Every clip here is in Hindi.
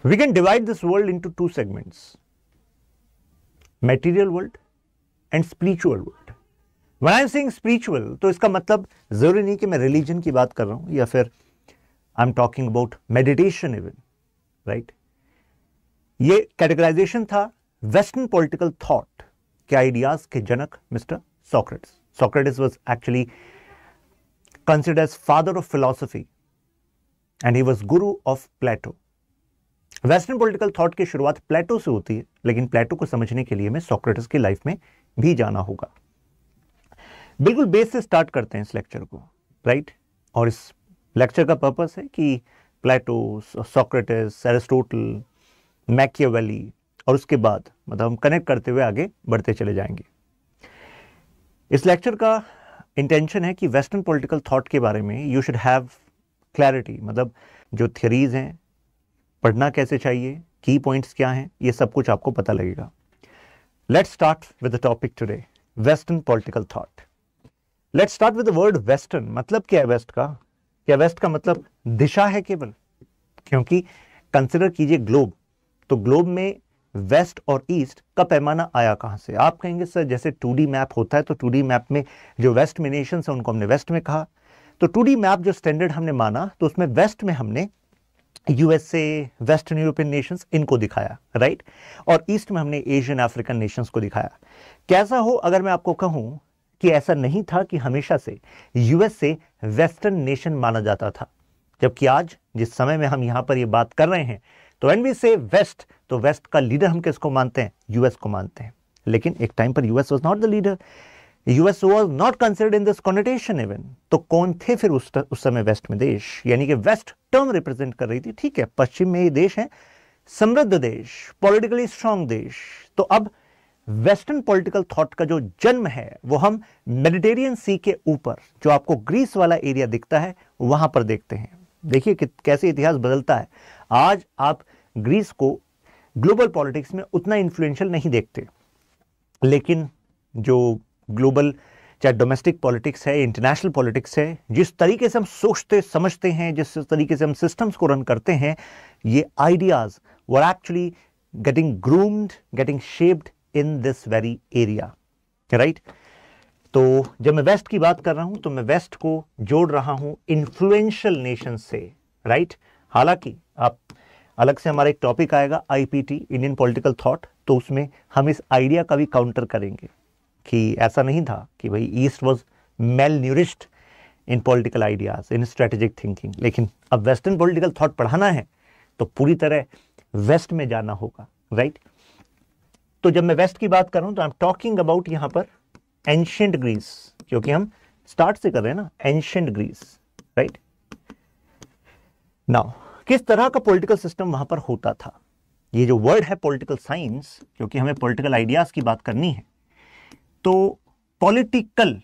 We can divide this world into two segments, material world and spiritual world. When I'm saying spiritual, तो इसका मतलब जरूरी नहीं कि मैं रिलीजन की बात कर रहा हूं या फिर I am talking about meditation even, right? ये कैटेगराइजेशन था वेस्टर्न पॉलिटिकल थॉट के आइडियाज के जनक mister Socrates. Socrates was actually considered as father of philosophy and he was guru of Plato. Western political thought की शुरुआत प्लेटो से होती है, लेकिन प्लेटो को समझने के लिए हमें सोक्रेटिस की लाइफ में भी जाना होगा. बिल्कुल बेस से स्टार्ट करते हैं इस लेक्चर को, राइट? और इस लेक्चर का पर्पस है कि प्लेटो, सोक्रेटिस, एरिस्टोटल, मैकियावेली और उसके बाद मतलब हम कनेक्ट करते हुए आगे बढ़ते चले जाएंगे. इस लेक्चर का इंटेंशन है कि वेस्टर्न पॉलिटिकल थॉट के बारे में यू शुड हैव क्लैरिटी, मतलब जो थियरीज हैं, पढ़ना कैसे चाहिए, की पॉइंट्स क्या हैं, ये सब कुछ आपको पता लगेगा. Let's start with the topic today, western political thought. Let's start with the word western. मतलब क्या है वेस्ट का? क्या वेस्ट का मतलब दिशा है केवल? क्योंकि कंसिडर कीजिए ग्लोब, तो ग्लोब में वेस्ट और ईस्ट का पैमाना आया कहां से? आप कहेंगे सर जैसे 2D मैप होता है तो 2D मैप में जो वेस्ट में नेशंस है उनको हमने वेस्ट में कहा, तो 2D मैप जो स्टैंडर्ड हमने माना तो उसमें वेस्ट में हमने यूएसए, वेस्टर्न यूरोपियन नेशंस इनको दिखाया, राइट? और ईस्ट में हमने एशियन अफ्रीकन नेशंस को दिखाया. कैसा हो अगर मैं आपको कहूं कि ऐसा नहीं था कि हमेशा से यूएसए वेस्टर्न नेशन माना जाता था, जबकि आज जिस समय में हम यहां पर ये बात कर रहे हैं तो व्हेन वी से वेस्ट, तो वेस्ट का लीडर हम किसको मानते हैं? यूएस को मानते हैं. लेकिन एक टाइम पर US was not the leader, US was not considered in this connotation even. तो कौन थे फिर उस समय वेस्ट में देश? यानी कि वेस्ट टर्म रिप्रेजेंट कर रही थी. ठीक है, पश्चिम में ये देश है समृद्ध देश, पॉलिटिकली स्ट्रांग देश. तो अब वेस्टर्न पॉलिटिकल थॉट का जो जन्म है वो हम मेडिटेरियन सी के ऊपर जो आपको ग्रीस वाला एरिया दिखता है वहां पर देखते हैं. देखिए कैसे इतिहास बदलता है. आज आप ग्रीस को ग्लोबल पॉलिटिक्स में उतना इन्फ्लुएंशियल नहीं देखते, लेकिन जो ग्लोबल चाहे डोमेस्टिक पॉलिटिक्स है, इंटरनेशनल पॉलिटिक्स है, जिस तरीके से हम सोचते समझते हैं, जिस तरीके से हम सिस्टम्स को रन करते हैं, ये ideas were actually getting groomed, getting shaped in this very area, right? तो जब मैं वेस्ट की बात कर रहा हूं तो मैं वेस्ट को जोड़ रहा हूं इन्फ्लुएंशियल नेशन से, राइट? हालांकि आप अलग से हमारा एक टॉपिक आएगा आईपीटी, इंडियन पॉलिटिकल थॉट, तो उसमें हम इस आइडिया का भी काउंटर करेंगे कि ऐसा नहीं था कि भाई east was malnourished in political ideas, in strategic thinking. लेकिन अब वेस्टर्न पॉलिटिकल थॉट पढ़ाना है तो पूरी तरह वेस्ट में जाना होगा, राइट? तो जब मैं वेस्ट की बात कर रहा हूं तो आई एम टॉकिंग अबाउट यहां पर एंशिएंट ग्रीस, क्योंकि हम स्टार्ट से कर रहे हैं ना, एंशिएंट ग्रीस, राइट? नाउ किस तरह का पॉलिटिकल सिस्टम वहां पर होता था? ये जो वर्ड है पॉलिटिकल साइंस, क्योंकि हमें पॉलिटिकल आइडियाज की बात करनी है, तो पॉलिटिकल,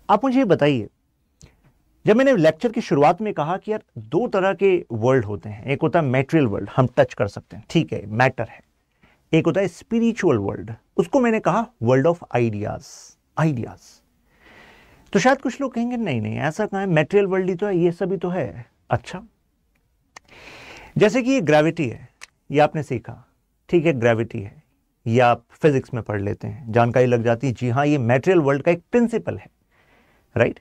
आप मुझे बताइए, जब मैंने लेक्चर की शुरुआत में कहा कि यार दो तरह के वर्ल्ड होते हैं, एक होता है मैटेरियल वर्ल्ड, हम टच कर सकते हैं, ठीक है, मैटर है. एक होता है स्पिरिचुअल वर्ल्ड, उसको मैंने कहा वर्ल्ड ऑफ आइडियाज. आइडियाज तो शायद कुछ लोग कहेंगे नहीं नहीं ऐसा कहां है, मैटेरियल वर्ल्ड ही तो है, ये सभी तो है. अच्छा, जैसे कि ये ग्रेविटी है, ये आपने सीखा, ठीक है, ग्रेविटी है, ये आप फिजिक्स में पढ़ लेते हैं, जानकारी लग जाती है, जी हाँ ये मैटेरियल वर्ल्ड का एक प्रिंसिपल है, राइट?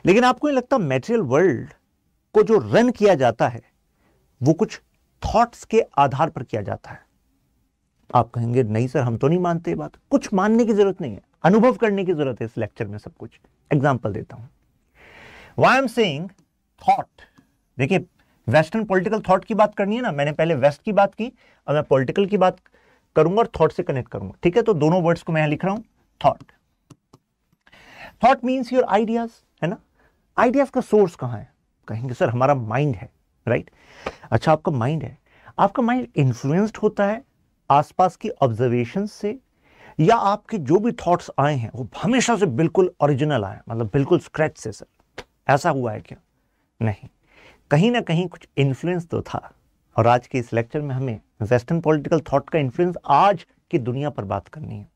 लेकिन आपको नहीं लगता मैटेरियल वर्ल्ड को जो रन किया जाता है वो कुछ थॉट्स के आधार पर किया जाता है? आप कहेंगे नहीं सर हम तो नहीं मानते बात. कुछ मानने की जरूरत नहीं है, अनुभव करने की जरूरत है इस लेक्चर में सब कुछ. एग्जांपल देता हूं. Why I am saying thought, देखिए वेस्टर्न पॉलिटिकल थॉट की बात करनी है ना, मैंने पहले वेस्ट की बात की और मैं पॉलिटिकल की बात करूंगा और थॉट से कनेक्ट करूंगा, ठीक है? तो दोनों वर्ड्स को मैं यहां लिख रहा हूं, thought. Thought means your ideas, है ना? आइडियाज का सोर्स कहां है? कहेंगे सर हमारा माइंड है, राइट? अच्छा, आपका माइंड है, आपका माइंड इन्फ्लुएंस्ड होता है आसपास की ऑब्जर्वेशन से, या आपके जो भी थॉट्स आए हैं वो हमेशा से बिल्कुल ओरिजिनल आए, मतलब बिल्कुल स्क्रैच से? सर ऐसा हुआ है क्या? नहीं, कहीं ना कहीं कुछ इन्फ्लुएंस तो था. और आज के इस लेक्चर में हमें वेस्टर्न पॉलिटिकल थॉट का इन्फ्लुएंस आज की दुनिया पर बात करनी है.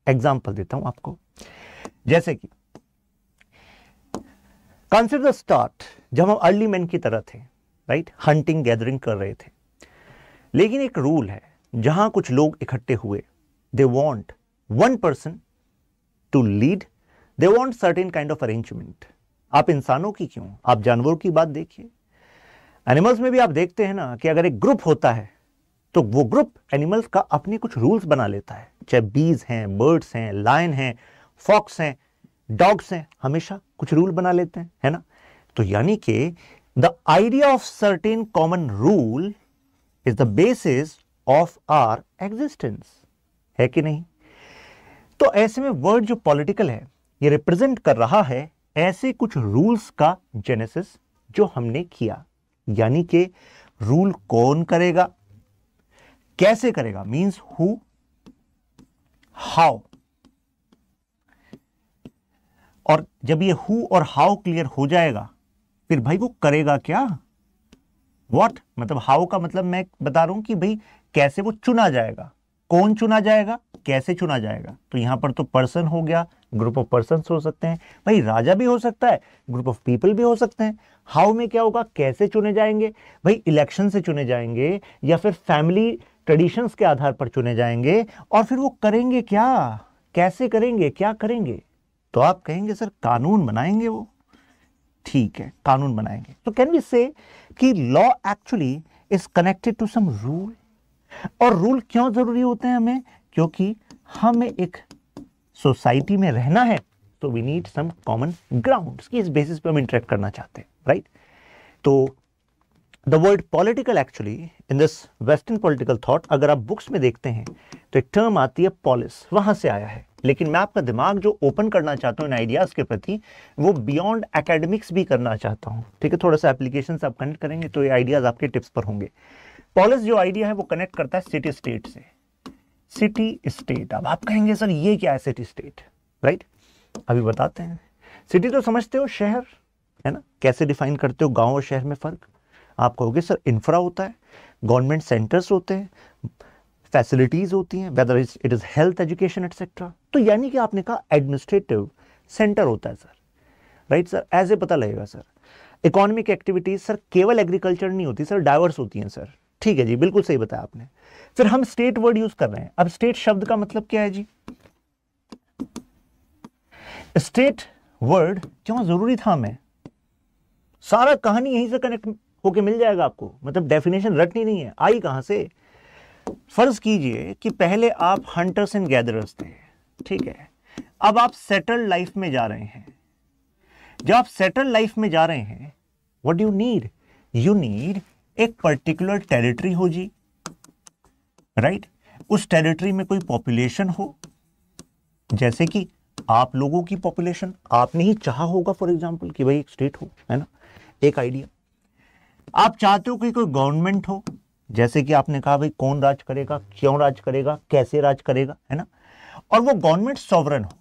एग्जाम्पल देता हूं आपको, जैसे कि कंसिडर द स्टार्ट, जब हम अर्ली मैन की तरह थे, राइट, हंटिंग गैदरिंग कर रहे थे। लेकिन एक रूल है, जहां कुछ लोग इकट्ठे हुए, they want one person to lead, they want certain kind of arrangement. आप इंसानों की क्यों, आप जानवरों की बात देखिए, एनिमल्स में भी आप देखते हैं ना कि अगर एक ग्रुप होता है तो वो ग्रुप एनिमल्स का अपने कुछ रूल्स बना लेता है, चाहे बीज हैं, बर्ड्स हैं, लायन हैं, फॉक्स हैं, डॉग्स हैं, हमेशा कुछ रूल बना लेते हैं, है ना। तो यानी कि the idea of certain common rule is the basis of our existence, है कि नहीं। तो ऐसे में वर्ड जो पॉलिटिकल है ये रिप्रेजेंट कर रहा है ऐसे कुछ रूल्स का जेनेसिस जो हमने किया। यानी कि रूल कौन करेगा, कैसे करेगा, मींस हु, हाउ। और जब ये हु और हाउ क्लियर हो जाएगा फिर भाई वो करेगा क्या, व्हाट, मतलब हाउ का मतलब मैं बता रहा हूं कि भाई कैसे वो चुना जाएगा, कौन चुना जाएगा, कैसे चुना जाएगा। तो यहां पर तो पर्सन हो गया, ग्रुप ऑफ पर्सन हो सकते हैं, भाई राजा भी हो सकता है, ग्रुप ऑफ पीपल भी हो सकते हैं। हाउ में क्या होगा, कैसे चुने जाएंगे, भाई इलेक्शन से चुने जाएंगे या फिर फैमिली ट्रेडिशंस के आधार पर चुने जाएंगे। और फिर वो करेंगे क्या, कैसे करेंगे, क्या करेंगे, तो आप कहेंगे सर कानून बनाएंगे वो, ठीक है कानून बनाएंगे। तो कैन वी से कि law actually is connected to some rule. और रूल क्यों जरूरी होते हैं हमें, क्योंकि हमें एक सोसाइटी में रहना है तो we need some common grounds की इस बेसिस पे हम इंटरेक्ट करना चाहते हैं, राइट। तो the word political actually in this western political thought, अगर आप बुक्स में देखते हैं तो एक टर्म आती है पॉलिस, वहां से आया है। लेकिन मैं आपका दिमाग जो ओपन करना चाहता हूं इन आइडियाज के प्रति, वो बियॉन्ड एकेडमिक्स भी करना चाहता हूं, ठीक है। थोड़ा सा एप्लीकेशन आप कनेक्ट करेंगे तो ये आइडियाज आपके टिप्स पर होंगे। पॉलिस जो आइडिया है वो कनेक्ट करता है सिटी स्टेट से। सिटी स्टेट, अब आप कहेंगे सर ये क्या है सिटी स्टेट, राइट, अभी बताते हैं। सिटी तो समझते हो शहर, है ना, कैसे डिफाइन करते हो गांव और शहर में फर्क। आप कहोगे सर इंफ्रा होता है, गवर्नमेंट सेंटर्स होते हैं, फैसिलिटीज होती हैं, whether it is health, education etcetera. तो यानी कि आपने कहा एडमिनिस्ट्रेटिव सेंटर होता है सर, राइट सर, ऐसे पता लगेगा सर। इकोनॉमिक एक्टिविटीज सर केवल एग्रीकल्चर नहीं होती सर, डाइवर्स होती हैं सर, ठीक है जी, बिल्कुल सही बताया आपने। फिर हम स्टेट वर्ड यूज कर रहे हैं। अब स्टेट शब्द का मतलब क्या है जी, स्टेट वर्ड क्यों जरूरी था हमें, सारा कहानी यहीं से कनेक्ट होके मिल जाएगा आपको, मतलब डेफिनेशन रटनी नहीं है, आई कहां से। फर्ज कीजिए कि पहले आप हंटर्स एंड गैदरर्स थे, ठीक है, अब आप सेटल्ड लाइफ में जा रहे हैं। जब आप सेटल्ड लाइफ में जा रहे हैं, what you need, you need एक पर्टिकुलर टेरिटरी हो जी, राइट, उस टेरिटरी में कोई पॉपुलेशन हो, जैसे कि आप लोगों की पॉपुलेशन, आपने ही चाहा होगा फॉर एग्जांपल कि भाई एक स्टेट हो, है ना, एक आइडिया। आप चाहते हो कि कोई गवर्नमेंट हो, जैसे कि आपने कहा भाई कौन राज करेगा, क्यों राज करेगा, कैसे राज करेगा, है ना, और वो गवर्नमेंट सॉवरन हो।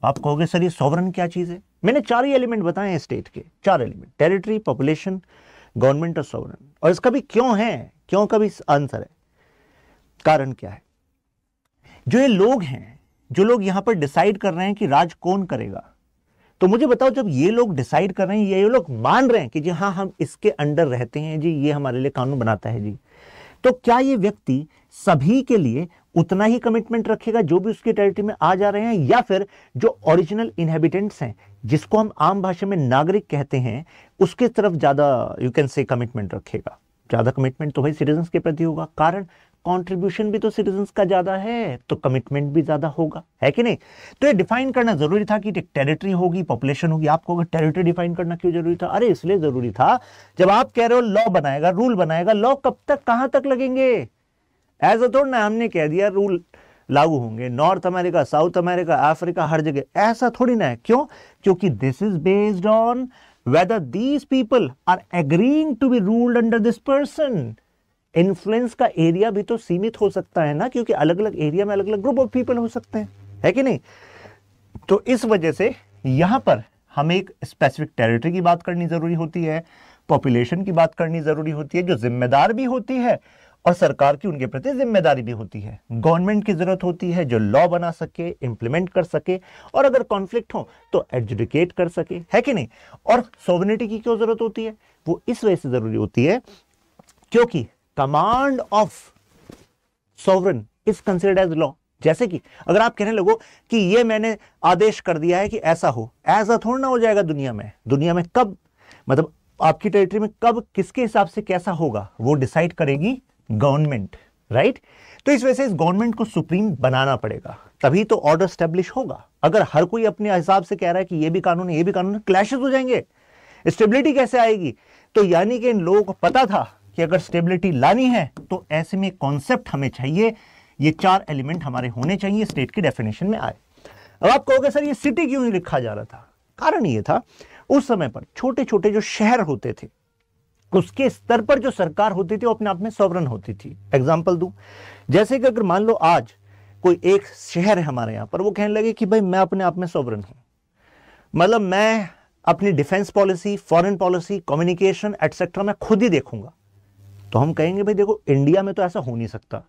आप कहोगे सर ये सॉवरन क्या चीज है, मैंने 4 ही एलिमेंट बताए हैं स्टेट के, 4 एलिमेंट, टेरिटरी, पॉपुलेशन, गवर्नमेंट और सॉवरन। और इसका भी क्यों है, क्यों का भी आंसर है, कारण क्या है। जो ये लोग हैं, जो लोग यहां पर डिसाइड कर रहे हैं कि राज कौन करेगा, तो मुझे बताओ जब ये लोग डिसाइड कर रहे हैं, ये लोग मान रहे हैं कि जी हाँ हम इसके अंडर रहते हैं जी, ये हमारे लिए कानून बनाता है जी, तो क्या ये व्यक्ति सभी के लिए उतना ही कमिटमेंट रखेगा जो भी उसकी टेरिटरी में आ जा रहे हैं, या फिर जो ओरिजिनल इनहेबिटेंट्स हैं, जिसको हम आम भाषा में नागरिक कहते हैं, उसके तरफ ज्यादा यू कैन से कमिटमेंट रखेगा। ज्यादा कमिटमेंट तो भाई सिटीजन्स के प्रति होगा, कारण कंट्रीब्यूशन भी तो सिटीजन्स का ज्यादा है, तो कमिटमेंट भी ज्यादा होगा, है कि नहीं। तो ये डिफाइन करना जरूरी था कि टेरिटरी होगी, पॉपुलेशन होगी। आपको अगर टेरिटरी डिफाइन करना क्यों जरूरी था, अरे इसलिए जरूरी था, जब आप कह रहे हो लॉ बनाएगा, रूल बनाएगा, लॉ कब तक कहां तक लगेंगे, ऐसा थोड़ा ना हमने कह दिया रूल लागू होंगे North America, South America, Africa, हर जगह, ऐसा थोड़ी ना है। क्यों, क्योंकि this is based on whether these people are agreeing to be ruled under this person. Influence का एरिया भी तो सीमित हो सकता है ना, क्योंकि अलग अलग एरिया में अलग अलग ग्रुप ऑफ पीपल हो सकते हैं, है कि नहीं। तो इस वजह से यहां पर हमें एक स्पेसिफिक टेरिटरी की बात करनी जरूरी होती है, पॉपुलेशन की बात करनी जरूरी होती है, जो जिम्मेदार भी होती है और सरकार की उनके प्रति जिम्मेदारी भी होती है। गवर्नमेंट की जरूरत होती है जो लॉ बना सके, इंप्लीमेंट कर सके, और अगर कॉन्फ्लिक्ट हो तो एडजुडिकेट कर सके, है कि नहीं। और सोवरेनिटी की क्यों जरूरत होती है, वो इस वजह से जरूरी होती है क्योंकि command of sovereign is considered as law. जैसे कि अगर आप कहने लगो कि ये मैंने आदेश कर दिया है कि ऐसा हो, ऐसा थोड़ा ना हो जाएगा दुनिया में। दुनिया में कब, मतलब आपकी टेरिटरी में कब किसके हिसाब से कैसा होगा वो डिसाइड करेगी गवर्नमेंट, राइट। तो इस वजह से इस गवर्नमेंट को सुप्रीम बनाना पड़ेगा, तभी तो ऑर्डर स्टैब्लिश होगा। अगर हर कोई अपने हिसाब से कह रहा है कि ये भी कानून है ये भी कानून है, क्लैशेस हो जाएंगे, स्टेबिलिटी कैसे आएगी। तो यानी कि इन लोगों को पता था कि अगर स्टेबिलिटी लानी है तो ऐसे में कॉन्सेप्ट हमें चाहिए, ये 4 एलिमेंट हमारे होने चाहिए, स्टेट की डेफिनेशन में आए। अब आप कहोगे सर ये सिटी क्यों नहीं लिखा जा रहा था? कारण ये था उस समय पर छोटे छोटे जो शहर होते थे उसके स्तर पर जो सरकार होती थी वो अपने आप में सॉवरन होती थी। एग्जांपल दूं, जैसे कि अगर मान लो आज कोई एक शहर है हमारे यहां पर, वो कहने लगे कि भाई मैं अपने आप में सॉवरन हूं, मतलब मैं अपनी defence policy, foreign policy, communication etcetera मैं खुद ही देखूंगा, तो हम कहेंगे भाई देखो इंडिया में तो ऐसा हो नहीं सकता,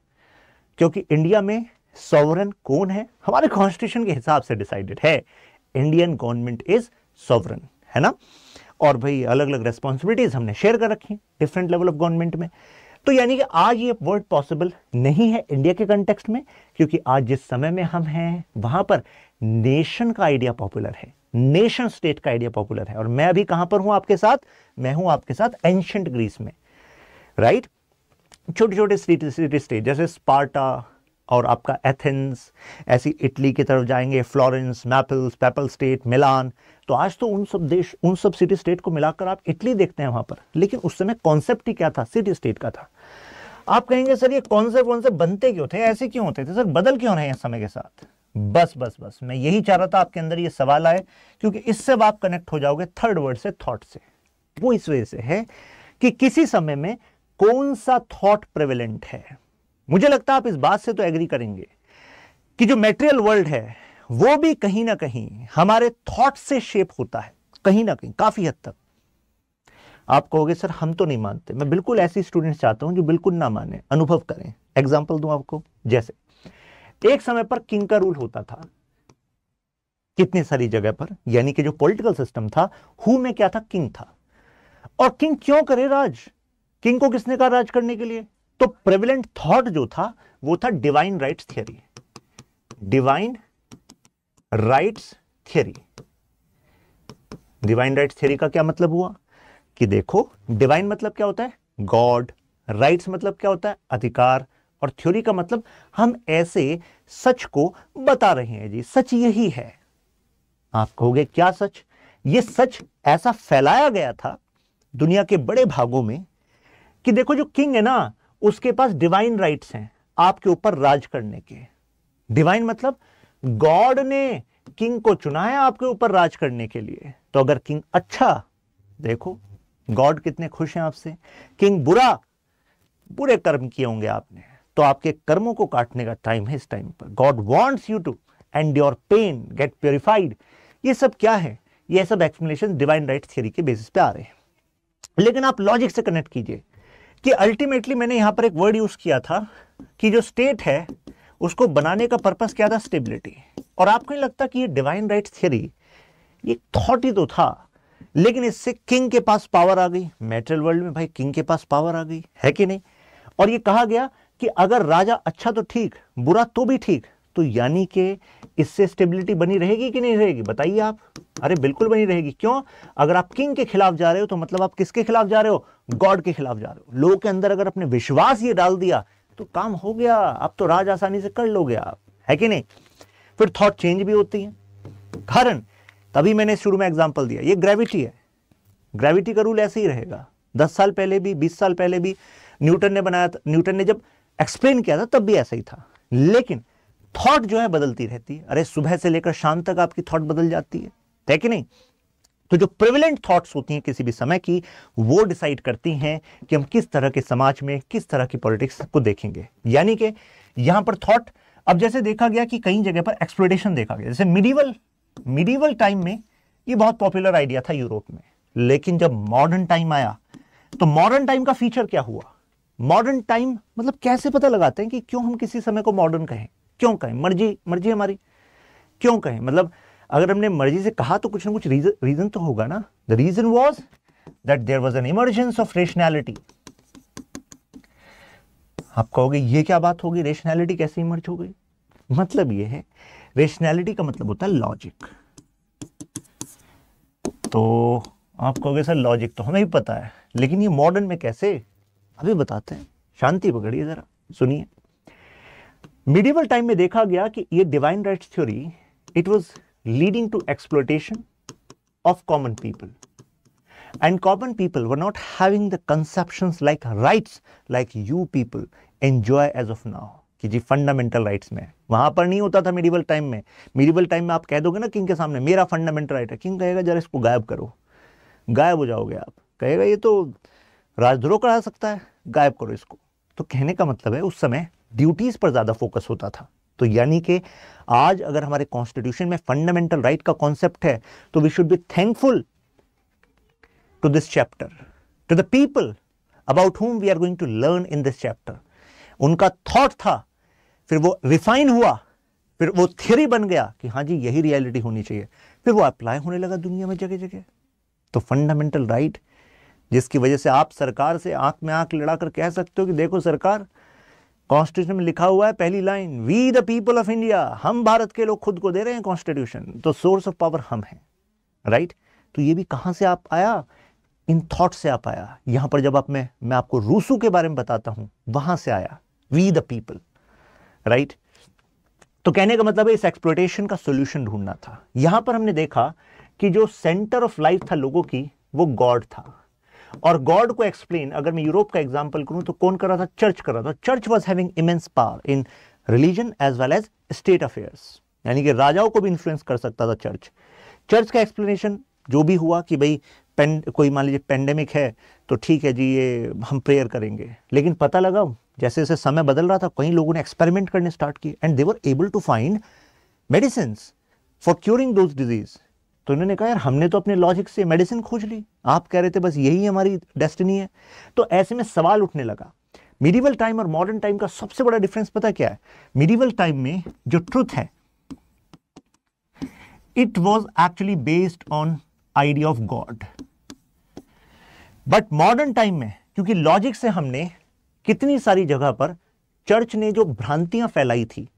क्योंकि इंडिया में सॉवरन कौन है? हमारे कॉन्स्टिट्यूशन के हिसाब से डिसाइडेड है, इंडियन गवर्नमेंट इज सॉवरन, है ना। और भाई अलग अलग रेस्पॉन्सिबिलिटीज हमने शेयर कर रखी डिफरेंट लेवल ऑफ गवर्नमेंट में। तो यानी कि आज ये वर्ड पॉसिबल नहीं है इंडिया के कंटेक्स्ट में, क्योंकि आज जिस समय में हम हैं वहां पर नेशन का आइडिया पॉपुलर है, नेशन स्टेट का आइडिया पॉपुलर है। और मैं अभी कहां पर हूं आपके साथ? मैं हूं आपके साथ एंशिएंट ग्रीस में, राइट। छोटे छोटे सिटी स्टेट जैसे स्पार्टा और आपका एथेंस, ऐसी इटली की तरफ जाएंगे, फ्लोरेंस, मैपल्स, पेपल स्टेट, मिलान। तो आज तो उन सब देश, उन सब सिटी स्टेट को मिलाकर आप इटली देखते हैं वहां पर, लेकिन उस समय कॉन्सेप्ट ही क्या था? सिटी स्टेट का था। आप कहेंगे सर ये कॉन्सेप्ट बनते क्यों थे, ऐसे क्यों होते थे सर, बदल क्यों रहे हैं समय के साथ? बस मैं यही चाह रहा था आपके अंदर ये सवाल आए, क्योंकि इससे आप कनेक्ट हो जाओगे थर्ड वर्ड से, थॉट से। वो इस वजह से है कि किसी समय में कौन सा थॉट प्रेवेलेंट है। मुझे लगता है आप इस बात से तो एग्री करेंगे कि जो मेटेरियल वर्ल्ड है वो भी कहीं ना कहीं हमारे थॉट से शेप होता है, कहीं ना कहीं, काफी हद तक। आप कहोगे सर हम तो नहीं मानते, मैं बिल्कुल ऐसी स्टूडेंट्स चाहता हूं जो बिल्कुल ना माने, अनुभव करें। एग्जांपल दूं आपको, जैसे एक समय पर किंग का रूल होता था कितनी सारी जगह पर, यानी कि जो पॉलिटिकल सिस्टम था, हु में क्या था? किंग था। और किंग क्यों करे राज? किंग को किसने कहा राज करने के लिए? तो प्रेविलेंट थॉट जो था वो था divine rights theory. Divine rights theory. Divine rights theory का क्या मतलब हुआ कि देखो, डिवाइन मतलब क्या होता है? गॉड। राइट्स मतलब क्या होता है? अधिकार। और थ्योरी का मतलब हम ऐसे सच को बता रहे हैं जी, सच यही है। आप कहोगे क्या सच? ये सच ऐसा फैलाया गया था दुनिया के बड़े भागों में कि देखो जो किंग है ना उसके पास डिवाइन राइट्स हैं आपके ऊपर राज करने के। डिवाइन मतलब गॉड ने किंग को चुना है आपके ऊपर राज करने के लिए। तो अगर किंग अच्छा, देखो गॉड कितने खुश हैं आपसे। किंग बुरा, बुरे कर्म किए होंगे आपने, तो आपके कर्मों को काटने का टाइम है इस टाइम पर। God wants you to end your pain get purified. ये सब क्या है? ये सब एक्सप्लेनेशन डिवाइन राइट्स थियरी के बेसिस पे आ रहे हैं। लेकिन आप लॉजिक से कनेक्ट कीजिए कि अल्टीमेटली मैंने यहां पर एक वर्ड यूज किया था कि जो स्टेट है उसको बनाने का पर्पस क्या था? स्टेबिलिटी। और आपको नहीं लगता कि ये डिवाइन राइट्स थियरी ये थॉट ही तो था, लेकिन इससे किंग के पास पावर आ गई। मेटेरियल वर्ल्ड में भाई किंग के पास पावर आ गई, है कि नहीं? और ये कहा गया कि अगर राजा अच्छा तो ठीक, बुरा तो भी ठीक। तो यानी कि इससे स्टेबिलिटी बनी रहेगी कि नहीं रहेगी? बताइए आप। अरे बिल्कुल बनी रहेगी। क्यों? अगर आप किंग के खिलाफ जा रहे हो तो मतलब आप किसके खिलाफ जा रहे हो? गॉड के खिलाफ जा रहे हो। लोगों के अंदर अगर अपने विश्वास ये डाल दिया तो काम हो गया, अब तो राज आसानी से कर लोगे आप, है कि नहीं? फिर थॉट चेंज भी होती है। कारण तभी मैंने शुरू में एग्जांपल दिया, ये ग्रेविटी है। ग्रेविटी का रूल ऐसे ही रहेगा। 10 साल पहले भी, 20 साल पहले भी न्यूटन ने बनाया था, न्यूटन ने जब एक्सप्लेन किया था तब भी ऐसा ही था। लेकिन थॉट जो है बदलती रहती है। अरे सुबह से लेकर शाम तक आपकी थॉट बदल जाती है कि नहीं? तो जो प्रिविलेंट थॉट्स होती हैं किसी भी समय की, वो डिसाइड करती हैं कि हम किस तरह के समाज में, किस तरह की पॉलिटिक्स को देखेंगे। यानी कि यहां पर थॉट, अब जैसे देखा गया कि कई जगह पर एक्सप्लोइटेशन देखा गया, जैसे मिडीवल टाइम में ये बहुत पॉपुलर आइडिया था यूरोप में। लेकिन जब मॉडर्न टाइम आया तो मॉडर्न टाइम का फीचर क्या हुआ? मॉडर्न टाइम मतलब कैसे पता लगाते हैं कि क्यों हम किसी समय को मॉडर्न कहें? क्यों कहें? मर्जी हमारी, क्यों कहें? मतलब अगर हमने मर्जी से कहा तो कुछ ना कुछ रीजन तो होगा ना। The reason was that there was an emergence of rationality. आप कहोगे ये क्या बात होगी, रेशनैलिटी कैसे इमर्ज हो गई? मतलब ये है, रेशनैलिटी का मतलब होता है लॉजिक। तो आप कहोगे सर लॉजिक तो हमें भी पता है, लेकिन ये मॉडर्न में कैसे, अभी बताते हैं। शांति पकड़िए जरा, सुनिए। मिडिवल टाइम में देखा गया कि ये divine rights theory, it was leading to exploitation of common people, and common people were not having the conceptions like rights like you people enjoy as of now, कि जी फंडामेंटल राइट्स में। वहां पर नहीं होता था मिडिवल टाइम में। मिडिवल टाइम में आप कह दोगे ना किंग के सामने मेरा फंडामेंटल राइट है, किंग कहेगा जरा इसको गायब करो, गायब हो जाओगे आप, कहेगा ये तो राजद्रोह करा सकता है, गायब करो इसको। तो कहने का मतलब है उस समय ड्यूटीज पर ज्यादा फोकस होता था। तो यानी कि आज अगर हमारे कॉन्स्टिट्यूशन में फंडामेंटल राइट का कॉन्सेप्ट है, तो we should be thankful to this chapter, to the people about whom we are going to learn in this chapter. उनका थॉट था, फिर वो रिफाइन हुआ, फिर वो थियरी बन गया कि हाँ जी यही रियलिटी होनी चाहिए, फिर वो अप्लाई होने लगा दुनिया में जगह जगह। तो फंडामेंटल राइट, जिसकी वजह से आप सरकार से आंख में आंख लड़ाकर कह सकते हो कि देखो सरकार, कॉन्स्टिट्यूशन में लिखा हुआ है पहली line, we the people of India, हम भारत के लोग खुद को दे रहे हैं कॉन्स्टिट्यूशन, तो सोर्स ऑफ पावर हम हैं, राइट। तो ये भी कहां से आप आया, इन थॉट से आप आया। यहां पर जब मैं आपको रूसो के बारे में बताता हूं, वहां से आया वी द पीपल, राइट। तो कहने का मतलब है इस एक्सप्लॉयटेशन का सोल्यूशन ढूंढना था। यहां पर हमने देखा कि जो सेंटर ऑफ लाइफ था लोगों की, वो गॉड था। और गॉड को एक्सप्लेन अगर मैं यूरोप का एग्जांपल करूं तो कौन कर रहा था, चर्च कर रहा था। Church was having immense power in religion as well as state affairs, यानी कि राजाओं को भी इन्फ्लुएंस कर सकता था चर्च। चर्च का एक्सप्लेनेशन जो भी हुआ कि भाई कोई मान लीजिए पेंडेमिक है तो ठीक है जी ये हम प्रेयर करेंगे, लेकिन पता लगा जैसे जैसे समय बदल रहा था, कई लोगों ने एक्सपेरिमेंट करने स्टार्ट किए and they were able to find medicine for curing those disease. तो इन्होंने कहा यार हमने तो अपने लॉजिक से मेडिसिन खोज ली, आप कह रहे थे बस यही हमारी डेस्टिनी है। तो ऐसे में सवाल उठने लगा। मिडिवल टाइम और मॉडर्न टाइम का सबसे बड़ा डिफरेंस पता क्या है? मिडिवल टाइम में जो ट्रुथ है, it was actually based on idea of God. But modern time में क्योंकि लॉजिक से हमने कितनी सारी जगह पर चर्च ने जो भ्रांतियां फैलाई थी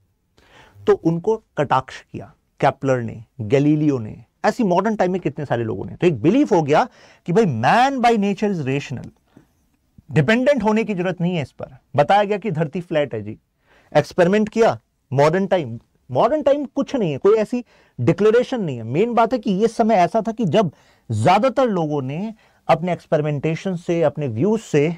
तो उनको कटाक्ष किया, कैप्लर ने, गैलीलियो ने, ऐसी मॉडर्न टाइम में कितने सारे लोगों ने। तो एक बिलीफ हो गया कि भाई man by nature is rational, dependent होने की जरूरत नहीं है इस पर। बताया गया कि धरती फ्लैट है जी, एक्सपेरिमेंट किया। मॉडर्न टाइम कुछ नहीं है, कोई ऐसी डिक्लेरेशन नहीं है। मेन बात है कि यह समय ऐसा था कि जब ज्यादातर लोगों ने अपने एक्सपेरिमेंटेशन से, अपने व्यूज से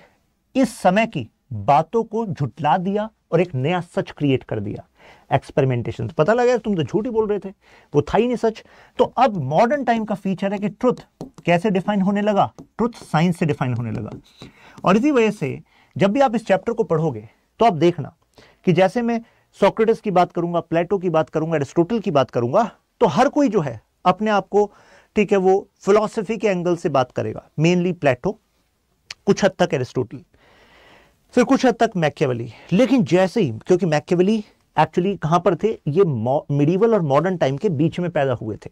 इस समय की बातों को झुटला दिया और एक नया सच क्रिएट कर दिया। एक्सपेरिमेंटेशन, तो पता लगा तुम तो झूठ ही बोल रहे थे, वो था ही नहीं सच। तो अब मॉडर्न टाइम का फीचर है कि ट्रुथ कैसे डिफाइन होने लगा, ट्रुथ साइंस से डिफाइन होने लगा। और इसी वजह से जब भी आप इस चैप्टर को पढ़ोगे तो आप देखना कि जैसे मैं सोक्रेटिस की बात करूंगा, प्लेटो की बात करूंगा, एरिस्टोटल की बात करूंगा, तो हर कोई जो है अपने आप को, ठीक है, वो फिलॉसफी के एंगल से बात करेगा। मेनली प्लेटो, कुछ हद तक एरिस्टोटल, फिर कुछ हद तक मैकियावेली। लेकिन जैसे ही, क्योंकि मैकियावेली एक्चुअली कहां पर थे, ये मिडिवल और मॉडर्न टाइम के बीच में पैदा हुए थे।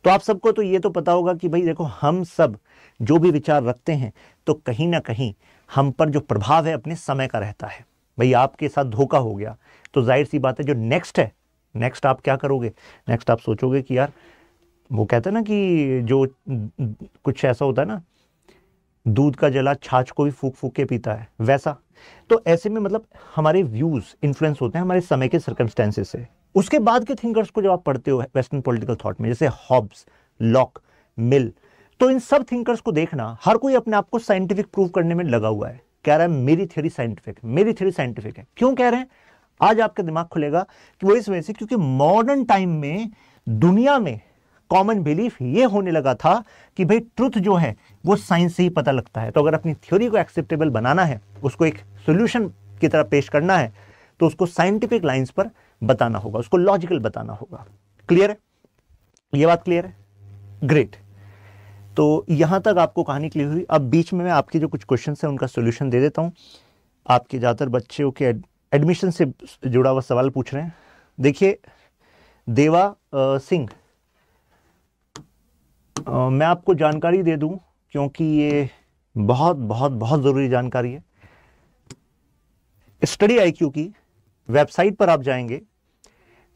तो आप सबको तो ये तो पता होगा कि भाई देखो, हम सब जो भी विचार रखते हैं तो कहीं ना कहीं हम पर जो प्रभाव है अपने समय का रहता है। भाई आपके साथ धोखा हो गया तो जाहिर सी बात है जो नेक्स्ट है, नेक्स्ट आप क्या करोगे, नेक्स्ट आप सोचोगे कि यार, वो कहते हैं ना कि जो कुछ ऐसा होता है ना, दूध का जला छाछ को भी फूक फूक के पीता है, वैसा। तो ऐसे में मतलब हमारे व्यूज इन्फ्लुएंस होते हैं हमारे समय के सर्कमस्टेंसेस से। उसके बाद के थिंकर्स को जब आप पढ़ते हो वेस्टर्न पॉलिटिकल थॉट में, जैसे हॉब्स, लॉक, मिल, तो इन सब थिंकर्स को देखना, हर कोई अपने आप को साइंटिफिक प्रूव करने में लगा हुआ है, कह रहा है मेरी थ्योरी साइंटिफिक, मेरी थ्योरी साइंटिफिक है। क्यों कह रहे हैं? आज आपका दिमाग खुलेगा कि वो इस वजह से क्योंकि मॉडर्न टाइम में दुनिया में कॉमन बिलीफ ये होने लगा था कि भाई ट्रुथ जो है वो साइंस से ही पता लगता है। तो अगर अपनी थ्योरी को एक्सेप्टेबल बनाना है, उसको एक सॉल्यूशन की तरह पेश करना है, तो उसको साइंटिफिक लाइंस पर बताना होगा, उसको लॉजिकल बताना होगा। क्लियर है? ये बात क्लियर है? ग्रेट। तो यहां तक आपको कहानी क्लियर हुई। अब बीच में मैं आपके जो कुछ क्वेश्चन है उनका सोल्यूशन दे देता हूं। आपके ज़्यादातर बच्चों के एडमिशन से जुड़ा हुआ सवाल पूछ रहे हैं। देखिए, देवा सिंह, मैं आपको जानकारी दे दूं क्योंकि ये बहुत बहुत बहुत ज़रूरी जानकारी है। स्टडी आईक्यू की वेबसाइट पर आप जाएंगे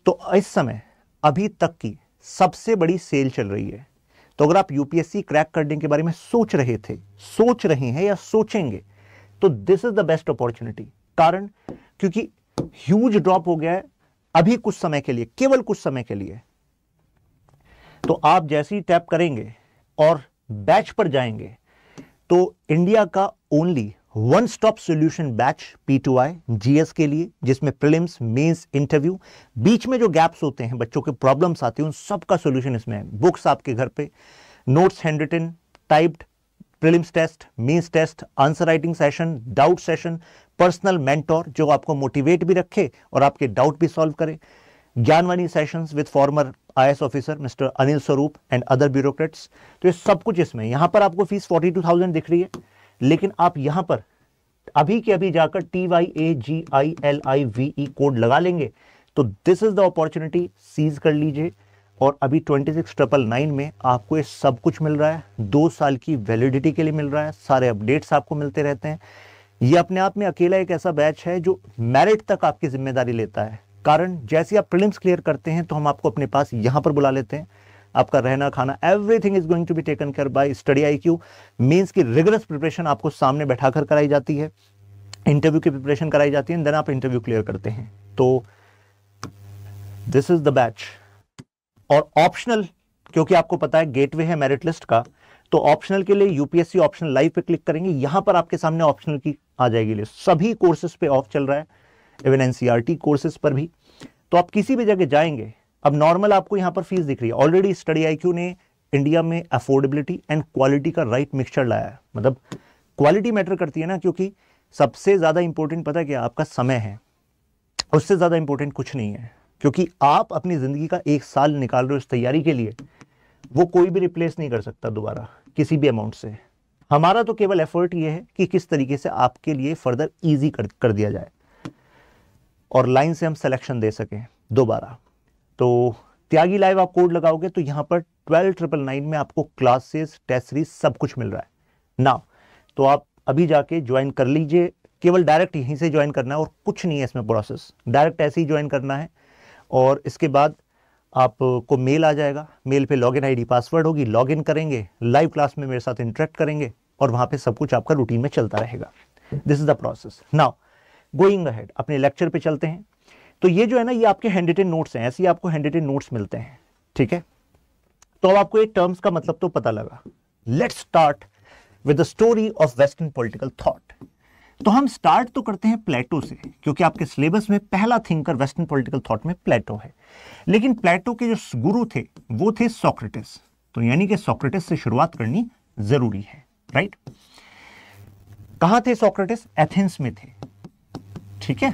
तो इस समय अभी तक की सबसे बड़ी सेल चल रही है। तो अगर आप यूपीएससी क्रैक करने के बारे में सोच रहे हैं या सोचेंगे, तो this is the best opportunity. कारण क्योंकि ह्यूज ड्रॉप हो गया है अभी कुछ समय के लिए, केवल कुछ समय के लिए। तो आप जैसे ही टैप करेंगे और बैच पर जाएंगे तो इंडिया का only one stop solution batch P2I GS के लिए, जिसमें प्रीलिम्स, मेंस, इंटरव्यू, बीच में जो गैप्स होते हैं, बच्चों के प्रॉब्लम्स आते हैं, उन सब का सॉल्यूशन इसमें है। बुक्स आपके घर पे, notes hand written, typed, prelims test, mains test, answer writing session, doubt session, personal mentor जो आपको मोटिवेट भी रखे और आपके डाउट भी सॉल्व करे, Gyanvani sessions with former IAS officer mister Anil Swarup and other bureaucrats. तो ये सब कुछ इसमें। यहां पर आपको फीस 42,000 दिख रही है, लेकिन आप यहां पर अभी के अभी जाकर TYAGILIVE कोड लगा लेंगे तो this is the opportunity, seize कर लीजिए। और अभी 26,999 में आपको ये सब कुछ मिल रहा है, 2 साल की वैलिडिटी के लिए मिल रहा है, सारे अपडेट्स आपको मिलते रहते हैं। ये अपने आप में अकेला एक ऐसा बैच है जो मेरिट तक आपकी जिम्मेदारी लेता है। कारण जैसे आप प्रीलिम्स क्लियर करते हैं तो हम आपको अपने पास यहां पर बुला लेते हैं। आपका रहना खाना everything is going to be taken care by Study IQ. Mains की रिगरस प्रिपरेशन आपको सामने बैठाकर कराई जाती है, इंटरव्यू की प्रिपरेशन कराई जाती है, देन आप इंटरव्यू क्लियर करते हैं। तो दिस इज द बैच। और ऑप्शनल, क्योंकि आपको पता है गेटवे है मेरिट लिस्ट का, तो ऑप्शनल के लिए यूपीएससी ऑप्शनल लाइव पे क्लिक करेंगे, यहां पर आपके सामने ऑप्शनल की आ जाएगी लिस्ट। सभी कोर्सेज पे ऑफ चल रहा है, इवन एनसीईआरटी कोर्सेज पर भी। तो आप किसी भी जगह जाएंगे, अब नॉर्मल आपको यहां पर फीस दिख रही है। ऑलरेडी स्टडी आईक्यू ने इंडिया में अफोर्डेबिलिटी एंड क्वालिटी का राइट मिक्सचर लाया है। मतलब क्वालिटी मैटर करती है ना, क्योंकि सबसे ज्यादा इंपॉर्टेंट पता है क्या, आपका समय है, उससे ज्यादा इंपॉर्टेंट कुछ नहीं है। क्योंकि आप अपनी जिंदगी का 1 साल निकाल रहे हो इस तैयारी के लिए, वो कोई भी रिप्लेस नहीं कर सकता दोबारा किसी भी अमाउंट से। हमारा तो केवल एफर्ट ये है कि किस तरीके से आपके लिए फर्दर इजी कर दिया जाए और लाइन से हम सिलेक्शन दे सकें दोबारा। तो त्यागी लाइव आप कोड लगाओगे तो यहां पर 12,999 में आपको क्लासेस, टेस्ट सीरीज सब कुछ मिल रहा है ना। तो आप अभी जाके ज्वाइन कर लीजिए, केवल डायरेक्ट यहीं से ज्वाइन करना है और कुछ नहीं है इसमें प्रोसेस, डायरेक्ट ऐसे ही ज्वाइन करना है। और इसके बाद आपको मेल आ जाएगा, मेल पे लॉगिन आईडी पासवर्ड होगी, लॉगिन करेंगे, लाइव क्लास में मेरे साथ इंटरेक्ट करेंगे और वहां पे सब कुछ आपका रूटीन में चलता रहेगा। This is the process. Now going ahead, अपने लेक्चर पे चलते हैं। तो ये जो है ना, ये आपके हैंड रिटन नोट्स हैं, ऐसे ही आपको हैंड रिटन नोट्स मिलते हैं, ठीक है। तो अब आपको ये टर्म्स का मतलब तो पता लगा। Let's start with the story of western political thought. तो हम स्टार्ट तो करते हैं प्लेटो से, क्योंकि आपके सिलेबस में पहला थिंकर वेस्टर्न पॉलिटिकल थॉट में प्लेटो है। लेकिन प्लेटो के जो गुरु थे वो थे सोक्रेटिस, तो यानी कि सोक्रेटिस से शुरुआत करनी जरूरी है, राइट। कहां थे सोक्रेटिस? एथेंस में थे, ठीक है।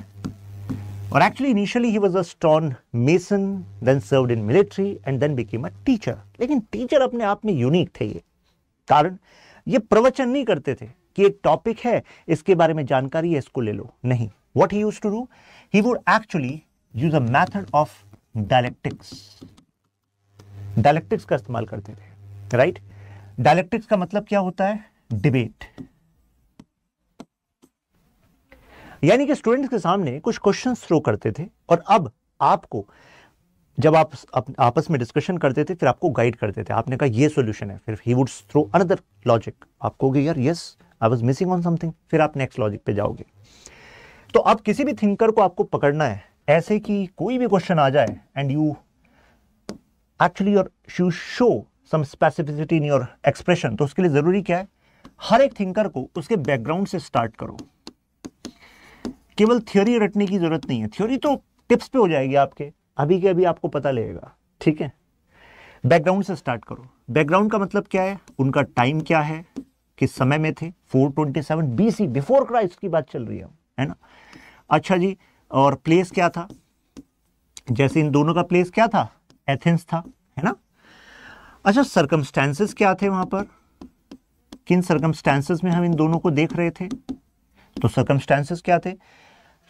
और actually initially he was a stone mason, then served in military and then became a teacher. लेकिन टीचर अपने आप में यूनिक थे ये, कारण ये प्रवचन नहीं करते थे कि एक टॉपिक है, इसके बारे में जानकारी है, इसको ले लो, नहीं। What he used to do, he would actually use a method of dialectics. Dialectics का इस्तेमाल करते थे, राइट। डायलेक्टिक्स का मतलब क्या होता है? डिबेट। यानी कि स्टूडेंट्स के सामने कुछ क्वेश्चन थ्रो करते थे और अब आपको, जब आप आपस में डिस्कशन करते थे, फिर आपको गाइड करते थे। आपने कहा ये सॉल्यूशन है, फिर he would throw another logic, आप कहोगे यार yes I was missing on something, फिर आप नेक्स्ट लॉजिक पे जाओगे। तो अब किसी भी थिंकर को आपको पकड़ना है ऐसे कि कोई भी क्वेश्चन आ जाए and you actually you show some specificity in your expression. तो उसके लिए जरूरी क्या है? हर एक थिंकर को उसके बैकग्राउंड से स्टार्ट करो। केवल थ्योरी रटने की जरूरत नहीं है, थ्योरी तो टिप्स पे हो जाएगी आपके, अभी के अभी आपको पता लगेगा, ठीक है। बैकग्राउंड से स्टार्ट करो। बैकग्राउंड का मतलब क्या है? उनका टाइम क्या है, किस समय में थे, 427 BC, बिफोर क्राइस्ट की बात चल रही है ना। अच्छा जी, और प्लेस क्या था? जैसे इन दोनों का प्लेस क्या था? एथेंस था, है ना। अच्छा, सर्कमस्टेंसेस क्या थे वहां पर? किन सर्कमस्टेंसेस में हम इन दोनों को देख रहे थे? तो सर्कमस्टेंसेस क्या थे?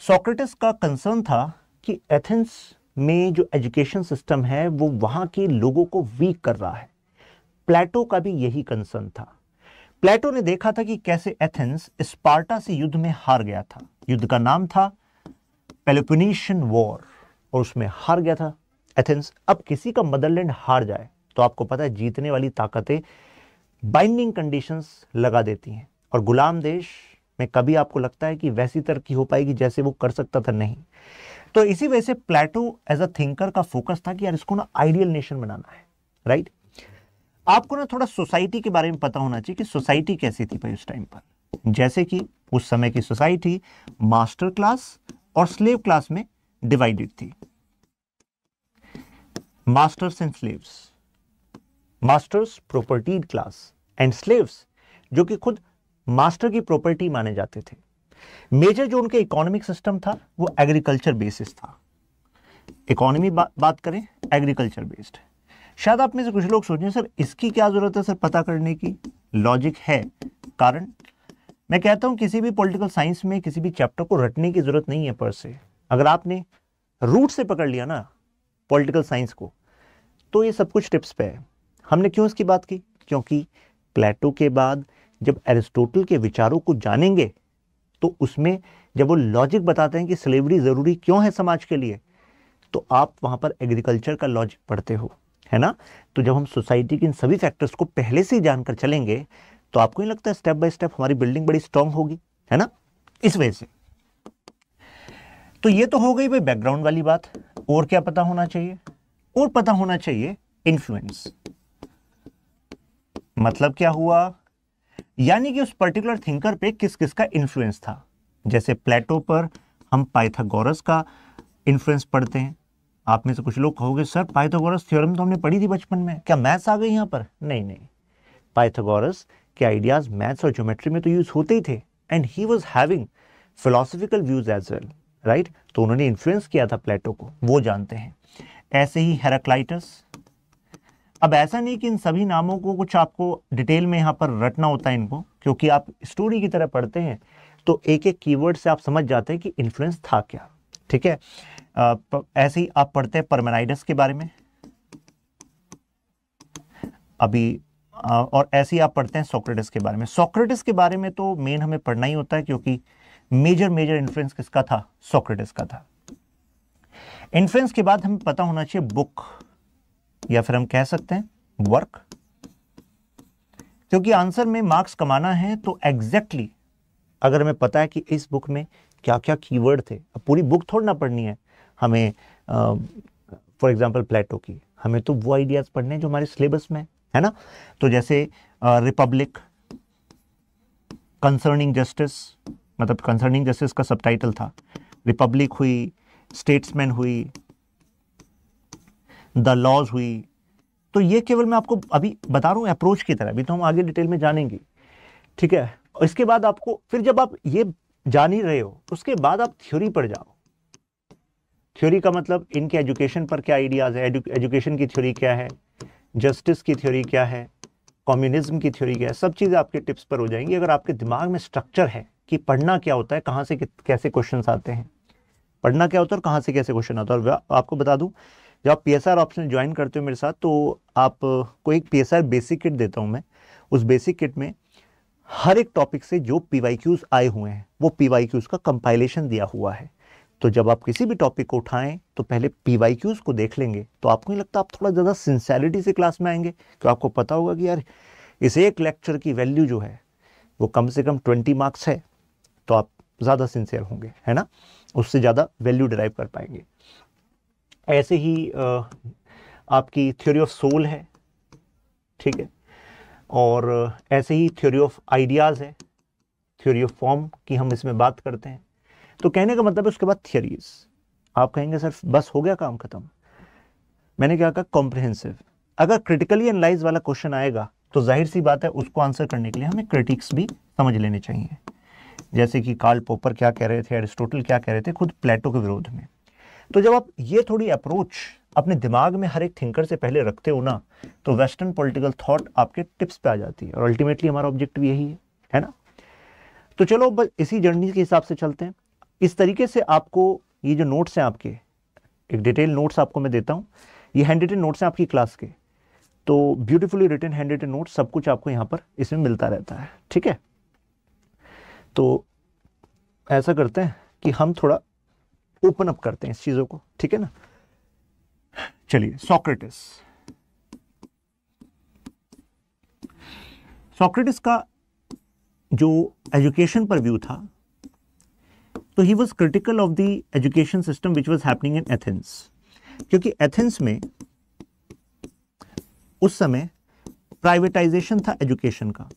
सोक्रेटिस का कंसर्न था कि एथेंस में जो एजुकेशन सिस्टम है वो वहां के लोगों को वीक कर रहा है। प्लेटो का भी यही कंसर्न था। प्लेटो ने देखा था कि कैसे एथेंस स्पार्टा से युद्ध में हार गया था। युद्ध का नाम था पेलोपोनेशियन वॉर और उसमें हार गया था एथेंस। अब किसी का मदरलैंड हार जाए तो आपको पता है जीतने वाली ताकतें बाइंडिंग कंडीशंस लगा देती हैं, और गुलाम देश में कभी आपको लगता है कि वैसी तरक्की हो पाएगी जैसे वो कर सकता था? नहीं। तो इसी वजह से प्लेटो एज अ थिंकर का फोकस था कि यार इसको ना आइडियल नेशन बनाना है, राइट। आपको ना थोड़ा सोसाइटी के बारे में पता होना चाहिए कि सोसाइटी कैसी थी भाई उस टाइम पर। जैसे कि उस समय की सोसाइटी मास्टर क्लास और स्लेव क्लास में डिवाइडेड थी। Masters and slaves, masters propertied class and slaves जो कि खुद मास्टर की प्रॉपर्टी माने जाते थे। मेजर जो उनके इकोनॉमिक सिस्टम था वो एग्रीकल्चर बेसिस था। इकोनॉमी बात करें एग्रीकल्चर बेस्ड। शायद आप में से कुछ लोग सोचें सर इसकी क्या जरूरत है सर पता करने की? लॉजिक है, कारण मैं कहता हूं किसी भी पॉलिटिकल साइंस में किसी भी चैप्टर को रटने की जरूरत नहीं है पर से। अगर आपने रूट से पकड़ लिया ना पॉलिटिकल साइंस को तो ये सब कुछ टिप्स पे है। हमने क्यों इसकी बात की? क्योंकि प्लेटो के बाद जब एरिस्टोटल के विचारों को जानेंगे तो उसमें जब वो लॉजिक बताते हैं कि स्लेवरी जरूरी क्यों है समाज के लिए, तो आप वहां पर एग्रीकल्चर का लॉजिक पढ़ते हो, है ना। तो जब हम सोसाइटी के इन सभी फैक्टर्स को पहले से ही जानकर चलेंगे तो आपको नहीं लगता है स्टेप बाय स्टेप हमारी बिल्डिंग बड़ी स्ट्रांग होगी, है ना, इस वजह से। तो ये तो हो गई भाई बैकग्राउंड वाली बात। और क्या पता होना चाहिए? और पता होना चाहिए इन्फ्लुएंस। मतलब क्या हुआ? यानी कि उस पर्टिकुलर थिंकर पे किस किस का इन्फ्लुएंस था। जैसे प्लेटो पर हम पाइथागोरस का इन्फ्लुएंस पढ़ते हैं। आप में से कुछ लोग कहोगे सर पाइथागोरस थ्योरम तो हमने पढ़ी थी बचपन में, क्या मैथ्स आ गई यहां पर? नहीं नहीं, पाइथागोरस के आइडियाज मैथ्स और ज्योमेट्री में तो यूज होते ही थे and he was having philosophical views as well, right. तो उन्होंने इन्फ्लुएंस किया था प्लेटो को, वो जानते हैं। ऐसे ही हेराक्लाइटस। अब ऐसा नहीं कि इन सभी नामों को कुछ आपको डिटेल में यहां पर रटना होता है इनको, क्योंकि आप स्टोरी की तरह पढ़ते हैं तो एक एक कीवर्ड से आप समझ जाते हैं कि इन्फ्लुएंस था क्या, ठीक है। ऐसे ही आप पढ़ते हैं परमेनाइडस के बारे में अभी, और ऐसे ही आप पढ़ते हैं सोक्रेटिस के बारे में। सोक्रेटिस के बारे में तो मेन हमें पढ़ना ही होता है क्योंकि मेजर इन्फ्लुएंस किसका था? सोक्रेटिस का था। इन्फ्लुएंस के बाद हमें पता होना चाहिए बुक, या फिर हम कह सकते हैं वर्क, क्योंकि आंसर में मार्क्स कमाना है तो एग्जैक्टली अगर हमें पता है कि इस बुक में क्या क्या कीवर्ड थे। अब पूरी बुक थोड़ी ना पढ़नी है हमें, फॉर एग्जांपल प्लेटो की, हमें तो वो आइडियाज पढ़ने हैं जो हमारे सिलेबस में है ना। तो जैसे रिपब्लिक, कंसर्निंग जस्टिस, मतलब कंसर्निंग जस्टिस का सबटाइटल था, रिपब्लिक हुई, स्टेट्समैन हुई, द लॉज हुई। तो ये केवल मैं आपको अभी बता रहा हूं अप्रोच की तरह, अभी तो हम आगे डिटेल में जानेंगे, ठीक है। और इसके बाद आपको फिर जब आप ये जान ही रहे हो उसके बाद आप थ्योरी पर जाओ। थ्योरी का मतलब इनके एजुकेशन पर क्या आइडियाज है, एजुकेशन की थ्योरी क्या है, जस्टिस की थ्योरी क्या है, कम्युनिज्म की थ्योरी क्या है, सब चीजें आपके टिप्स पर हो जाएंगी अगर आपके दिमाग में स्ट्रक्चर है कि पढ़ना क्या होता है, कहां से कैसे क्वेश्चन आते हैं, पढ़ना क्या होता है और कहां से कैसे क्वेश्चन आता है। और आपको बता दूं जब आप पीएसआर ऑप्शन ज्वाइन करते हो मेरे साथ तो आपको एक पीएसआर बेसिक किट देता हूं मैं। उस बेसिक किट में हर एक टॉपिक से जो पीवाईक्यूज आए हुए हैं वो पीवाईक्यूज का कंपाइलेशन दिया हुआ है। तो जब आप किसी भी टॉपिक को उठाएं तो पहले पीवाईक्यूज को देख लेंगे तो आपको नहीं लगता आप थोड़ा ज़्यादा सिंसेरिटी से क्लास में आएंगे, तो आपको पता होगा कि यार इस एक लेक्चर की वैल्यू जो है वो कम से कम 20 मार्क्स है, तो आप ज़्यादा सिंसियर होंगे, है ना, उससे ज़्यादा वैल्यू डिराइव कर पाएंगे। ऐसे ही आपकी थ्योरी ऑफ सोल है, ठीक है, और ऐसे ही थ्योरी ऑफ आइडियाज़ है, थ्योरी ऑफ फॉर्म की हम इसमें बात करते हैं। तो कहने का मतलब है उसके बाद थियरीज। आप कहेंगे सर बस हो गया काम खत्म? मैंने क्या कहा कॉम्प्रिहेंसिव। अगर क्रिटिकली एनालाइज वाला क्वेश्चन आएगा तो जाहिर सी बात है उसको आंसर करने के लिए हमें क्रिटिक्स भी समझ लेने चाहिए, जैसे कि कार्ल पॉपर क्या कह रहे थे, एरिस्टोटल क्या कह रहे थे खुद प्लेटो के विरोध में। तो जब आप ये थोड़ी अप्रोच अपने दिमाग में हर एक थिंकर से पहले रखते हो ना तो वेस्टर्न पॉलिटिकल थॉट आपके टिप्स पे आ जाती है और अल्टीमेटली हमारा ऑब्जेक्टिव यही है ना। तो चलो बस इसी जर्नी के हिसाब से चलते हैं। इस तरीके से आपको ये जो नोट्स हैं आपके, एक डिटेल नोट्स आपको मैं देता हूं, ये हैंड रिटन नोट्स हैं आपकी क्लास के। तो beautifully written hand written note सब कुछ आपको यहाँ पर इसमें मिलता रहता है, ठीक है। तो ऐसा करते हैं कि हम थोड़ा ओपन अप करते हैं इस चीजों को, ठीक है ना। चलिए, सोक्रेटिस का जो एजुकेशन पर व्यू था, तो he was critical of the education system which was happening in Athens, क्योंकि एथेंस में उस समय प्राइवेटाइजेशन था एजुकेशन का।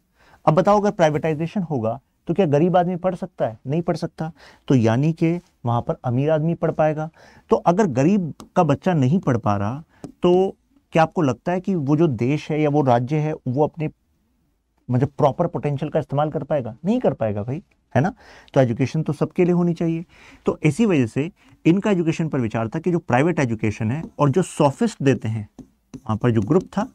अब बताओ, अगर प्राइवेटाइजेशन होगा तो क्या गरीब आदमी पढ़ सकता है? नहीं पढ़ सकता। तो यानी कि वहां पर अमीर आदमी पढ़ पाएगा। तो अगर गरीब का बच्चा नहीं पढ़ पा रहा, तो क्या आपको लगता है कि वो जो देश है या वो राज्य है वो अपने मतलब प्रॉपर पोटेंशियल का इस्तेमाल कर पाएगा? नहीं कर पाएगा भाई, है ना। तो एजुकेशन तो सबके लिए होनी चाहिए। तो इसी वजह से इनका एजुकेशन पर विचार था कि जो प्राइवेट एजुकेशन है और जो सोफिस्ट देते हैं, वहां पर जो ग्रुप था,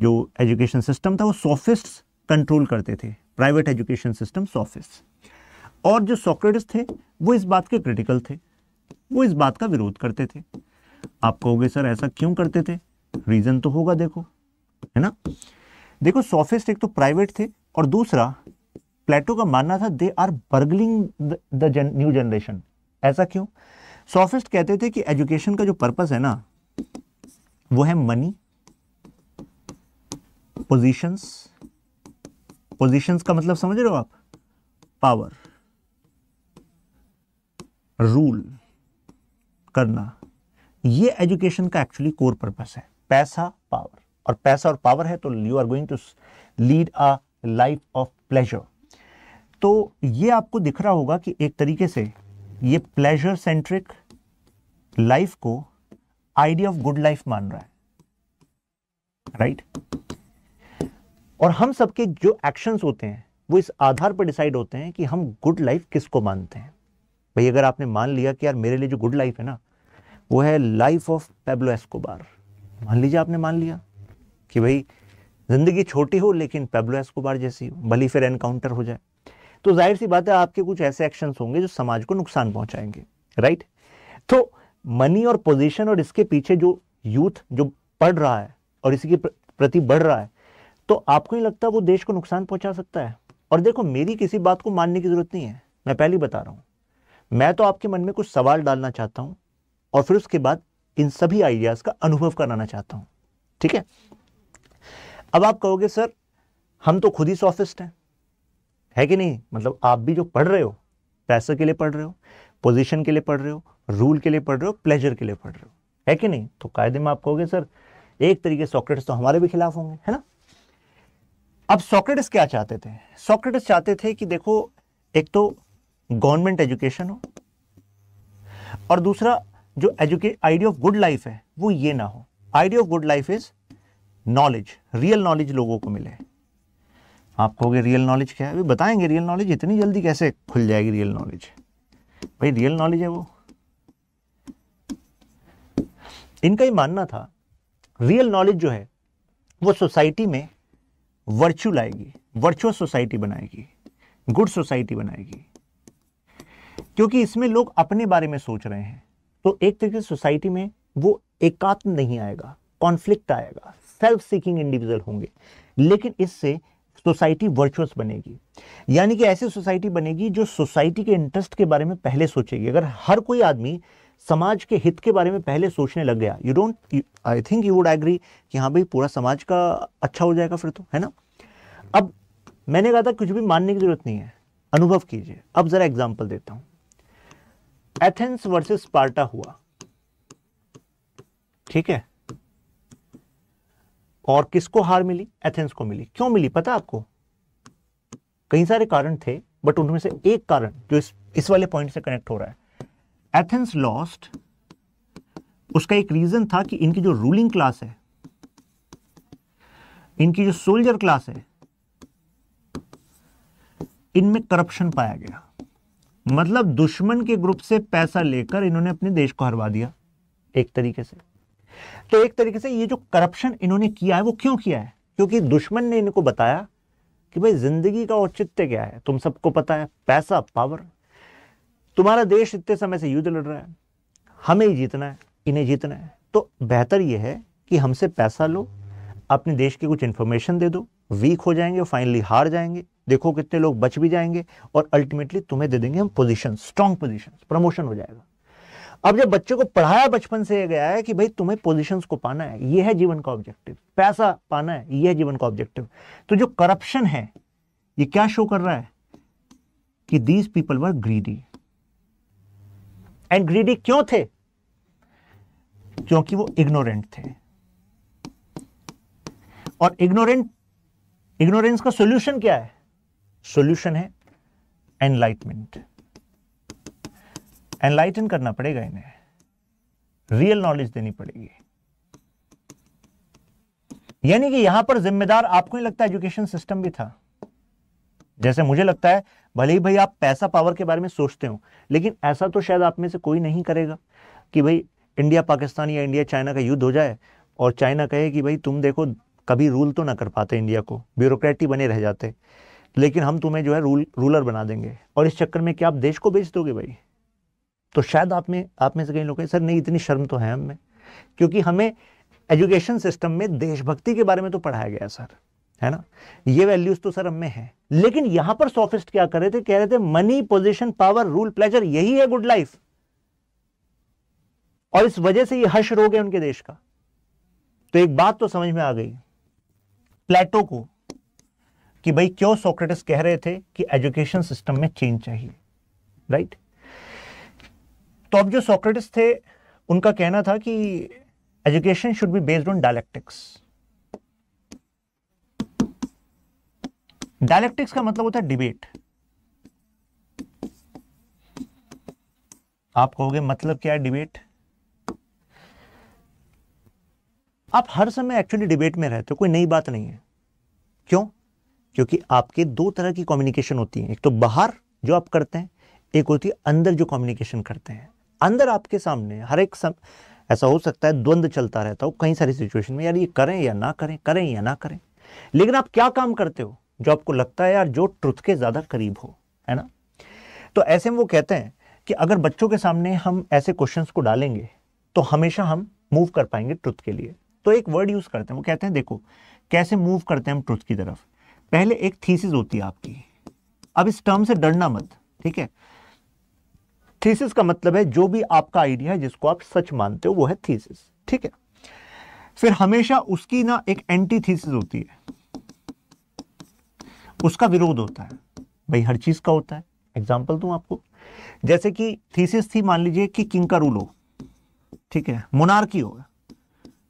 जो एजुकेशन सिस्टम था, वो सोफिस्ट कंट्रोल करते थे, प्राइवेट एजुकेशन सिस्टम सोफिस्ट। और जो सोक्रेटिस थे वो इस बात के क्रिटिकल थे, वो इस बात का विरोध करते थे। आप कहोगे सर ऐसा क्यों करते थे? रीजन तो होगा, देखो, है ना। देखो, सोफिस्ट एक तो प्राइवेट थे और दूसरा प्लेटो का मानना था they are burgling the new generation. ऐसा क्यों? सोफिस्ट कहते थे कि एजुकेशन का जो पर्पस है ना, वो है मनी, पोजीशंस। पोजीशंस का मतलब समझ रहे हो आप? पावर, रूल करना। ये एजुकेशन का एक्चुअली कोर पर्पस है, पैसा, पावर। और पैसा और पावर है तो you are going to lead a life of pleasure. तो ये आपको दिख रहा होगा कि एक तरीके से ये प्लेजर सेंट्रिक लाइफ को आइडिया ऑफ गुड लाइफ मान रहा है, राइट। और हम सबके जो एक्शंस होते हैं वो इस आधार पर डिसाइड होते हैं कि हम गुड लाइफ किसको मानते हैं। भाई अगर आपने मान लिया कि यार मेरे लिए जो गुड लाइफ है ना वो है लाइफ ऑफ पैब्लो एस्कोबार, मान लीजिए आपने मान लिया कि भाई जिंदगी छोटी हो लेकिन पैब्लो एस्कोबार जैसी हो, भली फिर एनकाउंटर हो जाए, तो जाहिर सी बात है आपके कुछ ऐसे एक्शंस होंगे जो समाज को नुकसान पहुंचाएंगे, राइट। तो मनी और पोजीशन और इसके पीछे जो यूथ जो पढ़ रहा है और इसी के प्रति बढ़ रहा है, तो आपको नहीं लगता वो देश को नुकसान पहुंचा सकता है? और देखो, मेरी किसी बात को मानने की जरूरत नहीं है, मैं पहले बता रहा हूं, मैं तो आपके मन में कुछ सवाल डालना चाहता हूं और फिर उसके बाद इन सभी आइडियाज का अनुभव कराना चाहता हूं, ठीक है। अब आप कहोगे सर हम तो खुद ही सोफिस्ट हैं, है कि नहीं? मतलब आप भी जो पढ़ रहे हो पैसे के लिए पढ़ रहे हो, पोजीशन के लिए पढ़ रहे हो, रूल के लिए पढ़ रहे हो, प्लेजर के लिए पढ़ रहे हो, है कि नहीं? तो कायदे में आप कहोगे सर एक तरीके से सोक्रेटिस तो हमारे भी खिलाफ होंगे, है ना। अब सोक्रेटिस क्या चाहते थे? सोक्रेटिस चाहते थे कि देखो, एक तो गवर्नमेंट एजुकेशन हो और दूसरा जो आइडिया ऑफ गुड लाइफ है वो ये ना हो। Idea of good life is knowledge, real knowledge लोगों को मिले। आप कहोगे रियल नॉलेज क्या है? अभी बताएंगे रियल नॉलेज, इतनी जल्दी कैसे खुल जाएगी रियल नॉलेज? भाई रियल नॉलेज है वो, इनका ही मानना था रियल नॉलेज जो है वो सोसाइटी में वर्च्यू लाएगी, वर्चुअस सोसाइटी बनाएगी, गुड सोसाइटी बनाएगी, क्योंकि इसमें लोग अपने बारे में सोच रहे हैं। तो एक तरीके से सोसाइटी में वो एकात्म नहीं आएगा, कॉन्फ्लिक्ट आएगा, सेल्फ सीकिंग इंडिविजुअल होंगे, लेकिन इससे सोसाइटी वर्चुअस बनेगी। यानी कि ऐसी सोसाइटी बनेगी जो सोसाइटी के इंटरेस्ट के बारे में पहले सोचेगी। अगर हर कोई आदमी समाज के हित के बारे में पहले सोचने लग गया, I think you would agree कि हाँ भाई पूरा समाज का अच्छा हो जाएगा फिर तो, है ना। अब मैंने कहा था कुछ भी मानने की जरूरत नहीं है, अनुभव कीजिए। अब जरा एग्जांपल देता हूं, एथेंस वर्सेस स्पार्टा हुआ, ठीक है, और किसको हार मिली? एथेंस को मिली। क्यों मिली पता आपको? कई सारे कारण थे, बट उनमें से एक कारण जो इस वाले पॉइंट से कनेक्ट हो रहा है, एथेंस लॉस्ट, उसका एक रीजन था कि इनकी जो रूलिंग क्लास है, इनकी जो सोल्जर क्लास है, इनमें करप्शन पाया गया। मतलब दुश्मन के ग्रुप से पैसा लेकर इन्होंने अपने देश को हरवा दिया एक तरीके से। तो एक तरीके से ये जो करप्शन इन्होंने किया है वो क्यों किया है? क्योंकि दुश्मन ने इनको बताया कि भाई जिंदगी का औचित्य क्या है, तुम सबको पता है, पैसा, पावर। तुम्हारा देश इतने समय से युद्ध लड़ रहा है, हमें ही जीतना है, इन्हें जीतना है, तो बेहतर यह है कि हमसे पैसा लो, अपने देश की कुछ इंफॉर्मेशन दे दो, वीक हो जाएंगे, फाइनली हार जाएंगे, देखो कितने लोग बच भी जाएंगे, और अल्टीमेटली तुम्हें दे देंगे हम पोजीशन, स्ट्रॉन्ग पोजीशन, प्रमोशन हो जाएगा। अब जब बच्चे को पढ़ाया बचपन से गया है कि भाई तुम्हें पोजीशंस को पाना है, ये है जीवन का ऑब्जेक्टिव, पैसा पाना है, ये है जीवन का ऑब्जेक्टिव, तो जो करप्शन है ये क्या शो कर रहा है कि these people were greedy. And greedy क्यों थे? क्योंकि वो इग्नोरेंट थे। और इग्नोरेंस का सॉल्यूशन क्या है? सॉल्यूशन है एनलाइटमेंट। एनलाइटन करना पड़ेगा इन्हें, रियल नॉलेज देनी पड़ेगी। यानी कि यहां पर जिम्मेदार आपको नहीं लगता एजुकेशन सिस्टम भी था? जैसे मुझे लगता है, भले ही भाई आप पैसा पावर के बारे में सोचते हो, लेकिन ऐसा तो शायद आप में से कोई नहीं करेगा कि भाई इंडिया पाकिस्तान या इंडिया चाइना का युद्ध हो जाए और चाइना कहे कि भाई तुम देखो कभी रूल तो ना कर पाते इंडिया को, ब्यूरोक्रेट ही बने रह जाते, लेकिन हम तुम्हें जो है रूलर बना देंगे, और इस चक्कर में क्या आप देश को बेच दोगे भाई? तो शायद आप में से कई लोग कहें सर नहीं, इतनी शर्म तो है हमें, क्योंकि हमें एजुकेशन सिस्टम में देशभक्ति के बारे में तो पढ़ाया गया सर, है ना, ये वैल्यूज तो सर हम में है। लेकिन यहां पर सोफिस्ट क्या कर रहे थे? कह रहे थे money, position, power, rule, pleasure, यही है गुड लाइफ, और इस वजह से ये हश्र हो गए उनके देश का। तो एक बात तो समझ में आ गई प्लेटो को कि भाई क्यों सोक्रेटिस कह रहे थे कि एजुकेशन सिस्टम में चेंज चाहिए, राइट? तो अब जो सोक्रेटिस थे उनका कहना था कि education should be based on dialectics. Dialectics का मतलब होता है डिबेट। आप कहोगे मतलब क्या है डिबेट? आप हर समय एक्चुअली डिबेट में रहते हो, कोई नई बात नहीं है। क्यों? क्योंकि आपके दो तरह की कम्युनिकेशन होती है, एक तो बाहर जो आप करते हैं, एक होती है अंदर जो कम्युनिकेशन करते हैं। अंदर आपके सामने हर एक ऐसा हो सकता है द्वंद्व चलता रहता हो कई सारी सिचुएशन में, यार ये करें या ना करें, करें या ना करें, लेकिन आप क्या काम करते हो जो आपको लगता है यार जो ट्रुथ के ज्यादा करीब हो, है ना? तो ऐसे में वो कहते हैं कि अगर बच्चों के सामने हम ऐसे क्वेश्चंस को डालेंगे तो हमेशा हम मूव कर पाएंगे ट्रुथ के लिए। तो एक वर्ड यूज करते हैं, वो कहते हैं देखो कैसे मूव करते हैं हम ट्रुथ की तरफ। पहले एक थीसिस होती है आपकी। अब इस टर्म से डरना मत, ठीक है? थीसिस का मतलब है जो भी आपका आइडिया है जिसको आप सच मानते हो वो है थीसिस, ठीक है? फिर हमेशा उसकी ना एक एंटी थीसिस होती है, उसका विरोध होता है। भाई हर चीज का होता है। एग्जाम्पल दूं आपको, जैसे कि थीसिस थी, मान लीजिए कि किंग का रूल हो, ठीक है, मोनार्की होगा,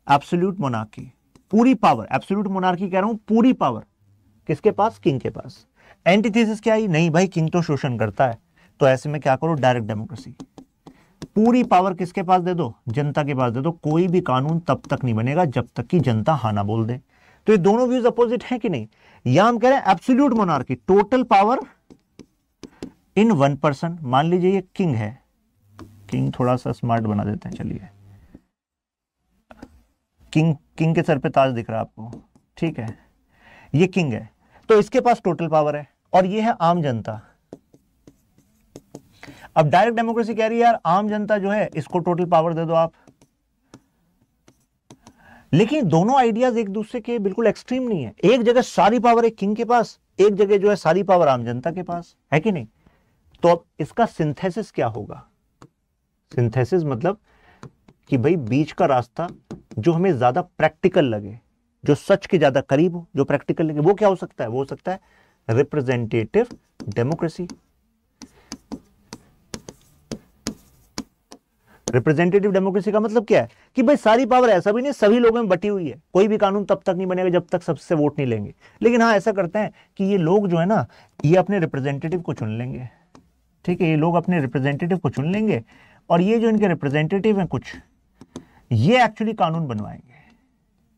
एब्सोल्यूट मोनार्की, पूरी पावर, एब्सोल्यूट मोनार्की कह रहा हूं, पूरी पावर किसके पास? किंग के पास। एंटीथेसिस क्या आई? नहीं भाई किंग तो शोषण करता है, तो ऐसे में क्या करो? डायरेक्ट डेमोक्रेसी, पूरी पावर किसके पास दे दो? जनता के पास दे दो। कोई भी कानून तब तक नहीं बनेगा जब तक कि जनता हाँ ना बोल दे। तो ये दोनों व्यूज अपोजिट है कि नहीं? या हम कह रहे हैं absolute monarchy, total power in one person. मान लीजिए ये किंग है, किंग थोड़ा सा स्मार्ट बना देते हैं, चलिए, किंग के सर पे ताज दिख रहा है आपको, ठीक है, ये किंग है, तो इसके पास टोटल पावर है, और ये है आम जनता। अब डायरेक्ट डेमोक्रेसी कह रही है यार आम जनता जो है इसको टोटल पावर दे दो आप। लेकिन दोनों आइडियाज एक दूसरे के बिल्कुल एक्सट्रीम नहीं है। एक जगह सारी पावर है किंग के पास, एक जगह जो है सारी पावर आम जनता के पास, है कि नहीं? तो अब इसका सिंथेसिस क्या होगा? सिंथेसिस मतलब कि भाई बीच का रास्ता जो हमें ज्यादा प्रैक्टिकल लगे, जो सच के ज्यादा करीब हो, जो प्रैक्टिकल लगे, वो क्या हो सकता है? वो हो सकता है रिप्रेजेंटेटिव डेमोक्रेसी। रिप्रेजेंटेटिव डेमोक्रेसी का मतलब क्या है? कि भाई सारी पावर ऐसा भी नहीं सभी लोगों में बटी हुई है, कोई भी कानून तब तक नहीं बनेगा जब तक सबसे वोट नहीं लेंगे, लेकिन हाँ ऐसा करते हैं कि ये लोग जो है ना ये अपने रिप्रेजेंटेटिव को चुन लेंगे, ठीक है, ये लोग अपने रिप्रेजेंटेटिव को चुन लेंगे, और ये जो इनके रिप्रेजेंटेटिव हैं कुछ, ये एक्चुअली कानून बनवाएंगे।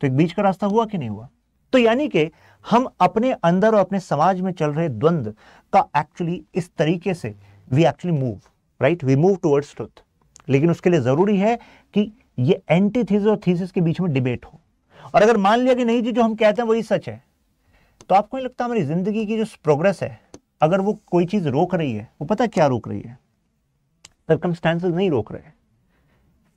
तो एक बीच का रास्ता हुआ कि नहीं हुआ? तो यानी कि हम अपने अंदर और अपने समाज में चल रहे द्वंद्व का एक्चुअली इस तरीके से we actually move, right, we move towards truth. लेकिन उसके लिए जरूरी है कि ये एंटीथीसिस और थीसिस के बीच में डिबेट हो। और अगर मान लिया कि नहीं जी जो हम कहते हैं वही सच है, तो आपको नहीं लगता हमारी जिंदगी की जो प्रोग्रेस है, अगर वो कोई चीज रोक रही है, वो पता क्या रोक रही है? सर्कमस्टांसेस नहीं रोक रहे,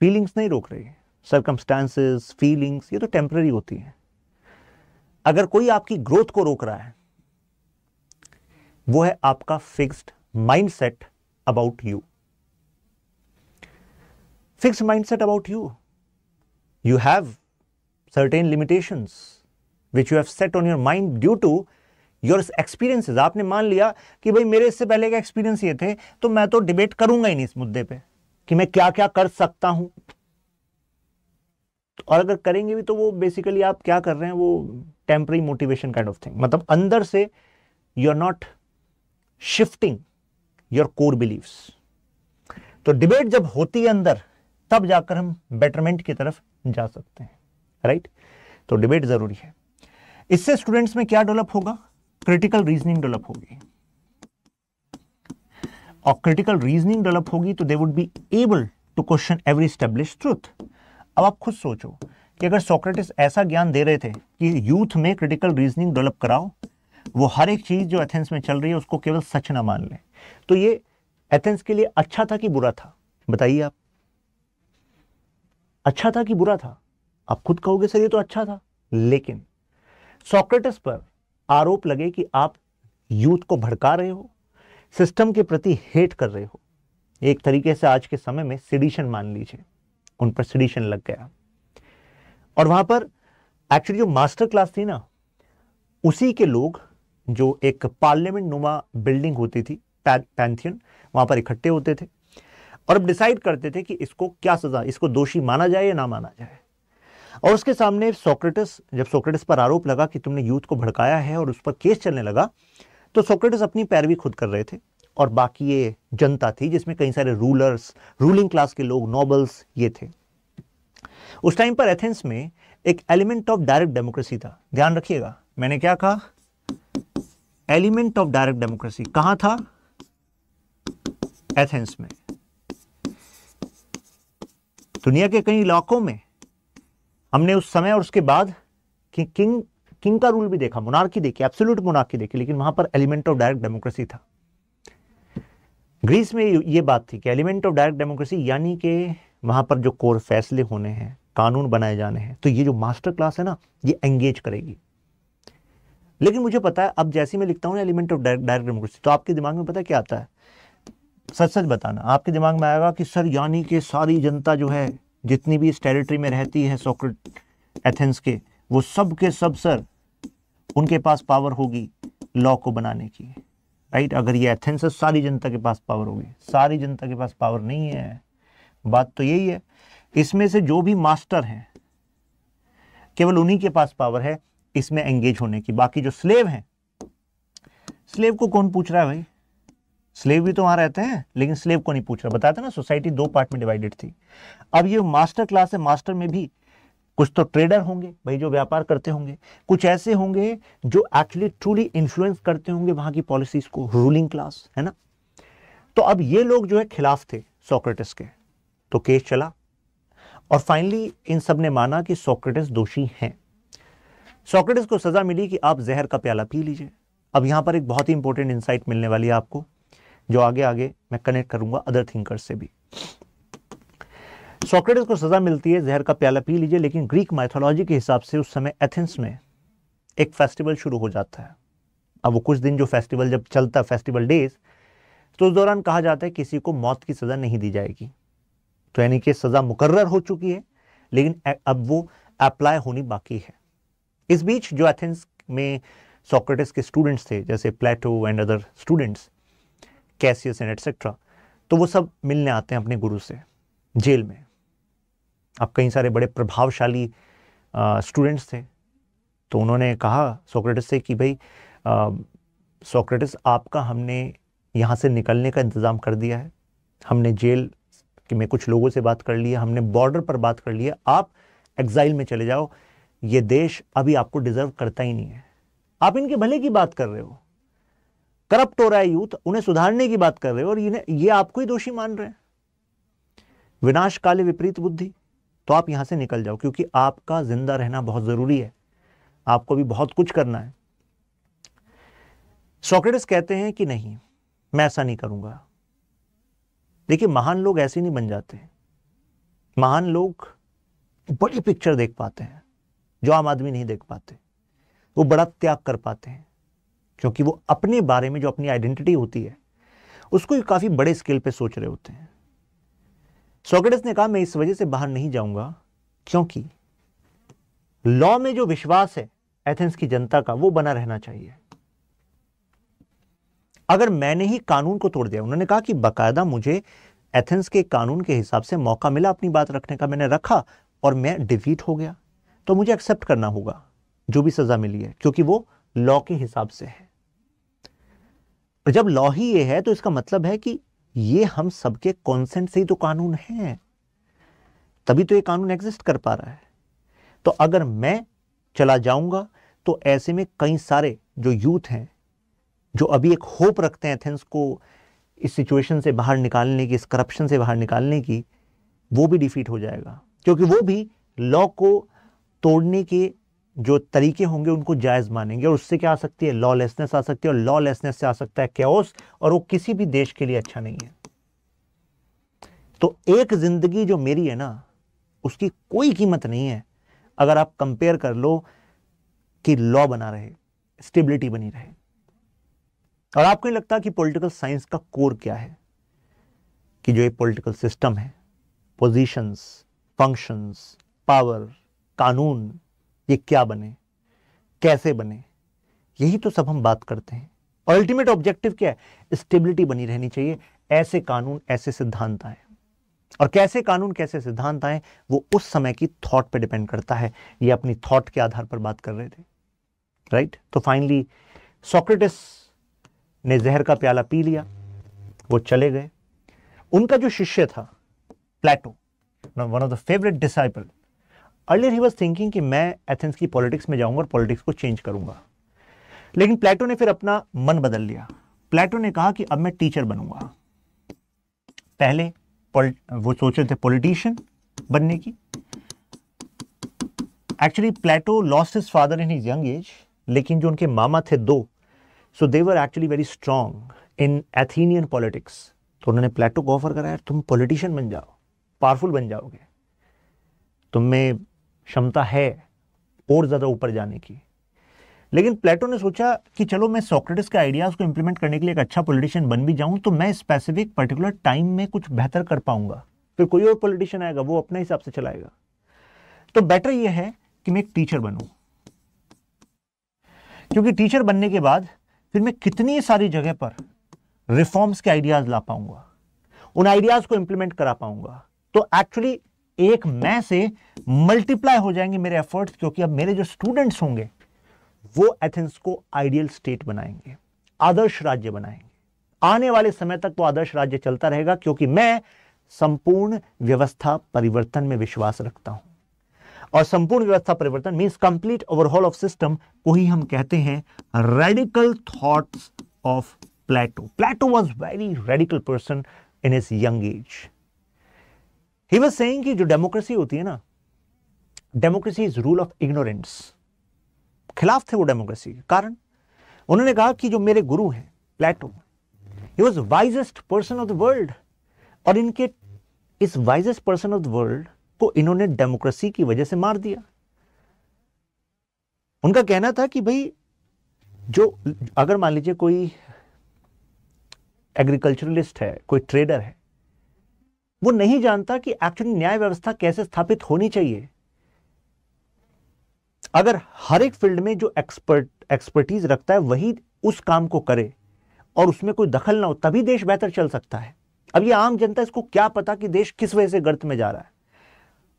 फीलिंग्स नहीं रोक रही है। सर्कमस्टांसेस, फीलिंग्स ये तो टेम्पररी होती हैं, अगर कोई आपकी ग्रोथ को रोक रहा है, वो है आपका fixed mindset about you. Fixed mindset about you. You have certain limitations which you have set on your mind due to your experiences. आपने मान लिया कि भाई मेरे इससे पहले का एक्सपीरियंस ये थे, तो मैं तो डिबेट करूंगा ही नहीं इस मुद्दे पे कि मैं क्या क्या कर सकता हूं. और अगर करेंगे भी तो वो बेसिकली आप क्या कर रहे हैं, वो temporary motivation kind of thing. मतलब अंदर से you are not shifting your core beliefs. तो डिबेट जब होती है अंदर, तब जाकर हम बेटरमेंट की तरफ जा सकते हैं, राइट. तो डिबेट जरूरी है. इससे स्टूडेंट्स में क्या डेवलप होगा? क्रिटिकल रीजनिंग डेवलप होगी. और क्रिटिकल रीजनिंग डेवलप होगी तो they would be able to question every established truth. अब आप खुद सोचो कि अगर सोक्रेटिस ऐसा ज्ञान दे रहे थे कि यूथ में क्रिटिकल रीजनिंग डेवलप कराओ, वो हर एक चीज जो एथेंस में चल रही है उसको केवल सच ना मान ले, तो ये एथेंस के लिए अच्छा था कि बुरा था? बताइए आप. अच्छा था कि बुरा था? आप खुद कहोगे सर ये तो अच्छा था. लेकिन सोक्रेटिस पर आरोप लगे कि आप यूथ को भड़का रहे हो, सिस्टम के प्रति हेट कर रहे हो, एक तरीके से आज के समय में सिडिशन मान लीजिए, उन पर सिडिशन लग गया. और वहां पर एक्चुअली जो मास्टर क्लास थी ना, उसी के लोग जो एक पार्लियामेंट नुमा बिल्डिंग होती थी, पैंथियन, वहां पर इकट्ठे होते थे और अब डिसाइड करते थे कि इसको क्या सजा, इसको दोषी माना जाए या ना माना जाए. और उसके सामने सोक्रेटिस, जब सोक्रेटिस पर आरोप लगा कि तुमने यूथ को भड़काया है और उस पर केस चलने लगा, तो सोक्रेटिस अपनी पैरवी खुद कर रहे थे और बाकी ये जनता थी जिसमें कई सारे रूलर्स, रूलिंग क्लास के लोग, नोबल्स ये थे. उस टाइम पर एथेंस में एक एलिमेंट ऑफ डायरेक्ट डेमोक्रेसी था. ध्यान रखिएगा, मैंने क्या कहा? Element of direct democracy. कहां था? एथेंस में. दुनिया के कई इलाकों में हमने उस समय और उसके बाद किंग का रूल भी देखा, मोनार्की देखी, एब्सोल्यूट मोनार्की देखी, लेकिन वहां पर एलिमेंट ऑफ डायरेक्ट डेमोक्रेसी था. ग्रीस में ये बात थी कि एलिमेंट ऑफ डायरेक्ट डेमोक्रेसी, यानी कि वहां पर जो कोर फैसले होने हैं, कानून बनाए जाने हैं, तो ये जो मास्टर क्लास है ना, ये एंगेज करेगी. लेकिन मुझे पता है, अब जैसे मैं लिखता हूं एलिमेंट ऑफ डायरेक्ट डेमोक्रेसी, तो आपके दिमाग में पता क्या आता है? सच सच बताना. आपके दिमाग में आएगा कि सर यानी कि सारी जनता जो है, जितनी भी इस टेरिटरी में रहती है सोक्रेट एथेंस के, वो सब के सब सर, उनके पास पावर होगी लॉ को बनाने की, राइट. अगर ये एथेंस है, सारी जनता के पास पावर होगी. सारी जनता के पास पावर नहीं है. बात तो यही है. इसमें से जो भी मास्टर हैं, केवल उन्हीं के पास पावर है इसमें एंगेज होने की. बाकी जो स्लेव हैं, स्लेव को कौन पूछ रहा है भाई? स्लेव भी तो वहां रहते हैं, लेकिन स्लेव को नहीं पूछ रहा. बताया था ना, सोसाइटी दो पार्ट में डिवाइडेड थी. अब ये मास्टर क्लास है, मास्टर में भी कुछ तो ट्रेडर होंगे भाई, जो व्यापार करते होंगे, कुछ ऐसे होंगे जो एक्चुअली ट्रूली इन्फ्लुएंस करते होंगे वहां की पॉलिसीज को, रूलिंग क्लास, है ना. तो अब ये लोग जो है खिलाफ थे सोक्रेटिस के, तो केस चला और फाइनली इन सब ने माना कि सोक्रेटिस दोषी हैं. सोक्रेटिस को सजा मिली कि आप जहर का प्याला पी लीजिए. अब यहां पर एक बहुत ही इंपॉर्टेंट इंसाइट मिलने वाली है आपको, जो आगे आगे मैं कनेक्ट करूंगा अदर थिंकर्स से भी. सोक्रेटिस को सजा मिलती है, जहर का प्याला पी लीजिए, लेकिन ग्रीक माइथोलॉजी के हिसाब से उस समय एथेंस में एक फेस्टिवल शुरू हो जाता है. अब वो कुछ दिन जो फेस्टिवल जब चलता है, फेस्टिवल डेज, तो उस दौरान कहा जाता है किसी को मौत की सजा नहीं दी जाएगी. तो यानी कि सजा मुकर्रर हो चुकी है, लेकिन अब वो अप्लाई होनी बाकी है. इस बीच जो एथेंस में सोक्रेटिस के स्टूडेंट्स थे, जैसे Plato and other students, Cassius and etcetera, तो वो सब मिलने आते हैं अपने गुरु से जेल में. अब कई सारे बड़े प्रभावशाली स्टूडेंट्स थे, तो उन्होंने कहा सोक्रेटिस से कि भाई सोक्रेटिस, आपका हमने यहाँ से निकलने का इंतज़ाम कर दिया है, हमने जेल में कुछ लोगों से बात कर लिया, हमने बॉर्डर पर बात कर लिया, आप एग्जाइल में चले जाओ, ये देश अभी आपको डिजर्व करता ही नहीं है. आप इनके भले की बात कर रहे हो, करप्ट हो रहा है यूथ, उन्हें सुधारने की बात कर रहे हो, और ये आपको ही दोषी मान रहे हैं. विनाश काले विपरीत बुद्धि. तो आप यहां से निकल जाओ, क्योंकि आपका जिंदा रहना बहुत जरूरी है, आपको भी बहुत कुछ करना है. सोक्रेटिस कहते हैं कि नहीं, मैं ऐसा नहीं करूंगा. देखिए, महान लोग ऐसे नहीं बन जाते. महान लोग बड़ी पिक्चर देख पाते हैं जो आम आदमी नहीं देख पाते. वो बड़ा त्याग कर पाते हैं, क्योंकि वो अपने बारे में जो अपनी आइडेंटिटी होती है उसको काफी बड़े स्केल पे सोच रहे होते हैं। सोक्रेटिस ने कहा मैं इस वजह से बाहर नहीं जाऊंगा क्योंकि लॉ में जो विश्वास है एथेंस की जनता का वो बना रहना चाहिए। अगर मैंने ही कानून को तोड़ दिया, उन्होंने कहा कि बाकायदा मुझे एथेंस के कानून के हिसाब से मौका मिला अपनी बात रखने का, मैंने रखा और मैं डिफीट हो गया, तो मुझे एक्सेप्ट करना होगा जो भी सजा मिली है, क्योंकि वो लॉ के हिसाब से है। और जब लॉ ही ये है तो इसका मतलब है कि ये हम सबके कॉन्सेंट से ही तो कानून है, तभी तो ये कानून एग्जिस्ट कर पा रहा है। तो अगर मैं चला जाऊंगा तो ऐसे में कई सारे जो यूथ हैं जो अभी एक होप रखते हैं एथेंस को इस सिचुएशन से बाहर निकालने की, इस करप्शन से बाहर निकालने की, वो भी डिफीट हो जाएगा, क्योंकि वो भी लॉ को तोड़ने के जो तरीके होंगे उनको जायज मानेंगे। और उससे क्या आ सकती है? लॉलेसनेस आ सकती है, और लॉलेसनेस से आ सकता है कैओस, और वो किसी भी देश के लिए अच्छा नहीं है। तो एक जिंदगी जो मेरी है ना, उसकी कोई कीमत नहीं है अगर आप कंपेयर कर लो कि लॉ बना रहे, स्टेबिलिटी बनी रहे। और आपको नहीं लगता कि पॉलिटिकल साइंस का कोर क्या है? कि जो ये पॉलिटिकल सिस्टम है, पोजीशंस, फंक्शंस, पावर, कानून, ये क्या बने, कैसे बने, यही तो सब हम बात करते हैं। अल्टीमेट ऑब्जेक्टिव क्या है? स्टेबिलिटी बनी रहनी चाहिए। ऐसे कानून, ऐसे सिद्धांत आए, और कैसे कानून, कैसे सिद्धांत आए वो उस समय की थॉट पे डिपेंड करता है। ये अपनी थॉट के आधार पर बात कर रहे थे, राइट? तो फाइनली सोक्रेटिस ने जहर का प्याला पी लिया, वो चले गए। उनका जो शिष्य था Plato, one of the favourite disciple, earlier ही वाज थिंकिंग कि मैं एथेंस की पॉलिटिक्स में जाऊंगा और पॉलिटिक्स को चेंज करूंगा। लेकिन प्लेटो ने फिर अपना मन बदल लिया। प्लेटो ने कहा कि अब मैं टीचर बनूंगा। पहले वो सोच रहे थे पॉलिटिशियन बनने की। Actually Plato lost his father in his young age, लेकिन जो उनके मामा थे दो, so they were actually very strong in Athenian politics. तो उन्होंने प्लेटो को ऑफर कराया, तुम पॉलिटिशियन बन जाओ, पावरफुल बन जाओगे, तुम में क्षमता है और ज्यादा ऊपर जाने की। लेकिन प्लेटो ने सोचा कि चलो मैं सोक्रेटिस के आइडियाज को इंप्लीमेंट करने के लिए एक अच्छा पॉलिटिशियन बन भी जाऊं तो मैं स्पेसिफिक पर्टिकुलर टाइम में कुछ बेहतर कर पाऊंगा, फिर कोई और पॉलिटिशियन आएगा वो अपने हिसाब से चलाएगा। तो बेटर यह है कि मैं एक टीचर बनूं, क्योंकि टीचर बनने के बाद फिर मैं कितनी सारी जगह पर रिफॉर्म्स के आइडियाज ला पाऊंगा, उन आइडियाज को इंप्लीमेंट करा पाऊंगा। तो एक्चुअली एक मैं से मल्टीप्लाई हो जाएंगे मेरे एफर्ट्स, क्योंकि अब मेरे जो स्टूडेंट्स होंगे वो एथेंस को आइडियल स्टेट बनाएंगे, आदर्श राज्य बनाएंगे। आने वाले समय तक वो आदर्श राज्य चलता रहेगा, क्योंकि मैं संपूर्ण व्यवस्था परिवर्तन में विश्वास रखता हूं। और संपूर्ण व्यवस्था परिवर्तन means complete overhaul of system को ही हम कहते हैं radical thoughts of Plato. Plato was very radical person in his young age. He was saying कि जो डेमोक्रेसी होती है ना, democracy is rule of ignorance. खिलाफ थे वो डेमोक्रेसी के। कारण उन्होंने कहा कि जो मेरे गुरु हैं Plato, he was wisest person of the world, और इनके इस wisest person of the world को इन्होंने डेमोक्रेसी की वजह से मार दिया। उनका कहना था कि भाई जो अगर मान लीजिए कोई एग्रीकल्चरलिस्ट है, कोई ट्रेडर है, वो नहीं जानता कि एक्चुअली न्याय व्यवस्था कैसे स्थापित होनी चाहिए। अगर हर एक फील्ड में जो एक्सपर्टीज रखता है वही उस काम को करे और उसमें कोई दखल ना हो, तभी देश बेहतर चल सकता है। अब ये आम जनता, इसको क्या पता कि देश किस वजह से गर्त में जा रहा है,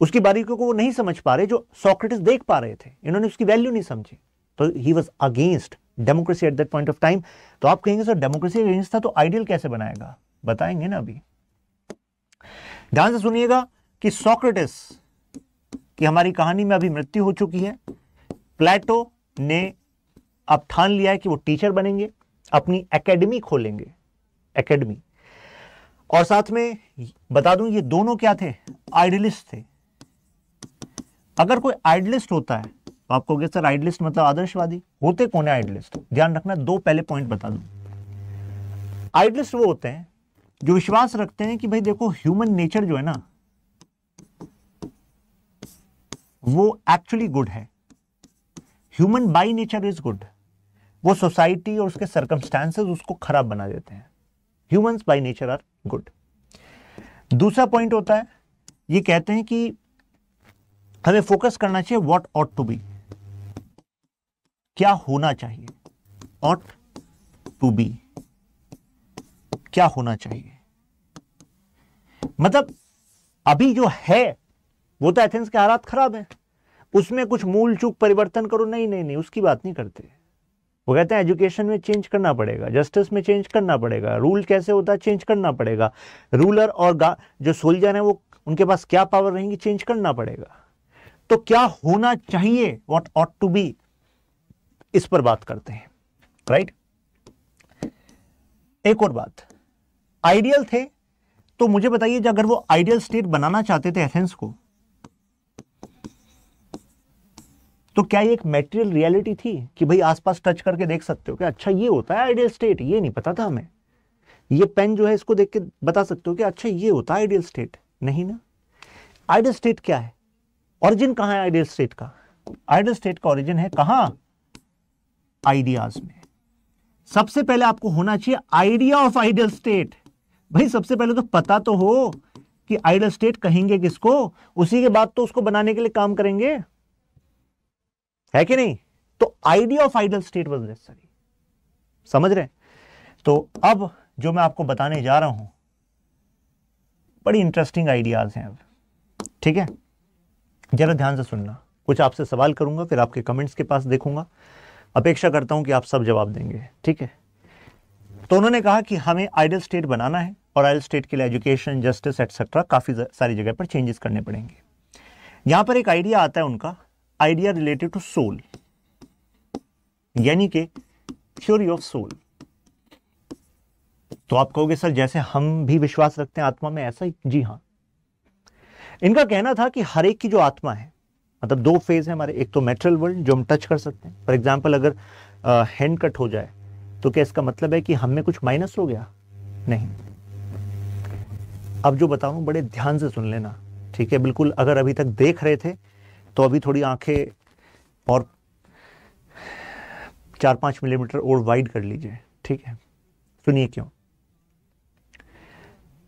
उसकी बारीकियों को वो नहीं समझ पा रहे जो सोक्रेटिस देख पा रहे थे। इन्होंने उसकी वैल्यू नहीं समझी, तो he was against democracy at that point of time. तो आप कहेंगे सर डेमोक्रेसी अगेंस्ट था तो आइडियल कैसे बनाएगा? बताएंगे ना अभी। ध्यान से सुनिएगा कि सोक्रेटिस की हमारी कहानी में अभी मृत्यु हो चुकी है। प्लेटो ने अब ठान लिया है कि वो टीचर बनेंगे, अपनी एकेडमी खोलेंगे, एकेडमी। और साथ में बता दूं ये दोनों क्या थे? आइडियलिस्ट थे। अगर कोई आइडियलिस्ट होता है तो आपको कहोगे सर आइडियलिस्ट मतलब आदर्शवादी। होते कौन है आइडियलिस्ट? ध्यान रखना, दो पहले पॉइंट बता दूं। आइडियलिस्ट वो होते हैं जो विश्वास रखते हैं कि भाई देखो ह्यूमन नेचर जो है ना वो एक्चुअली गुड है। Human by nature is good, वो सोसाइटी और उसके सर्कमस्टांसेस उसको खराब बना देते हैं। Humans by nature are good. दूसरा पॉइंट होता है, ये कहते हैं कि हमें फोकस करना चाहिए व्हाट ऑट टू बी, क्या होना चाहिए, ऑट टू बी, क्या होना चाहिए। मतलब अभी जो है वो तो एथेंस के हालात खराब है, उसमें कुछ मूल चूक परिवर्तन करो, नहीं नहीं नहीं, उसकी बात नहीं करते। वो कहते हैं एजुकेशन में चेंज करना पड़ेगा, जस्टिस में चेंज करना पड़ेगा, रूल कैसे होता है चेंज करना पड़ेगा, रूलर और जो सोल्जर है वो उनके पास क्या पावर रहेंगी चेंज करना पड़ेगा। तो क्या होना चाहिए, व्हाट ऑट टू बी, इस पर बात करते हैं, राइट। एक और बात, आइडियल थे, तो मुझे बताइए अगर वो आइडियल स्टेट बनाना चाहते थे एथेंस को, तो क्या ये एक मैटेरियल रियलिटी थी कि भाई आसपास टच करके देख सकते हो कि अच्छा ये होता है आइडियल स्टेट, ये नहीं पता था हमें। ये पेन जो है इसको देख के बता सकते हो कि अच्छा ये होता है आइडियल स्टेट, नहीं ना। आइडियल स्टेट क्या है, ओरिजिन कहां है आइडियल स्टेट का? आइडियल स्टेट का ओरिजिन है कहां? आइडियाज में। सबसे पहले आपको होना चाहिए आइडिया ऑफ आइडियल स्टेट। भाई सबसे पहले तो पता तो हो कि आइडियल स्टेट कहेंगे किसको, उसी के बाद तो उसको बनाने के लिए काम करेंगे, है कि नहीं। तो idea of ideal state was necessary, समझ रहे। तो अब जो मैं आपको बताने जा रहा हूं बड़ी इंटरेस्टिंग आइडियाज हैं अब, ठीक है, जरा ध्यान से सुनना। कुछ आपसे सवाल करूंगा, फिर आपके कमेंट्स के पास देखूंगा, अपेक्षा करता हूं कि आप सब जवाब देंगे, ठीक है। तो उन्होंने कहा कि हमें आइडियल स्टेट बनाना है और आइडियल स्टेट के लिए एजुकेशन, जस्टिस एटसेट्रा काफी सारी जगह पर चेंजेस करने पड़ेंगे। यहां पर एक आइडिया आता है उनका, आइडिया रिलेटेड टू सोल, यानी कि थ्योरी ऑफ सोल। तो आप कहोगे सर जैसे हम भी विश्वास रखते हैं आत्मा में, ऐसा ही? जी हां। इनका कहना था कि हर एक की जो आत्मा है, मतलब दो फेज है हमारे, एक तो मैटेरियल वर्ल्ड जो हम टच कर सकते हैं। फॉर एग्जाम्पल अगर हैंड कट हो जाए तो क्या इसका मतलब है कि हम में कुछ माइनस हो गया? नहीं। अब जो बता रहा हूं बड़े ध्यान से सुन लेना, ठीक है। बिल्कुल, अगर अभी तक देख रहे थे तो अभी थोड़ी आंखें और 4-5 मिलीमीटर और वाइड कर लीजिए, ठीक है। सुनिए क्यों।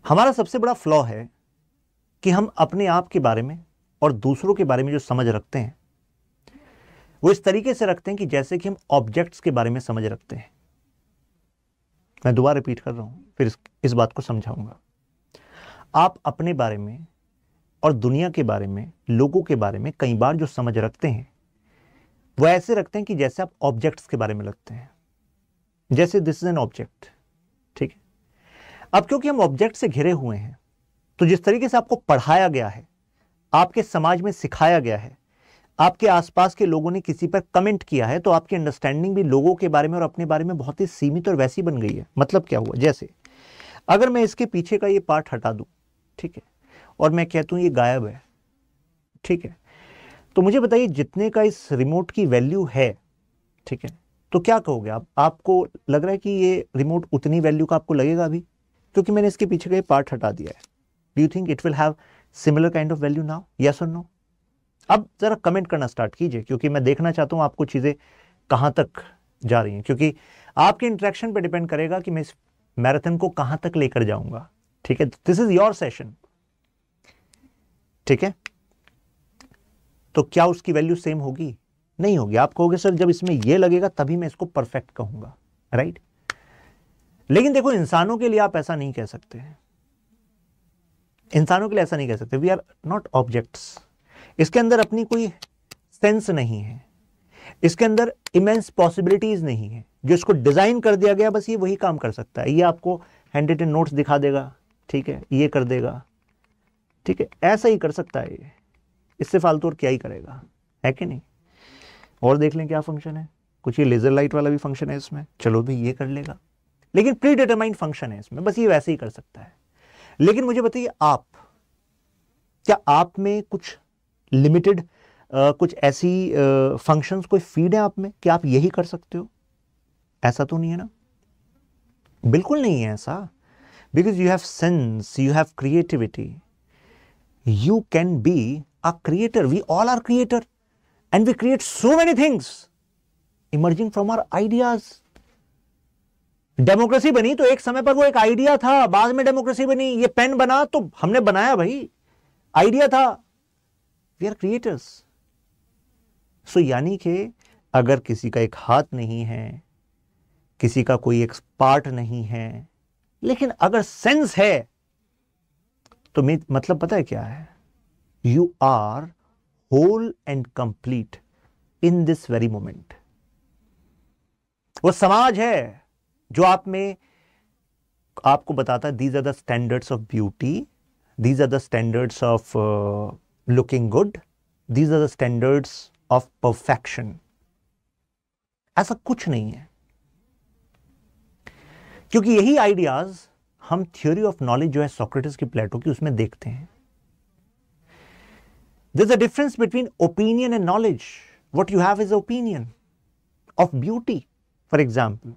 हमारा सबसे बड़ा फ्लॉ है कि हम अपने आप के बारे में और दूसरों के बारे में जो समझ रखते हैं वो इस तरीके से रखते हैं कि जैसे कि हम ऑब्जेक्ट्स के बारे में समझ रखते हैं। मैं दोबारा रिपीट कर रहा हूं, फिर इस बात को समझाऊंगा। आप अपने बारे में और दुनिया के बारे में, लोगों के बारे में कई बार जो समझ रखते हैं वो ऐसे रखते हैं कि जैसे आप ऑब्जेक्ट्स के बारे में लगते हैं, जैसे दिस इज एन ऑब्जेक्ट, ठीक है। अब क्योंकि हम ऑब्जेक्ट से घिरे हुए हैं, तो जिस तरीके से आपको पढ़ाया गया है, आपके समाज में सिखाया गया है, आपके आसपास के लोगों ने किसी पर कमेंट किया है, तो आपकी अंडरस्टैंडिंग भी लोगों के बारे में और अपने बारे में बहुत ही सीमित और वैसी बन गई है। मतलब क्या हुआ, जैसे अगर मैं इसके पीछे का ये पार्ट हटा दूं, ठीक है, और मैं कहता हूं ये गायब है, ठीक है, तो मुझे बताइए जितने का इस रिमोट की वैल्यू है, ठीक है, तो क्या कहोगे आप? आपको लग रहा है कि ये रिमोट उतनी वैल्यू का आपको लगेगा अभी, क्योंकि मैंने इसके पीछे का ये पार्ट हटा दिया है। Do you think it will have similar kind of value now, yes और नो? अब जरा कमेंट करना स्टार्ट कीजिए, क्योंकि मैं देखना चाहता हूं आपको चीजें कहां तक जा रही हैं, क्योंकि आपके इंटरेक्शन पर डिपेंड करेगा कि मैं इस मैराथन को कहां तक लेकर जाऊंगा, ठीक है। दिस इज योर सेशन, ठीक है। तो क्या उसकी वैल्यू सेम होगी? नहीं होगी। आप कहोगे सर जब इसमें यह लगेगा तभी मैं इसको परफेक्ट कहूंगा, राइट। लेकिन देखो, इंसानों के लिए आप ऐसा नहीं कह सकते, इंसानों के लिए ऐसा नहीं कह सकते। We are not objects. इसके अंदर अपनी कोई सेंस नहीं है, इसके अंदर इमेंस पॉसिबिलिटीज नहीं है। जो इसको डिजाइन कर दिया गया बस ये वही काम कर सकता है। ये आपको हैंड रिटन नोट्स दिखा देगा, ठीक है, ये कर देगा, ठीक है, ऐसा ही कर सकता है ये, इससे फालतू और क्या ही करेगा, है कि नहीं। और देख लें क्या फंक्शन है, कुछ ये लेजर लाइट वाला भी फंक्शन है इसमें, चलो भाई ये कर लेगा, लेकिन प्री डिटरमाइंड फंक्शन है इसमें, बस ये वैसे ही कर सकता है। लेकिन मुझे बताइए आप, क्या आप में कुछ लिमिटेड कुछ ऐसी फंक्शंस कोई फीड है आप में कि आप यही कर सकते हो? ऐसा तो नहीं है ना, बिल्कुल नहीं है ऐसा। Because you have sense, you have creativity, you can be a creator. We all are creator and we create so many things. Emerging from our ideas. Democracy बनी तो एक समय पर वो एक आइडिया था, बाद में डेमोक्रेसी बनी। ये पेन बना तो हमने बनाया भाई, आइडिया था। We are creators. सो यानी कि अगर किसी का एक हाथ नहीं है, किसी का कोई एक पार्ट नहीं है, लेकिन अगर सेंस है तो मतलब पता है क्या है? You are whole and complete in this very moment. वो समाज है जो आप में आपको बताता है these are the standards of beauty, these are the standards of looking good, these are the standards of perfection. ऐसा कुछ नहीं है, क्योंकि यही आइडियाज हम थ्योरी ऑफ नॉलेज जो है सोक्रेटिस की, प्लेटो की, उसमें देखते हैं। There's a difference between opinion and knowledge. What you have is opinion of beauty. For example,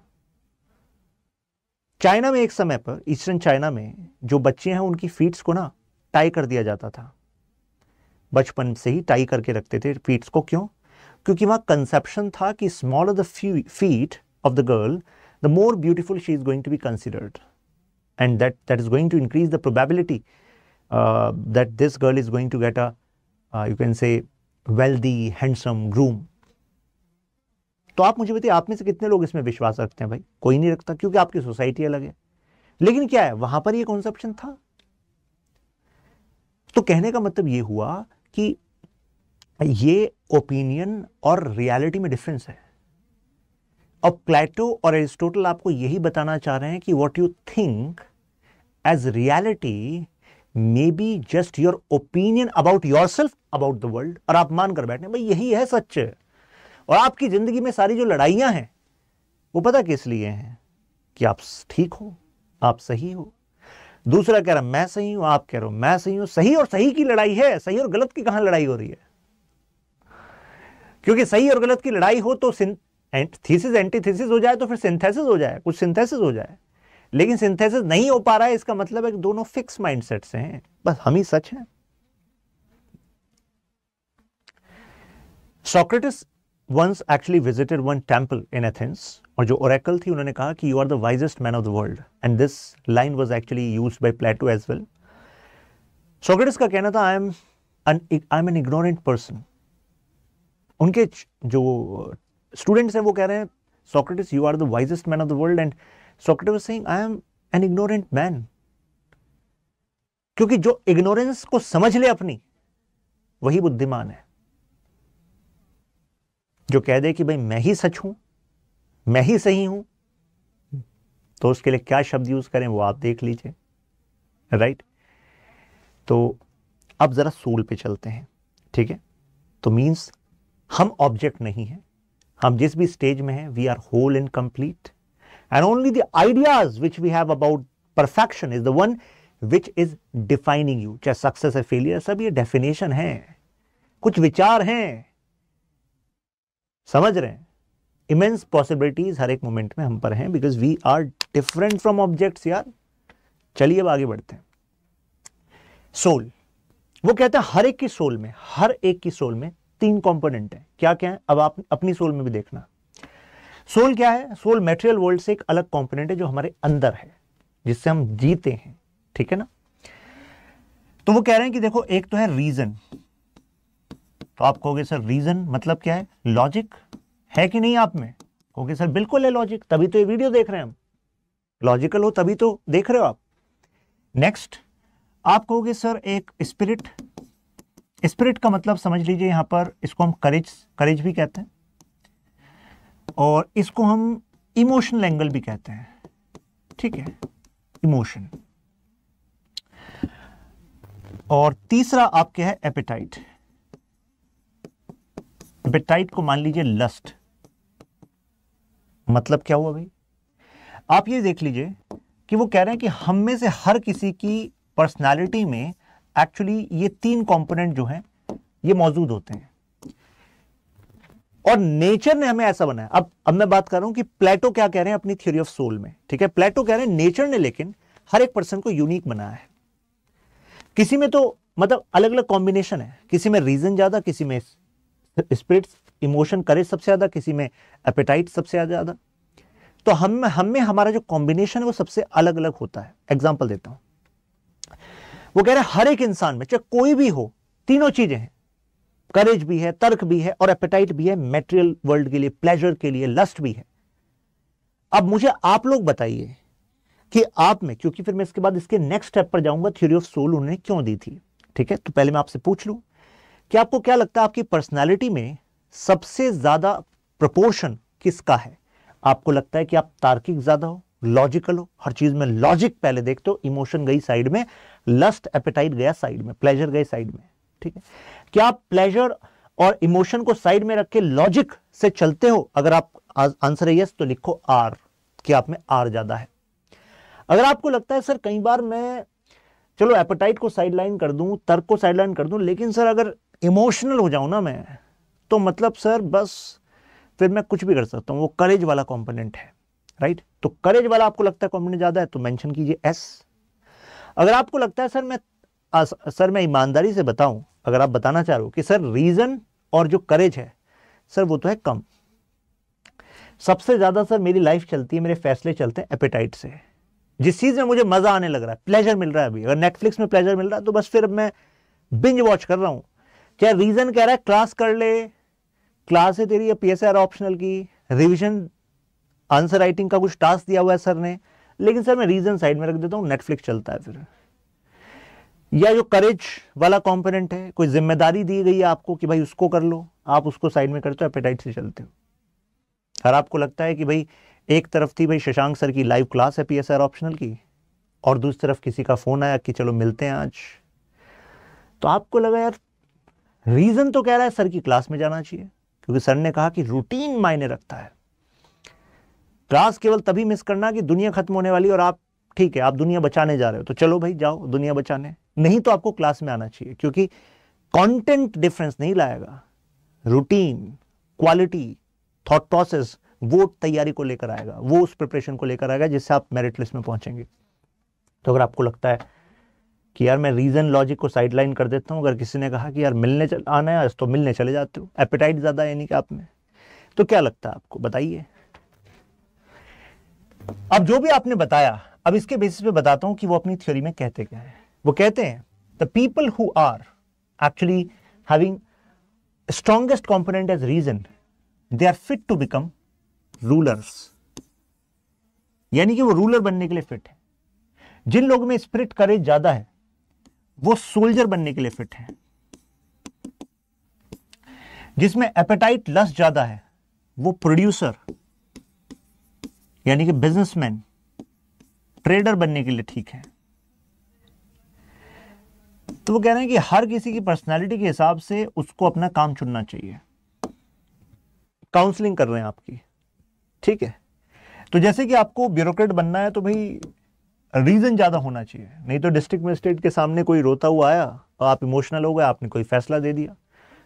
China में एक समय पर, ईस्टर्न चाइना में, जो बच्चे हैं उनकी फीट्स को ना टाई कर दिया जाता था। बचपन से ही टाई करके रखते थे फीट्स को। क्यों? क्योंकि वहां कंसेप्शन था कि smaller the feet of the girl, the more beautiful she is going to be considered, and that is going to increase the probability that this girl is going to get a you can say wealthy, handsome groom. तो आप मुझे बताइए, आप में से कितने लोग इसमें विश्वास रखते हैं? भाई कोई नहीं रखता, क्योंकि आपकी सोसाइटी अलग है। लेकिन क्या है, वहां पर ये कॉन्सेप्शन था। तो कहने का मतलब ये हुआ कि ये ओपिनियन और रियलिटी में डिफरेंस है। और प्लेटो और एरिस्टोटल आपको यही बताना चाह रहे हैं कि what you think as reality may be just your opinion about your self, about the world, और आप मान कर बैठे भाई यही है सच। और आपकी जिंदगी में सारी जो लड़ाइयां हैं वो पता किस लिए हैं? कि आप ठीक हो, आप सही हो। दूसरा कह रहा मैं सही हूं, आप कह रहे हो मैं सही हूं। सही और सही की लड़ाई है, सही और गलत की कहां लड़ाई हो रही है? क्योंकि सही और गलत की लड़ाई हो तो थीसिस एंटीथीसिस हो जाए, तो फिर सिंथेसिस हो जाए, कुछ सिंथेसिस हो जाए। लेकिन सिंथेसिस नहीं हो पा रहा है, इसका मतलब है कि दोनों फिक्स माइंडसेट से हैं, बस हम ही सच हैं। Socrates once actually visited one temple in Athens, और जो ओरेकल थी उन्होंने कहा कि you are the wisest man of the world, and this line was actually used by Plato as well. Socrates का कहना था I am an ignorant person. उनके जो स्टूडेंट्स हैं वो कह रहे हैं Socrates, you are the wisest man of the world, and Socrates was saying I am an ignorant man. क्योंकि जो इग्नोरेंस को समझ ले अपनी, वही बुद्धिमान है। जो कह दे कि भाई मैं ही सच हूं, मैं ही सही हूं, तो उसके लिए क्या शब्द यूज करें वो आप देख लीजिए, राइट? तो अब जरा सोल पे चलते हैं, ठीक है? तो मींस हम ऑब्जेक्ट नहीं है, हम जिस भी स्टेज में हैं, we are whole and complete, and only the ideas which we have about perfection is the one which is defining you. चाहे सक्सेस है, फेलियर, सब ये डेफिनेशन है, कुछ विचार हैं, समझ रहे हैं? इमेंस पॉसिबिलिटीज हर एक मोमेंट में हम पर हैं, because we are different from objects यार। चलिए अब आगे बढ़ते हैं। सोल, वो कहते हैं हर एक की सोल में, हर एक की सोल में 3 कंपोनेंट है। क्या क्या है? अब आप अपनी सोल में भी देखना। सोल क्या है? सोल मैटेरियल वर्ल्ड से एक अलग कंपोनेंट है जो हमारे अंदर है, जिससे हम जीते हैं, ठीक है ना? तो वो कह रहे हैं कि देखो, एक तो है रीजन। तो आप कहोगे सर रीजन मतलब क्या है? लॉजिक है कि नहीं आप में? कहोगे सर बिल्कुल है लॉजिक, तभी तो ये वीडियो देख रहे हैं हम। लॉजिकल हो तभी तो देख रहे हो आप। नेक्स्ट आप कहोगे सर एक स्पिरिट। स्पिरिट का मतलब समझ लीजिए, यहां पर इसको हम करेज भी कहते हैं, और इसको हम इमोशनल एंगल भी कहते हैं, ठीक है? इमोशन। और तीसरा आपके है एपेटाइट। एपेटाइट को मान लीजिए लस्ट। मतलब क्या हुआ भाई? आप ये देख लीजिए कि वो कह रहे हैं कि हम में से हर किसी की पर्सनालिटी में एक्चुअली ये 3 कंपोनेंट जो हैं ये मौजूद होते हैं, और नेचर ने हमें ऐसा बनाया। अब मैं बात कर रहा हूं कि प्लेटो क्या कह रहे हैं अपनी थ्योरी ऑफ सोल में, ठीक है? प्लेटो कह रहे हैं नेचर ने लेकिन हर एक पर्सन को यूनिक बनाया है। किसी में तो मतलब अलग अलग कॉम्बिनेशन है, किसी में रीजन ज्यादा, किसी में स्पिरिट, इमोशन करेज सबसे ज्यादा, किसी में एपेटाइट सबसे ज्यादा। तो हम में हमारा जो कॉम्बिनेशन है वो सबसे अलग अलग होता है। एग्जाम्पल देता हूं, वो कह रहे हैं हर एक इंसान में चाहे कोई भी हो, तीनों चीजें हैं, करेज भी है, तर्क भी है और एपेटाइट भी है, मेटेरियल वर्ल्ड के लिए, प्लेजर के लिए, लस्ट भी है। अब मुझे आप लोग बताइए कि आप में, क्योंकि फिर मैं इसके बाद इसके नेक्स्ट स्टेप पर जाऊंगा, थ्योरी ऑफ सोल उन्होंने क्यों दी थी, ठीक है। तो पहले मैं आपसे पूछ लूं कि आपको क्या लगता है आपकी पर्सनालिटी में सबसे ज्यादा प्रोपोर्शन किसका है? आपको लगता है कि आप तार्किक ज्यादा हो, लॉजिकल हो, हर चीज में लॉजिक पहले देखते हो, इमोशन गई साइड में, लस्ट एपेटाइट गया साइड में, प्लेजर गए साइड में, ठीक है। क्या आप प्लेजर और इमोशन को साइड में रख के लॉजिक से चलते हो? अगर आप आंसर है यस तो लिखो आर, कि आप में आर ज्यादा है। अगर आपको लगता है सर कई बार मैं चलो एपेटाइट को साइडलाइन कर दूं, तर्क को साइडलाइन कर दूं, लेकिन सर अगर इमोशनल हो जाऊं ना मैं, तो मतलब सर बस फिर मैं कुछ भी कर सकता हूं, वो करेज वाला कंपोनेंट है, राइट। तो करेज वाला आपको लगता है कंपोनेंट ज्यादा है तो मेंशन कीजिए एस। अगर आपको लगता है सर मैं ईमानदारी से बताऊं, अगर आप बताना चाह रहे हो कि सर रीजन और जो करेज है सर वो तो है कम, सबसे ज्यादा सर मेरी लाइफ चलती है, मेरे फैसले चलते हैं एपेटाइट से, जिस चीज में मुझे मजा आने लग रहा है, प्लेजर मिल रहा है। अभी अगर नेटफ्लिक्स में प्लेजर मिल रहा है तो बस फिर मैं बिंज वॉच कर रहा हूं। क्या रीजन कह रहा है क्लास कर ले, क्लास है तेरी, पीएसआर ऑप्शनल की, रिवीजन आंसर राइटिंग का कुछ टास्क दिया हुआ है सर ने, लेकिन सर मैं रीजन साइड में रख देता हूं, नेटफ्लिक्स चलता है फिर। या जो करेज वाला कंपोनेंट है, कोई जिम्मेदारी दी गई है आपको कि भाई उसको कर लो, आप उसको साइड में करते हो, एपेटाइट से चलते हो। और आपको लगता है कि भाई एक तरफ थी भाई शशांक सर की लाइव क्लास है पीएसआर ऑप्शनल की, और दूसरी तरफ किसी का फोन आया कि चलो मिलते हैं आज, तो आपको लगा यार रीजन तो कह रहा है सर की क्लास में जाना चाहिए, क्योंकि सर ने कहा कि रूटीन मायने रखता है, क्लास केवल तभी मिस करना कि दुनिया खत्म होने वाली और आप ठीक है आप दुनिया बचाने जा रहे हो, तो चलो भाई जाओ दुनिया बचाने, नहीं तो आपको क्लास में आना चाहिए, क्योंकि कंटेंट डिफरेंस नहीं लाएगा, रूटीन, क्वालिटी, थॉट प्रोसेस वो तैयारी को लेकर आएगा, वो उस प्रिपरेशन को लेकर आएगा जिससे आप मेरिट लिस्ट में पहुंचेंगे। तो अगर आपको लगता है कि यार मैं रीजन लॉजिक को साइडलाइन कर देता हूं, अगर किसी ने कहा कि यार मिलने आना है आज तो मिलने चले जाते हो, एपेटाइट ज्यादा है नहीं कि आप में, तो क्या लगता है आपको बताइए। अब जो भी आपने बताया, अब इसके बेसिस पे बताता हूं कि वो अपनी थ्योरी में कहते क्या है। वो कहते हैं the people who are actually having strongest component as reason, they are fit to become rulers, यानी कि वो रूलर बनने के लिए फिट है। जिन लोगों में स्पिरिट करेज ज्यादा है वो सोल्जर बनने के लिए फिट है, जिसमें एपेटाइट लस्ट ज्यादा है वो प्रोड्यूसर यानी कि बिजनेसमैन, ट्रेडर बनने के लिए ठीक है। तो वो कह रहे हैं कि हर किसी की पर्सनालिटी के हिसाब से उसको अपना काम चुनना चाहिए। काउंसलिंग कर रहे हैं आपकी, ठीक है। तो जैसे कि आपको ब्यूरोक्रेट बनना है तो भाई रीजन ज्यादा होना चाहिए, नहीं तो डिस्ट्रिक्ट मजिस्ट्रेट के सामने कोई रोता हुआ आया और आप इमोशनल हो गए, आपने कोई फैसला दे दिया,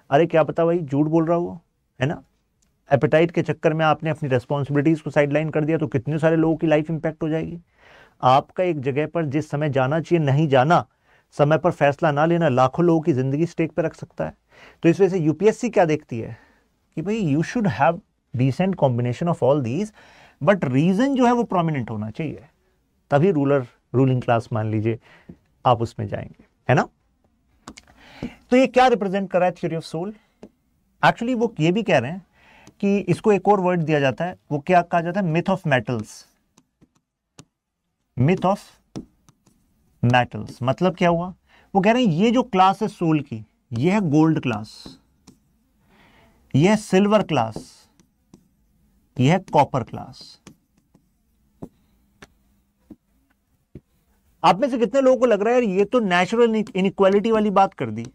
अरे क्या पता भाई झूठ बोल रहा हो, है ना। एपेटाइट के चक्कर में आपने अपनी रेस्पॉन्सिबिलिटीज को साइडलाइन कर दिया तो कितने सारे लोगों की लाइफ इंपैक्ट हो जाएगी। आपका एक जगह पर जिस समय जाना चाहिए नहीं जाना, समय पर फैसला ना लेना, लाखों लोगों की जिंदगी स्टेक पर रख सकता है। तो इस वजह से यूपीएससी क्या देखती है कि भाई you should have decent combination of all these, but reason जो है वो प्रोमिनेंट होना चाहिए, तभी रूलिंग क्लास मान लीजिए आप उसमें जाएंगे, है ना। तो ये क्या रिप्रेजेंट कर रहा है थ्योरी ऑफ सोल? एक्चुअली वो ये भी कह रहे हैं कि इसको एक और वर्ड दिया जाता है, वो क्या कहा जाता है, myth of metals. Myth of metals मतलब क्या हुआ? वो कह रहे हैं ये जो क्लास है सोल की, ये है गोल्ड क्लास, ये है सिल्वर क्लास, ये है कॉपर क्लास। आप में से कितने लोगों को लग रहा है यार ये तो नेचुरल इनइक्वालिटी वाली बात कर दी,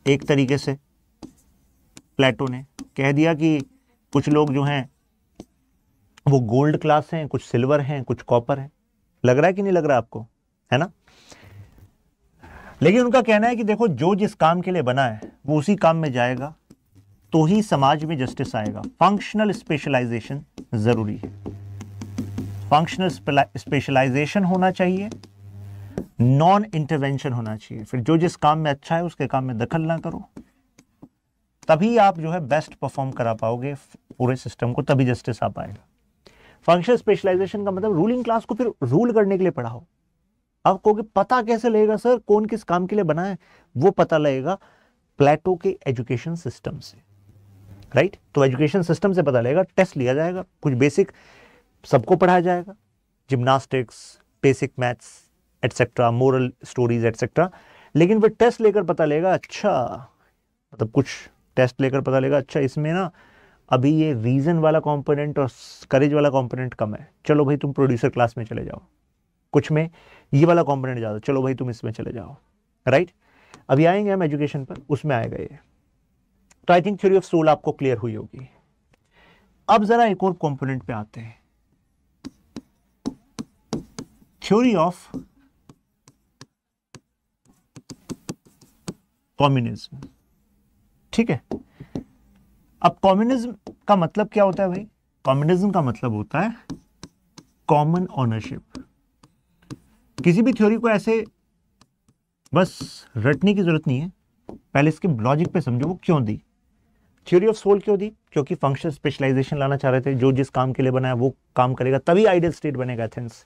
एक तरीके से प्लेटो ने कह दिया कि कुछ लोग जो हैं वो गोल्ड क्लास हैं, कुछ सिल्वर हैं, कुछ कॉपर हैं। लग रहा है कि नहीं लग रहा आपको, है ना। लेकिन उनका कहना है कि देखो जो जिस काम के लिए बना है वो उसी काम में जाएगा तो ही समाज में जस्टिस आएगा। फंक्शनल स्पेशलाइजेशन जरूरी है, फंक्शनल स्पेशलाइजेशन होना चाहिए, नॉन इंटरवेंशन होना चाहिए। फिर जो जिस काम में अच्छा है उसके काम में दखल ना करो, तभी आप जो है बेस्ट परफॉर्म करा पाओगे पूरे सिस्टम को, तभी जस्टिस आ पाएगा। फंक्शनल स्पेशलाइजेशन का मतलब रूलिंग क्लास को फिर रूल करने के लिए पढ़ाओ। आप कहोगे पता कैसे लगेगा सर कौन किस काम के लिए बना है? वो पता लगेगा प्लेटो के एजुकेशन सिस्टम से, राइट? तो एजुकेशन सिस्टम से पता लगेगा, टेस्ट लिया जाएगा, कुछ बेसिक सबको पढ़ाया जाएगा, gymnastics, basic maths etcetera, moral stories etcetera, लेकिन फिर टेस्ट लेकर पता लगेगा, अच्छा मतलब कुछ टेस्ट लेकर पता लगेगा, अच्छा इसमें ना अभी ये रीजन वाला कंपोनेंट और करेज वाला कंपोनेंट कम है, चलो भाई तुम प्रोड्यूसर क्लास में चले जाओ। कुछ में ये वाला कंपोनेंट ज़्यादा, चलो भाई तुम इसमें चले जाओ, राइट? अभी आएंगे हम एजुकेशन पर, उसमें आएगा ये। तो I think theory of soul आपको क्लियर हुई होगी। अब जरा एक और कंपोनेंट पे आते हैं, थ्योरी ऑफ कम्युनिज्म। ठीक है, अब कम्युनिज्म का मतलब क्या होता है भाई? कम्युनिज्म का मतलब होता है कॉमन ओनरशिप। किसी भी थ्योरी को ऐसे बस रटने की जरूरत नहीं है, पहले इसके लॉजिक पे समझो वो क्यों दी। थ्योरी ऑफ सोल क्यों दी? क्योंकि फंक्शनल स्पेशलाइजेशन लाना चाह रहे थे, जो जिस काम के लिए बनाया वो काम करेगा तभी आइडियल स्टेट बनेगा एथेंस।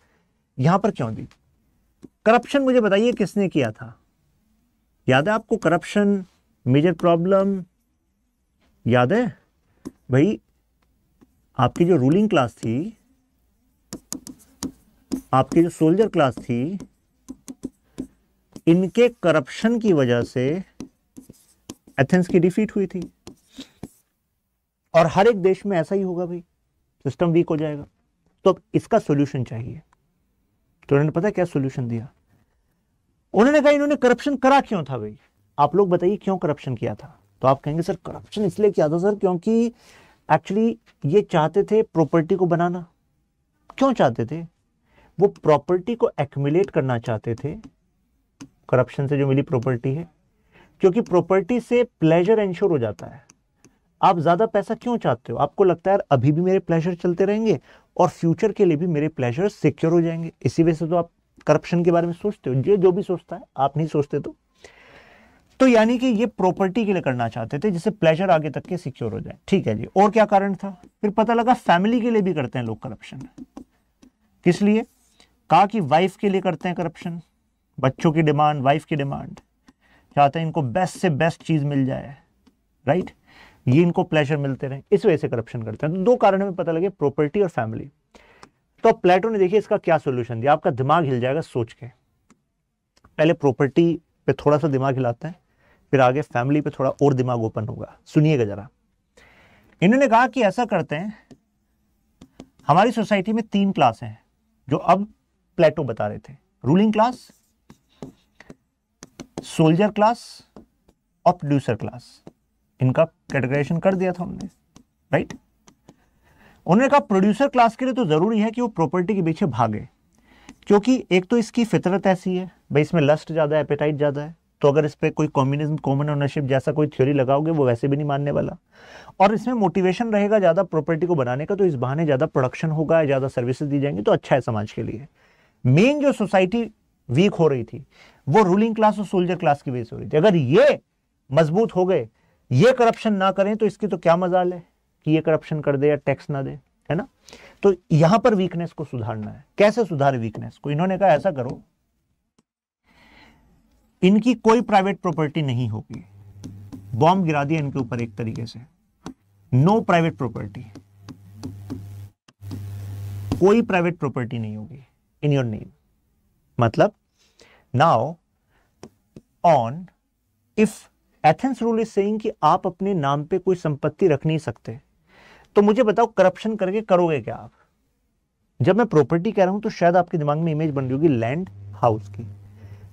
यहां पर क्यों दी? करप्शन मुझे बताइए किसने किया था? याद है आपको करप्शन मेजर प्रॉब्लम? याद है भाई? आपकी जो रूलिंग क्लास थी, आपकी जो सोल्जर क्लास थी, इनके करप्शन की वजह से एथेंस की डिफीट हुई थी। और हर एक देश में ऐसा ही होगा भाई, सिस्टम वीक हो जाएगा। तो अब इसका सॉल्यूशन चाहिए। तो उन्होंने पता क्या सॉल्यूशन दिया? उन्होंने कहा इन्होंने करप्शन करा क्यों था भाई? आप लोग बताइए क्यों करप्शन किया था? तो आप कहेंगे सर करप्शन इसलिए किया था सर क्योंकि एक्चुअली ये चाहते थे प्रॉपर्टी को बनाना। क्यों चाहते थे? वो प्रॉपर्टी को एक्यूमुलेट करना चाहते थे, करप्शन से जो मिली प्रॉपर्टी है, क्योंकि प्रॉपर्टी से प्लेजर एंश्योर हो जाता है। आप ज्यादा पैसा क्यों चाहते हो? आपको लगता है यार अभी भी मेरे प्लेजर चलते रहेंगे और फ्यूचर के लिए भी मेरे प्लेजर सिक्योर हो जाएंगे, इसी वजह से तो आप करप्शन के बारे में सोचते हो। ये जो भी सोचता है, आप नहीं सोचते तो यानी कि ये प्रॉपर्टी के लिए करना चाहते थे जिससे प्लेजर आगे तक के सिक्योर हो जाए। ठीक है जी, और क्या कारण था? फिर पता लगा फैमिली के लिए भी करते हैं लोग करप्शन। किस लिए? कहा कि वाइफ के लिए करते हैं करप्शन, बच्चों की डिमांड, वाइफ की डिमांड, चाहते हैं इनको बेस्ट से बेस्ट चीज मिल जाए, राइट? ये इनको प्लेजर मिलते रहे, इस वजह से करप्शन करते हैं। तो दो कारण हमें पता लगे, प्रॉपर्टी और फैमिली। तो प्लेटो ने देखिए इसका क्या सॉल्यूशन दिया, आपका दिमाग हिल जाएगा सोच के। पहले प्रॉपर्टी पे थोड़ा सा दिमाग हिलाते हैं, फिर आगे फैमिली पे थोड़ा और दिमाग ओपन होगा। सुनिएगा जरा। इन्होंने कहा कि ऐसा करते हैं, हमारी सोसाइटी में 3 क्लास हैं जो अब प्लेटो बता रहे थे, रूलिंग क्लास, सोल्जर क्लास और प्रोड्यूसर क्लास। इनका कैटेगराइजेशन कर दिया था हमने, राइट? उन्होंने कहा प्रोड्यूसर क्लास के लिए तो जरूरी है कि वो प्रॉपर्टी के पीछे भागे, क्योंकि एक तो इसकी फितरत ऐसी है भाई, इसमें लस्ट ज्यादा है, एपेटाइट ज्यादा है। तो अगर इस पे कोई कम्युनिज्म, कॉमन ओनरशिप जैसा कोई थ्योरी लगाओगे वो वैसे भी नहीं मानने वाला। और इसमें मोटिवेशन रहेगा ज्यादा प्रॉपर्टी को बनाने का, तो इस बहाने ज्यादा प्रोडक्शन होगा, ज्यादा सर्विसेज दी जाएंगी, तो अच्छा है समाज के लिए। मेन जो सोसाइटी वीक हो रही थी वो रूलिंग क्लास और सोल्जर क्लास की वजह से हो रही थी। अगर ये मजबूत हो गए, ये करप्शन ना करें, तो इसकी तो क्या मजाल है कि ये करप्शन कर दे या टैक्स ना दे, है ना? तो यहां पर वीकनेस को सुधारना है। कैसे सुधारे वीकनेस को? इन्होंने कहा ऐसा करो, इनकी कोई प्राइवेट प्रॉपर्टी नहीं होगी। बॉम्ब गिरा दिया इनके ऊपर एक तरीके से, नो प्राइवेट प्रॉपर्टी, कोई प्राइवेट प्रॉपर्टी नहीं होगी इन योर नेम। मतलब now on, if Athens rule is saying कि आप अपने नाम पे कोई संपत्ति रख नहीं सकते, तो मुझे बताओ करप्शन करके करोगे क्या आप? जब मैं प्रॉपर्टी कह रहा हूं तो शायद आपके दिमाग में इमेज बन रही होगी लैंड, हाउस की,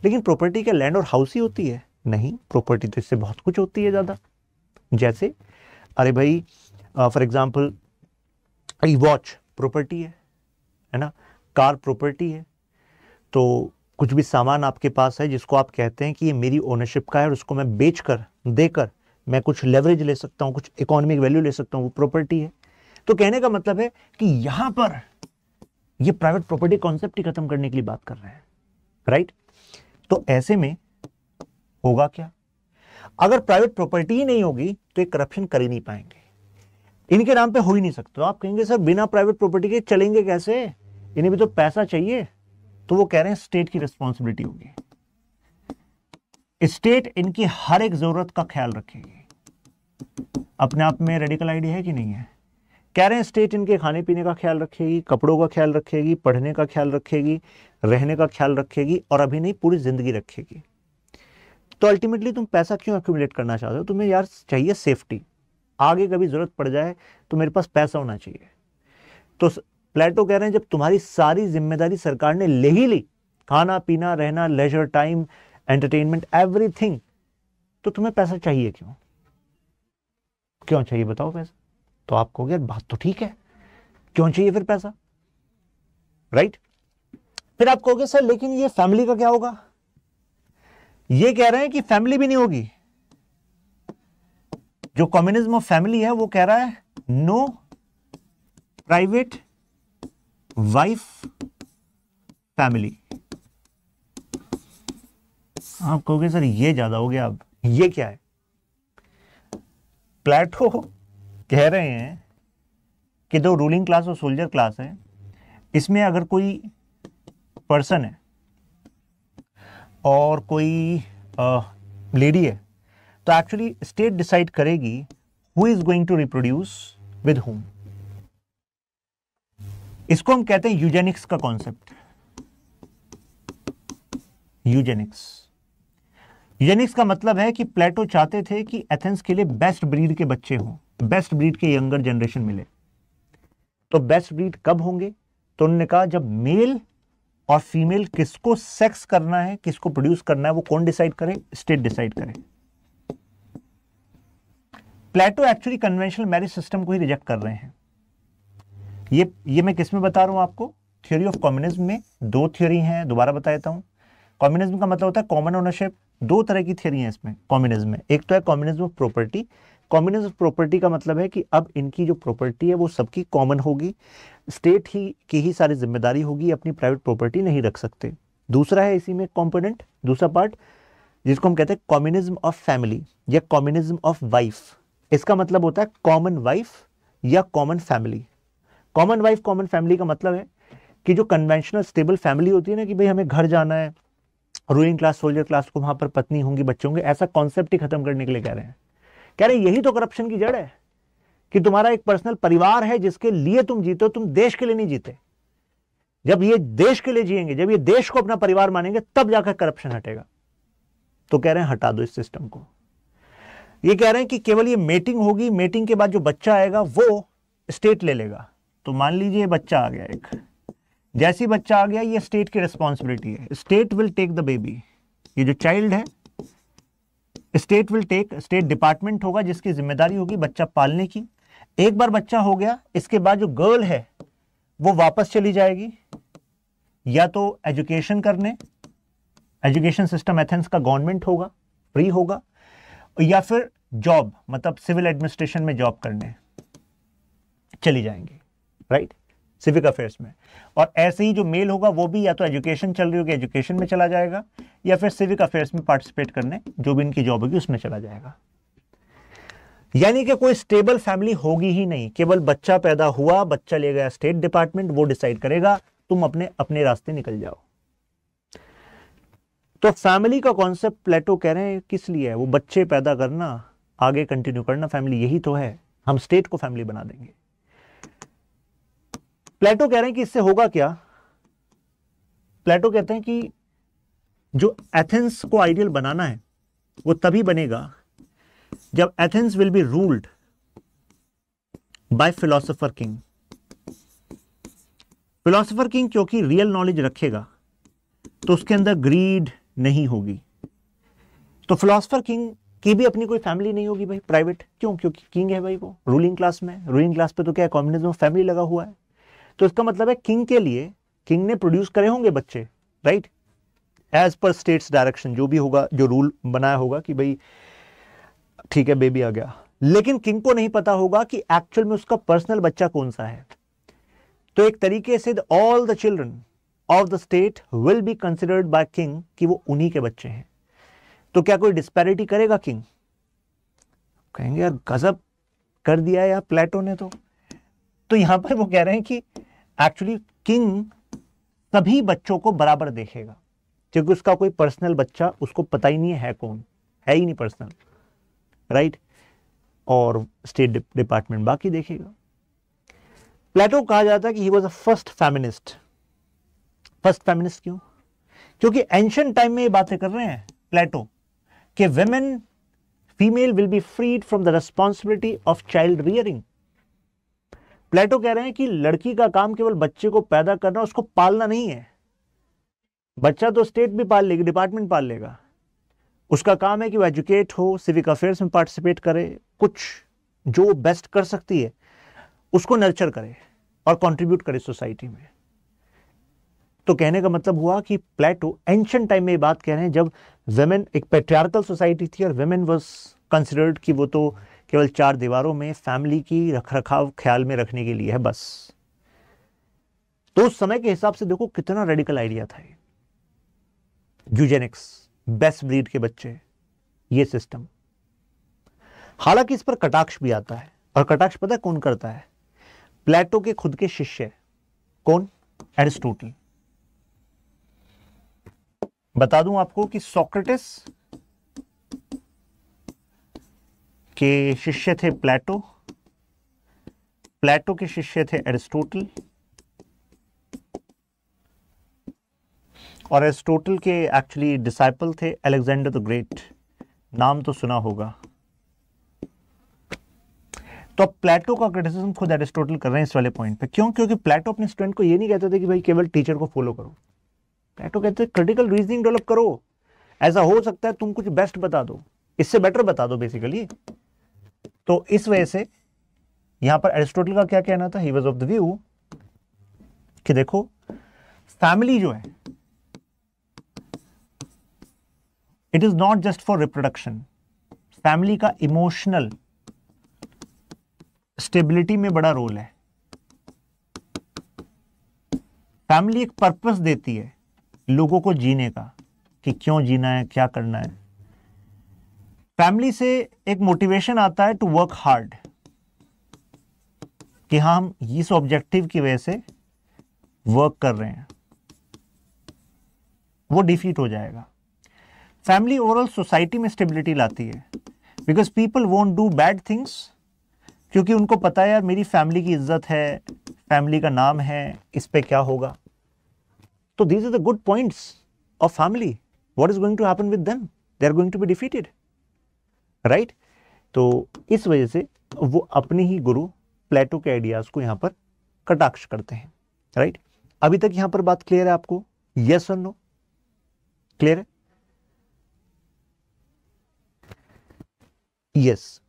लेकिन प्रॉपर्टी क्या लैंड और हाउस ही होती है? नहीं, प्रॉपर्टी तो इससे बहुत कुछ होती है ज्यादा। जैसे अरे भाई फॉर एग्जांपल वॉच प्रॉपर्टी है ना? कार प्रॉपर्टी है। तो कुछ भी सामान आपके पास है जिसको आप कहते हैं कि ये मेरी ओनरशिप का है और उसको मैं बेचकर, देकर मैं कुछ लेवरेज ले सकता हूं, कुछ इकोनॉमिक वैल्यू ले सकता हूं, वो प्रॉपर्टी है। तो कहने का मतलब है कि यहां पर ये प्राइवेट प्रॉपर्टी कॉन्सेप्ट ही खत्म करने के लिए बात कर रहे हैं, राइट? तो ऐसे में होगा क्या? अगर प्राइवेट प्रॉपर्टी ही नहीं होगी तो ये करप्शन कर ही नहीं पाएंगे, इनके नाम पे हो ही नहीं सकता। तो आप कहेंगे सर बिना प्राइवेट प्रॉपर्टी के चलेंगे कैसे, इन्हें भी तो पैसा चाहिए। तो वो कह रहे हैं स्टेट की रिस्पॉन्सिबिलिटी होगी, स्टेट इनकी हर एक जरूरत का ख्याल रखेगी। अपने आप में रेडिकल आइडिया है कि नहीं है? कह रहे हैं स्टेट इनके खाने पीने का ख्याल रखेगी, कपड़ों का ख्याल रखेगी, पढ़ने का ख्याल रखेगी, रहने का ख्याल रखेगी, और अभी नहीं पूरी जिंदगी रखेगी। तो अल्टीमेटली तुम पैसा क्यों एक्यूमुलेट करना चाहते हो? तुम्हें यार चाहिए सेफ्टी, आगे कभी जरूरत पड़ जाए तो मेरे पास पैसा होना चाहिए। तो प्लेटो कह रहे हैं जब तुम्हारी सारी जिम्मेदारी सरकार ने ले ही ली, खाना पीना रहना लेजर टाइम एंटरटेनमेंट एवरीथिंग, तो तुम्हें पैसा चाहिए क्यों? क्यों चाहिए बताओ पैसा? तो आप कहोगे यार बात तो ठीक है, क्यों चाहिए फिर पैसा, राइट? फिर आप कहोगे सर लेकिन ये फैमिली का क्या होगा? ये कह रहे हैं कि फैमिली भी नहीं होगी। जो कम्युनिज्म ऑफ फैमिली है वो कह रहा है नो प्राइवेट वाइफ फैमिली। आप कहोगे सर ये ज्यादा हो गया, अब ये क्या है? प्लेटो कह रहे हैं कि दो रूलिंग क्लास और सोल्जर क्लास है, इसमें अगर कोई पर्सन है और कोई लेडी है तो एक्चुअली स्टेट डिसाइड करेगी who is going to reproduce with whom. इसको हम कहते हैं यूजेनिक्स का कॉन्सेप्ट। यूजेनिक्स का मतलब है कि प्लेटो चाहते थे कि एथेंस के लिए बेस्ट ब्रीड के बच्चे हों, बेस्ट ब्रीड के यंगर जनरेशन मिले। तो बेस्ट ब्रीड कब होंगे? तो उन्होंने कहा जब मेल और फीमेल किसको सेक्स करना है, किसको प्रोड्यूस करना है, वो कौन डिसाइड करे? स्टेट डिसाइड करे। प्लेटो एक्चुअली कन्वेंशनल मैरिज सिस्टम को ही रिजेक्ट कर रहे हैं। ये मैं किस में बता रहा हूं आपको? थ्योरी ऑफ कम्युनिज्म में दो थ्योरी हैं, दोबारा बता देता हूं। कम्युनिज्म का मतलब होता है कॉमन ओनरशिप। दो तरह की थ्योरी है इसमें कम्युनिज्म में। एक तो है communism of property. Communism of property का मतलब है कि अब इनकी जो प्रॉपर्टी है वो सबकी कॉमन होगी, स्टेट ही की ही सारी जिम्मेदारी होगी, अपनी प्राइवेट प्रॉपर्टी नहीं रख सकते। दूसरा है इसी में कंपोनेंट, दूसरा पार्ट जिसको हम कहते हैं कम्युनिज्म ऑफ फैमिली या कम्युनिज्म ऑफ वाइफ। इसका मतलब होता है कॉमन वाइफ या common family. Common wife common family का मतलब है कि जो कन्वेंशनल स्टेबल फैमिली होती है ना, कि भाई हमें घर जाना है, रूलिंग क्लास सोल्जर क्लास को वहां पर पत्नी होंगी, बच्चे होंगे, ऐसा कॉन्सेप्ट ही खत्म करने के लिए कह रहे हैं। कह रहे हैं यही तो करप्शन की जड़ है कि तुम्हारा एक पर्सनल परिवार है जिसके लिए तुम जीते हो, तुम देश के लिए नहीं जीते। जब ये देश के लिए जिएंगे, जब ये देश को अपना परिवार मानेंगे, तब जाकर करप्शन हटेगा। तो कह रहे हैं हटा दो इस सिस्टम को। ये कह रहे हैं कि केवल ये मेटिंग होगी, मेटिंग के बाद जो बच्चा आएगा वो स्टेट ले लेगा। तो मान लीजिए बच्चा आ गया, एक जैसी बच्चा आ गया, ये स्टेट की रिस्पॉन्सिबिलिटी है। State will take the baby. ये जो चाइल्ड है state will take, state department होगा जिसकी जिम्मेदारी होगी बच्चा पालने की। एक बार बच्चा हो गया, इसके बाद जो गर्ल है वो वापस चली जाएगी या तो एजुकेशन करने, एजुकेशन सिस्टम एथेंस का गवर्नमेंट होगा, फ्री होगा, या फिर जॉब मतलब सिविल एडमिनिस्ट्रेशन में जॉब करने चली जाएंगी, राइट, सिविक अफेयर्स में। और ऐसे ही जो मेल होगा वो भी या तो एजुकेशन चल रही होगी एजुकेशन में चला जाएगा, या फिर सिविक अफेयर्स में पार्टिसिपेट करने, जो भी इनकी जॉब होगी उसमें चला जाएगा। यानी कि कोई स्टेबल फैमिली होगी ही नहीं। केवल बच्चा पैदा हुआ, बच्चा ले गया स्टेट डिपार्टमेंट, वो डिसाइड करेगा, तुम अपने अपने रास्ते निकल जाओ। तो फैमिली का कॉन्सेप्ट प्लेटो कह रहे हैं किस लिए है? वो बच्चे पैदा करना, आगे कंटिन्यू करना, फैमिली यही तो है। हम स्टेट को फैमिली बना देंगे। प्लेटो कह रहे हैं कि इससे होगा क्या? प्लेटो कहते हैं कि जो एथेंस को आइडियल बनाना है वो तभी बनेगा जब Athens will be ruled by philosopher king. Philosopher king क्योंकि रियल नॉलेज रखेगा तो उसके अंदर ग्रीड नहीं होगी। तो फिलोसोफर किंग की भी अपनी कोई फैमिली नहीं होगी भाई, प्राइवेट। क्यों? क्योंकि किंग है भाई, वो रूलिंग क्लास में। रूलिंग क्लास पे तो क्या है, कम्युनिज्म फैमिली लगा हुआ है। तो इसका मतलब है किंग के लिए, किंग ने प्रोड्यूस करे होंगे बच्चे, right, as per state's direction, जो भी होगा, जो रूल बनाया होगा कि भाई ठीक है बेबी आ गया। लेकिन किंग को नहीं पता होगा कि एक्चुअल में उसका पर्सनल बच्चा कौन सा है। तो एक तरीके से all the children of the state will be considered by king कि वो उन्हीं के बच्चे हैं। तो क्या कोई डिस्पैरिटी करेगा किंग? कहेंगे यार गजब कर दिया यार प्लेटो ने। तो यहां पर वो कह रहे हैं कि एक्चुअली किंग सभी बच्चों को बराबर देखेगा, क्योंकि उसका कोई पर्सनल बच्चा उसको पता ही नहीं है कौन है, ही नहीं पर्सनल, राइट। और स्टेट डिपार्टमेंट बाकी देखेगा। प्लेटो कहा जाता है कि ही was a first feminist. First feminist क्यों? क्योंकि एंशिएंट टाइम में ये बातें कर रहे हैं प्लेटो कि women, female will be freed from the responsibility of child rearing. Plato कह रहे हैं कि लड़की का काम केवल बच्चे को पैदा करना, उसको पालना नहीं है। बच्चा तो स्टेट भी पाल लेगी, डिपार्टमेंट पाल लेगा। उसका काम है कि वो एजुकेट हो, सिविक अफेयर्स में पार्टिसिपेट करे, कुछ जो बेस्ट कर सकती है उसको नर्चर करे और कंट्रीब्यूट करे सोसाइटी में। तो कहने का मतलब हुआ कि प्लेटो एंशिएंट टाइम में ये बात कह रहे हैं जब वेमेन, एक पैट्रियार्कल सोसाइटी थी और वेमेन वाज कंसिडर्ड कि वो तो केवल चार दीवारों में फैमिली की रखरखाव ख्याल में रखने के लिए है बस। तो उस समय के हिसाब से देखो कितना रेडिकल आइडिया था ये। यूजेनिक्स, बेस्ट ब्रीड के बच्चे, ये सिस्टम। हालांकि इस पर कटाक्ष भी आता है, और कटाक्ष पता है कौन करता है? प्लेटो के खुद के शिष्य। कौन? एरिस्टोटल। बता दूं आपको कि सोक्रेटिस के शिष्य थे प्लेटो, प्लेटो के शिष्य थे एरिस्टोटल, और एरिस्टोटल के एक्चुअली डिसाइपल थे अलेक्जेंडर द ग्रेट। नाम तो सुना होगा। तो अब प्लेटो का क्रिटिसिज्म खुद एरिस्टोटल कर रहे हैं इस वाले पॉइंट पे। क्यों? क्योंकि प्लेटो अपने स्टूडेंट को ये नहीं कहते थे कि भाई केवल टीचर को फॉलो करो। प्लेटो कहते हैं क्रिटिकल रीजनिंग डेवलप करो। ऐसा हो सकता है तुम कुछ बेस्ट बता दो, इससे बेटर बता दो बेसिकली। तो इस वजह से यहां पर एरिस्टोटल का क्या कहना था? He was of the view कि देखो फैमिली जो है, it is not just for reproduction. Family का इमोशनल स्टेबिलिटी में बड़ा रोल है। फैमिली एक पर्पस देती है लोगों को जीने का, कि क्यों जीना है, क्या करना है। फैमिली से एक मोटिवेशन आता है टू वर्क हार्ड, कि हम इस ऑब्जेक्टिव की वजह से वर्क कर रहे हैं, वो डिफीट हो जाएगा। फैमिली ओवरऑल सोसाइटी में स्टेबिलिटी लाती है, because people won't do bad things, क्योंकि उनको पता है यार मेरी फैमिली की इज्जत है, फैमिली का नाम है, इस पे क्या होगा। तो these are the good points of family. What is going to happen with them? They are going to be defeated, right. तो इस वजह से वो अपने ही गुरु प्लेटो के आइडियाज को यहां पर कटाक्ष करते हैं, राइट। अभी तक यहां पर बात क्लियर है आपको? यस और नो? क्लियर है? यस।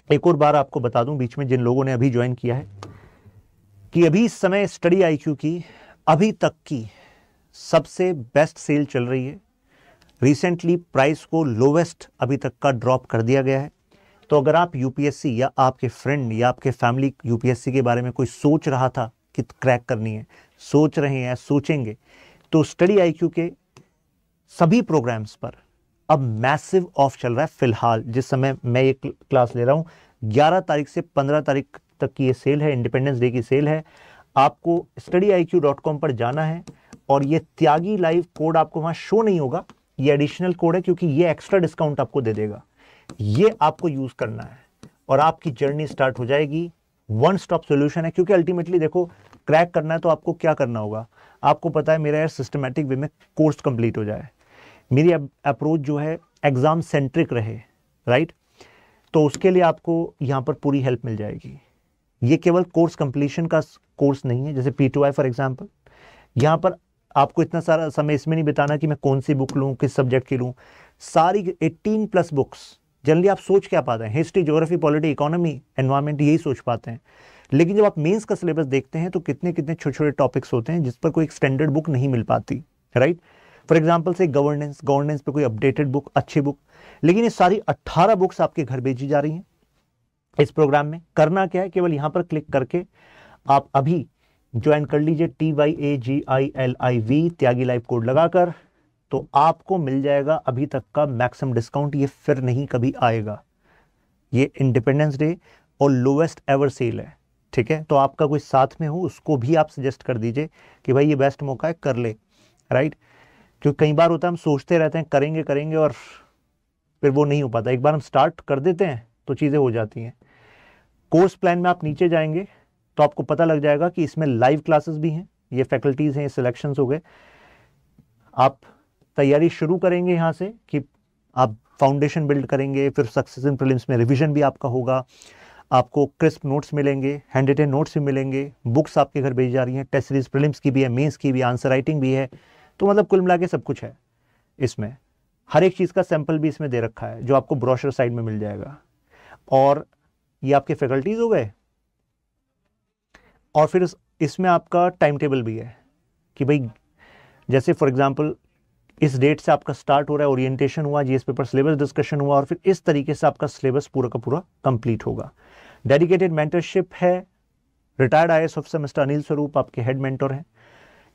एक और बार आपको बता दूं बीच में जिन लोगों ने अभी ज्वाइन किया है, कि अभी इस समय स्टडी आईक्यू की अभी तक की सबसे बेस्ट सेल चल रही है। रिसेंटली प्राइस को लोवेस्ट अभी तक का ड्रॉप कर दिया गया है। तो अगर आप यूपीएससी या आपके फ्रेंड या आपके फैमिली यूपीएससी के बारे में कोई सोच रहा था कि क्रैक करनी है, सोच रहे हैं, सोचेंगे, तो स्टडी आईक्यू के सभी प्रोग्राम्स पर अब मैसिव ऑफ चल रहा है। फिलहाल जिस समय मैं ये क्लास ले रहा हूं, 11 तारीख से 15 तारीख तक की ये सेल है, इंडिपेंडेंस डे की सेल है। आपको studiiq.com पर जाना है, और ये त्यागी लाइव कोड आपको वहां शो नहीं होगा, ये एडिशनल कोड है, क्योंकि ये एक्स्ट्रा डिस्काउंट आपको दे देगा। ये आपको यूज करना है और आपकी जर्नी स्टार्ट हो जाएगी। वन स्टॉप सॉल्यूशन है, क्योंकि अल्टीमेटली देखो क्रैक करना है तो आपको क्या करना होगा? आपको पता है मेरा यार सिस्टमैटिक वे में कोर्स कंप्लीट हो जाए, मेरी अप्रोच जो है एग्जाम सेंट्रिक रहे, राइट। तो उसके लिए आपको यहाँ पर पूरी हेल्प मिल जाएगी। ये केवल कोर्स कंप्लीशन का कोर्स नहीं है, जैसे P2I फॉर एग्जांपल। यहाँ पर आपको इतना सारा समय इसमें नहीं बिताना कि मैं कौन सी बुक लूँ, किस सब्जेक्ट की लूँ। सारी 18+ बुक्स। जनरली आप सोच क्या पाते हैं? History, geography, polity, economy, environment, यही सोच पाते हैं। लेकिन जब आप मेंस का सिलेबस देखते हैं तो कितने कितने छोटे छोटे टॉपिक्स होते हैं जिस पर कोई स्टैंडर्ड बुक नहीं मिल पाती, राइट। फॉर एग्जाम्पल से गवर्नेंस पे कोई अपडेटेड बुक, अच्छी बुक। लेकिन ये सारी 18 बुक्स आपके घर भेजी जा रही हैं इस प्रोग्राम में। करना क्या है? केवल यहां पर क्लिक करके आप अभी ज्वाइन कर लीजिए, TYAGILIV त्यागी लाइव कोड लगाकर, तो आपको मिल जाएगा अभी तक का मैक्सिमम डिस्काउंट। ये फिर नहीं कभी आएगा, ये इंडिपेंडेंस डे और लोवेस्ट एवर सेल है, ठीक है। तो आपका कोई साथ में हो उसको भी आप सजेस्ट कर दीजिए कि भाई ये बेस्ट मौका है, कर ले, राइट। क्योंकि कई बार होता है हम सोचते रहते हैं करेंगे करेंगे और फिर वो नहीं हो पाता। एक बार हम स्टार्ट कर देते हैं तो चीज़ें हो जाती हैं। कोर्स प्लान में आप नीचे जाएंगे तो आपको पता लग जाएगा कि इसमें लाइव क्लासेस भी हैं, ये फैकल्टीज़ हैं, ये सिलेक्शंस हो गए। आप तैयारी शुरू करेंगे यहाँ से कि आप फाउंडेशन बिल्ड करेंगे, फिर सक्सेस इन प्रीलिम्स में रिवीजन भी आपका होगा, आपको क्रिस्प नोट्स मिलेंगे, हैंड रिटन नोट्स भी मिलेंगे, बुक्स आपके घर भेजी जा रही हैं, टेस्ट सीरीज प्रीलिम्स की भी है, मेंस की भी, आंसर राइटिंग भी है। तो मतलब कुल मिला के सब कुछ है इसमें, हर एक चीज़ का सैंपल भी इसमें दे रखा है जो आपको ब्रोशर साइड में मिल जाएगा। और ये आपके फैकल्टीज हो गए, और फिर इसमें आपका टाइम टेबल भी है कि भाई जैसे फॉर एग्जांपल इस डेट से आपका स्टार्ट हो रहा है, ओरिएंटेशन हुआ, जीएस पेपर सिलेबस डिस्कशन हुआ, और फिर इस तरीके से आपका सिलेबस पूरा का पूरा कंप्लीट होगा। डेडिकेटेड मेंटरशिप है, retired IAS officer mister Anil स्वरूप आपके हेड मेंटर हैं।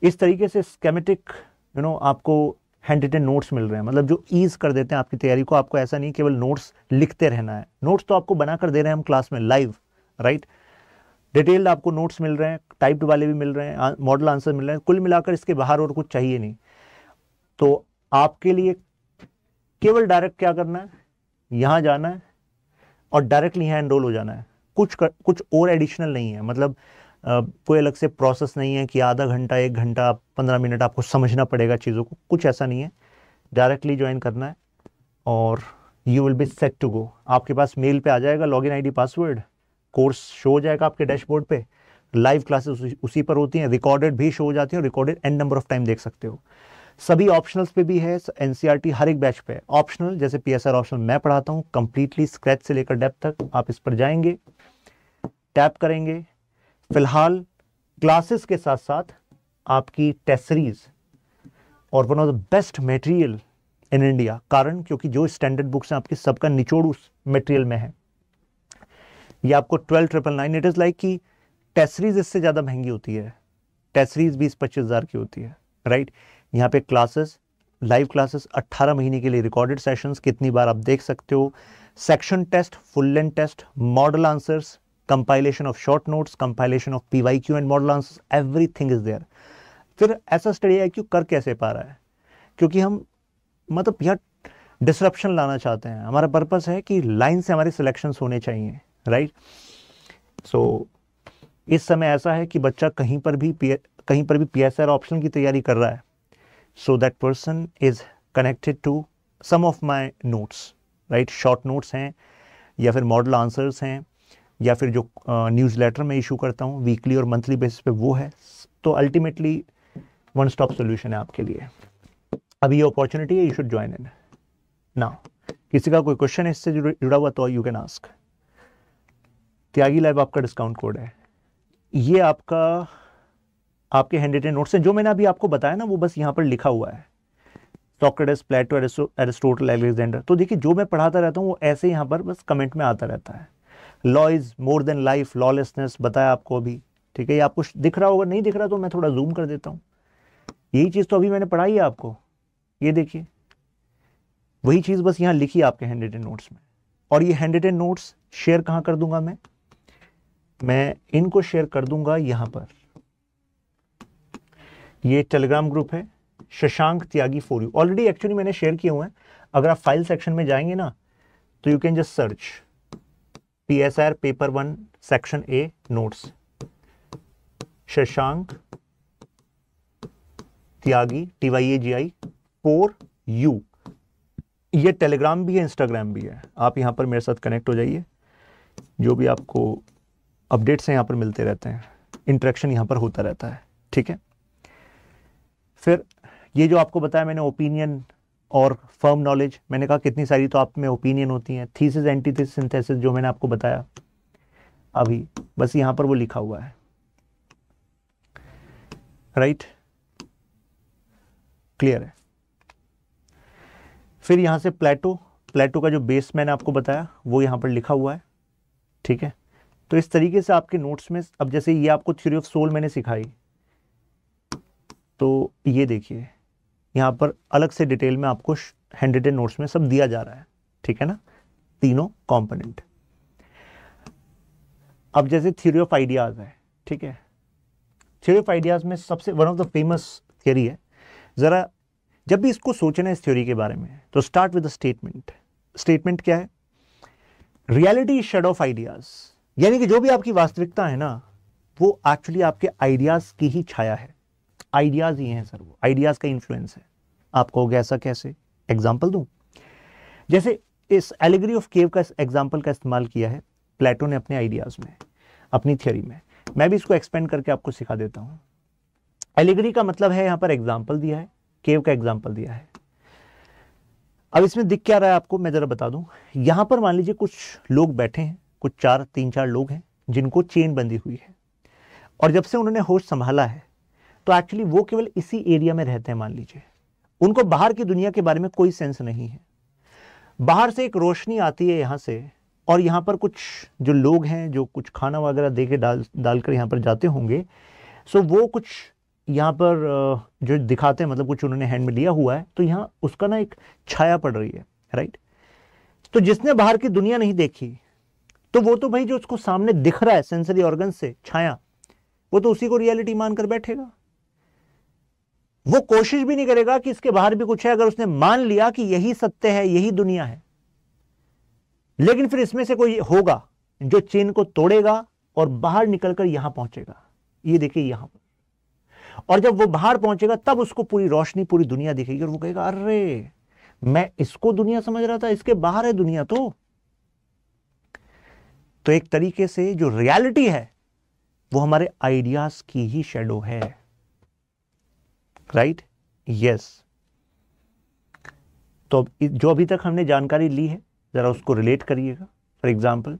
इस तरीके से स्केमेटिक आपको हैंड रिटन नोट्स मिल रहे हैं, मतलब जो ईज कर देते हैं आपकी तैयारी को। आपको ऐसा नहीं केवल नोट्स लिखते रहना है, नोट्स तो आपको बना कर दे रहे हैं हम क्लास में लाइव, राइट। डिटेल्ड आपको नोट्स मिल रहे हैं, टाइप्ड वाले भी मिल रहे हैं, मॉडल आंसर मिल रहे हैं, कुल मिलाकर इसके बाहर और कुछ चाहिए नहीं। तो आपके लिए केवल डायरेक्ट क्या करना है, यहाँ जाना है और डायरेक्टली यहाँ एनरोल हो जाना है। कुछ और एडिशनल नहीं है, मतलब कोई अलग से प्रोसेस नहीं है कि आधा घंटा 1 घंटा 15 मिनट आपको समझना पड़ेगा चीज़ों को, कुछ ऐसा नहीं है। डायरेक्टली ज्वाइन करना है और you will be set to go. आपके पास मेल पे आ जाएगा login ID password, course show हो जाएगा आपके डैशबोर्ड पे, लाइव क्लासेस उसी पर होती हैं, रिकॉर्डेड भी शो हो जाती हैं, recorded n number of time देख सकते हो। सभी ऑप्शनल्स पे भी है, एनसीईआरटी हर एक बैच पे है ऑप्शनल। जैसे पीएसआर ऑप्शनल मैं पढ़ाता हूँ कंप्लीटली स्क्रैच से लेकर डेप्थ तक, आप इस पर जाएंगे, टैप करेंगे। फिलहाल क्लासेस के साथ साथ आपकी टेस्ट सीरीज और one of the best material in India, कारण क्योंकि जो स्टैंडर्ड बुक्स हैं आपकी सबका निचोड़ उस मटेरियल में है। ये आपको 12,999, इट इज लाइक कि टेस्ट सीरीज इससे ज़्यादा महंगी होती है, टेस्ट सीरीज 20-25 हज़ार की होती है, राइट। यहाँ पे क्लासेस, लाइव क्लासेस 18 महीने के लिए, रिकॉर्डेड सेशंस कितनी बार आप देख सकते हो, section test, full length test, model answers, compilation of short notes, compilation of PYQ and model answers, everything is there. फिर ऐसा स्टडी IQ कर कैसे पा रहा है, क्योंकि हम मतलब यहाँ डिसरप्शन लाना चाहते हैं। हमारा पर्पस है कि लाइन से हमारे सिलेक्शंस होने चाहिए, राइट। सो इस समय ऐसा है कि बच्चा कहीं पर भी PSR ऑप्शन की तैयारी कर रहा है, so that person is connected to some of my notes, right, short notes हैं या फिर मॉडल आंसर्स हैं या फिर जो न्यूज़लेटर मैं इशू करता हूँ वीकली और मंथली बेसिस पे वो है। तो अल्टीमेटली वन स्टॉप सोल्यूशन है आपके लिए। अभी ये अपॉर्चुनिटी है, you should join in now. किसी का कोई क्वेश्चन है इससे जुड़ा हुआ तो you can ask. Tyagi lab आपका डिस्काउंट कोड है, ये आपके हैंड रिटन नोट्स हैं जो मैंने अभी आपको बताया ना, वो बस यहाँ पर लिखा हुआ है, सोक्रेटिस, प्लेटो, एरिस्टोटल, अलेक्जेंडर। तो देखिए जो मैं पढ़ाता रहता हूँ वो ऐसे यहाँ पर बस कमेंट में आता रहता है। Law is more than life, lawlessness बताया आपको अभी, ठीक है। ये आपको दिख रहा होगा, नहीं दिख रहा तो मैं थोड़ा जूम कर देता हूँ। यही चीज़ तो अभी मैंने पढ़ाई है आपको, ये देखिए वही चीज़ बस यहाँ लिखी है आपके हैंड रिटन नोट्स में। और ये हैंड रिटन नोट्स शेयर कहाँ कर दूंगा मैं इनको शेयर कर दूंगा यहाँ पर। ये टेलीग्राम ग्रुप है शशांक त्यागी फॉर यू, ऑलरेडी एक्चुअली मैंने शेयर किए हुए हैं। अगर आप फाइल सेक्शन में जाएंगे ना तो you can just search PSR paper 1 section A notes, Shashank Tyagi TYAGI for you. ये टेलीग्राम भी है, इंस्टाग्राम भी है, आप यहां पर मेरे साथ कनेक्ट हो जाइए। जो भी आपको अपडेट्स हैं यहाँ पर मिलते रहते हैं, इंटरेक्शन यहाँ पर होता रहता है, ठीक है। फिर ये जो आपको बताया मैंने ओपिनियन और फर्म नॉलेज, मैंने कहा कितनी सारी तो आप में ओपिनियन होती हैं। थीसिस, एंटीथेसिस, सिंथेसिस जो मैंने आपको बताया अभी, बस यहाँ पर वो लिखा हुआ है, राइट, क्लियर है। फिर यहाँ से प्लेटो का जो बेस मैंने आपको बताया वो यहाँ पर लिखा हुआ है, ठीक है। तो इस तरीके से आपके नोट्स में, अब जैसे ये आपको थ्योरी ऑफ सोल मैंने सिखाई, तो ये देखिए यहाँ पर अलग से डिटेल में आपको हैंड रिटन नोट्स में सब दिया जा रहा है, ठीक है ना, तीनों कंपोनेंट। अब जैसे थ्योरी ऑफ आइडियाज है, ठीक है, थ्योरी ऑफ आइडियाज में सबसे one of the famous theory है। जरा जब भी इसको सोचना है इस थ्योरी के बारे में, तो start with the statement. Statement क्या है? Reality is shadow of ideas, यानी कि जो भी आपकी वास्तविकता है ना, वो एक्चुअली आपके आइडियाज की ही छाया है। आइडियाज ही हैं सर, वो आइडियाज का इन्फ्लुएंस है। आप कहोगे ऐसा कैसे? एग्जाम्पल दूं? जैसे इस एलिगरी ऑफ केव का एग्जाम्पल का इस्तेमाल किया है प्लेटो ने अपने आइडियाज में, अपनी थ्योरी में। मैं भी इसको एक्सपेंड करके आपको सिखा देता हूं। एलिगरी का मतलब है, यहां पर एग्जाम्पल दिया है, केव का एग्जाम्पल दिया है। अब इसमें दिख क्या रहा है आपको, मैं जरा बता दूं। यहां पर मान लीजिए कुछ लोग बैठे हैं, कुछ 3-4 लोग हैं जिनको चेन बंधी हुई है, और जब से उन्होंने होश संभाला है तो एक्चुअली वो केवल इसी एरिया में रहते हैं। मान लीजिए उनको बाहर की दुनिया के बारे में कोई सेंस नहीं है। बाहर से एक रोशनी आती है यहां से, और यहां पर कुछ जो लोग हैं जो कुछ खाना वगैरह दे के डालकर यहां पर जाते होंगे, सो वो कुछ यहाँ पर जो दिखाते हैं, मतलब कुछ उन्होंने हैंड में लिया हुआ है, तो यहाँ उसका ना एक छाया पड़ रही है, राइट। तो जिसने बाहर की दुनिया नहीं देखी, तो वो तो भाई जो उसको सामने दिख रहा है सेंसरी ऑर्गन से छाया, वो तो उसी को रियलिटी मानकर बैठेगा। वो कोशिश भी नहीं करेगा कि इसके बाहर भी कुछ है। अगर उसने मान लिया कि यही सत्य है, यही दुनिया है, लेकिन फिर इसमें से कोई होगा जो चेन को तोड़ेगा और बाहर निकलकर यहां पहुंचेगा। ये देखिए यहां पर, और जब वो बाहर पहुंचेगा तब उसको पूरी रोशनी, पूरी दुनिया दिखेगी, और वो कहेगा अरे मैं इसको दुनिया समझ रहा था, इसके बाहर है दुनिया। तो एक तरीके से जो रियलिटी है वो हमारे आइडियाज की ही शैडो है, राइट? यस। तो जो अभी तक हमने जानकारी ली है, जरा उसको रिलेट करिएगा। फॉर एग्जाम्पल,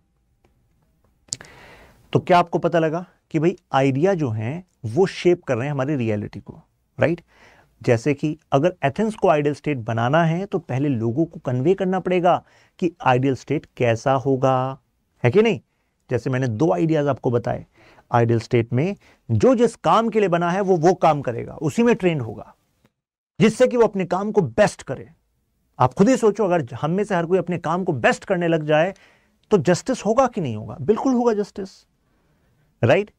तो क्या आपको पता लगा कि भाई आइडिया जो हैं वो शेप कर रहे हैं हमारी रियलिटी को, राइट? जैसे कि अगर एथेंस को आइडियल स्टेट बनाना है तो पहले लोगों को कन्वे करना पड़ेगा कि आइडियल स्टेट कैसा होगा, है कि नहीं? जैसे मैंने 2 आइडियाज आपको बताए। आइडियल स्टेट में जो जिस काम के लिए बना है वो काम करेगा, उसी में ट्रेंड होगा, जिससे कि वो अपने काम को बेस्ट करे। आप खुद ही सोचो, अगर हम में से हर कोई अपने काम को बेस्ट करने लग जाए तो जस्टिस होगा कि नहीं होगा? बिल्कुल होगा जस्टिस, राइट?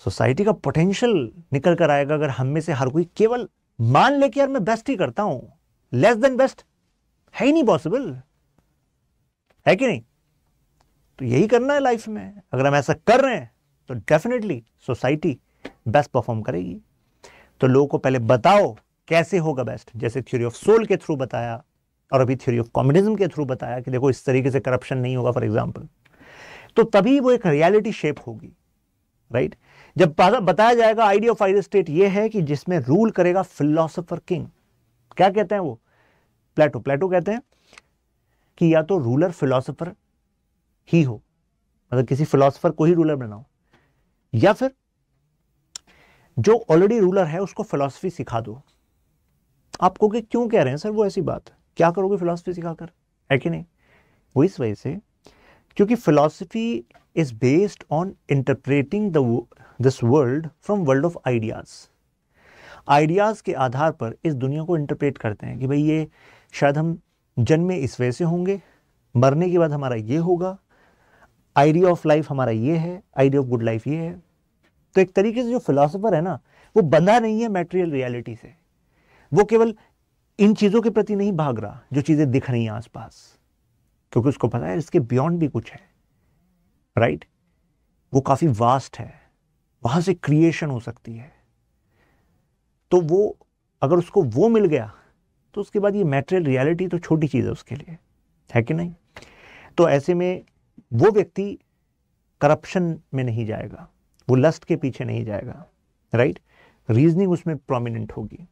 सोसाइटी का पोटेंशियल निकल कर आएगा अगर हम में से हर कोई केवल मान ले कि यार मैं बेस्ट ही करता हूं, लेस देन बेस्ट है ही नहीं पॉसिबल, है कि नहीं? तो यही करना है लाइफ में। अगर हम ऐसा कर रहे हैं तो डेफिनेटली सोसाइटी बेस्ट परफॉर्म करेगी। तो लोगों को पहले बताओ कैसे होगा बेस्ट, जैसे थ्योरी ऑफ सोल के थ्रू बताया, और अभी थ्योरी ऑफ कम्युनिज्म के थ्रू बताया कि देखो इस तरीके से करप्शन नहीं होगा फॉर एग्जाम्पल। तो तभी वो एक रियलिटी शेप होगी, राइट? जब बताया जाएगा आइडिया ऑफ आइडियल स्टेट ये है कि जिसमें रूल करेगा फिलोसोफर किंग। क्या कहते हैं वो? प्लेटो कहते हैं कि या तो रूलर फिलोसोफर ही हो, मतलब किसी फिलोसोफर को ही रूलर बनाओ, या फिर जो ऑलरेडी रूलर है उसको फिलोसफी सिखा दो। आप कहोगे क्यों कह रहे हैं सर वो ऐसी बात, क्या करोगे फिलोसफी सिखाकर, है कि नहीं? वो इस वजह से क्योंकि philosophy is based on interpreting this world from world of ideas. Ideas के आधार पर इस दुनिया को इंटरप्रेट करते हैं कि भाई ये शायद हम जन्मे इस वजह से होंगे, मरने के बाद हमारा ये होगा, आइडिया ऑफ लाइफ हमारा ये है, आइडिया ऑफ गुड लाइफ ये है। तो एक तरीके से जो फिलोसोफर है ना, वो बंधा नहीं है मैटेरियल रियलिटी से। वो केवल इन चीजों के प्रति नहीं भाग रहा जो चीजें दिख रही हैं आसपास, क्योंकि उसको पता है इसके बियॉन्ड भी कुछ है, राइट? वो काफी वास्ट है, वहां से क्रिएशन हो सकती है। तो वो अगर उसको वो मिल गया तो उसके बाद ये मैटेरियल रियलिटी तो छोटी चीज है उसके लिए, है कि नहीं? तो ऐसे में वो व्यक्ति करप्शन में नहीं जाएगा, वो लस्ट के पीछे नहीं जाएगा, राइट? रीजनिंग उसमें प्रोमिनेंट होगी।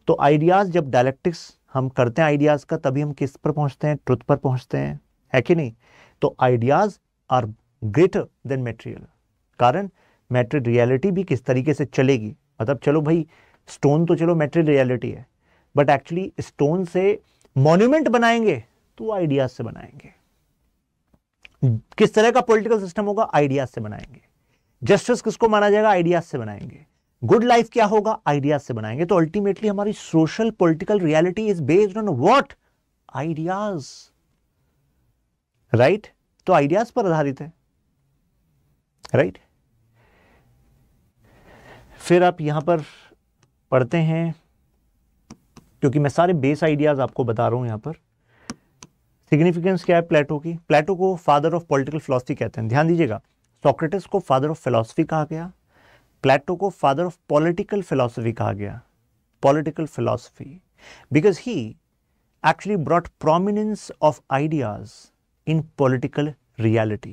तो आइडियाज, जब डायलेक्टिक्स हम करते हैं आइडियाज का, तभी हम किस पर पहुंचते हैं? ट्रुथ पर पहुंचते हैं, है कि नहीं? तो ideas are greater than material. कारण मैटेरियल रियलिटी भी किस तरीके से चलेगी, मतलब चलो भाई स्टोन तो चलो मैटेरियल रियलिटी है, बट एक्चुअली स्टोन से मॉन्यूमेंट बनाएंगे तो आइडियाज से बनाएंगे। किस तरह का पॉलिटिकल सिस्टम होगा? आइडियाज से बनाएंगे। जस्टिस किसको माना जाएगा? आइडियाज से बनाएंगे। गुड लाइफ क्या होगा? आइडियाज से बनाएंगे। तो अल्टीमेटली हमारी social political reality is based on what? Ideas, right? तो आइडियाज पर आधारित है। राइट। फिर आप यहां पर पढ़ते हैं, क्योंकि मैं सारे बेस आइडियाज आपको बता रहा हूं यहां पर। सिग्निफिकेंस क्या है प्लेटो की? प्लेटो को फादर ऑफ पॉलिटिकल फिलॉसफी कहते हैं। ध्यान दीजिएगा, सोक्रेटिस को फादर ऑफ फिलॉसफी कहा गया, प्लेटो को फादर ऑफ पॉलिटिकल फिलॉसफी कहा गया। Political philosophy because he actually brought prominence of ideas in political reality,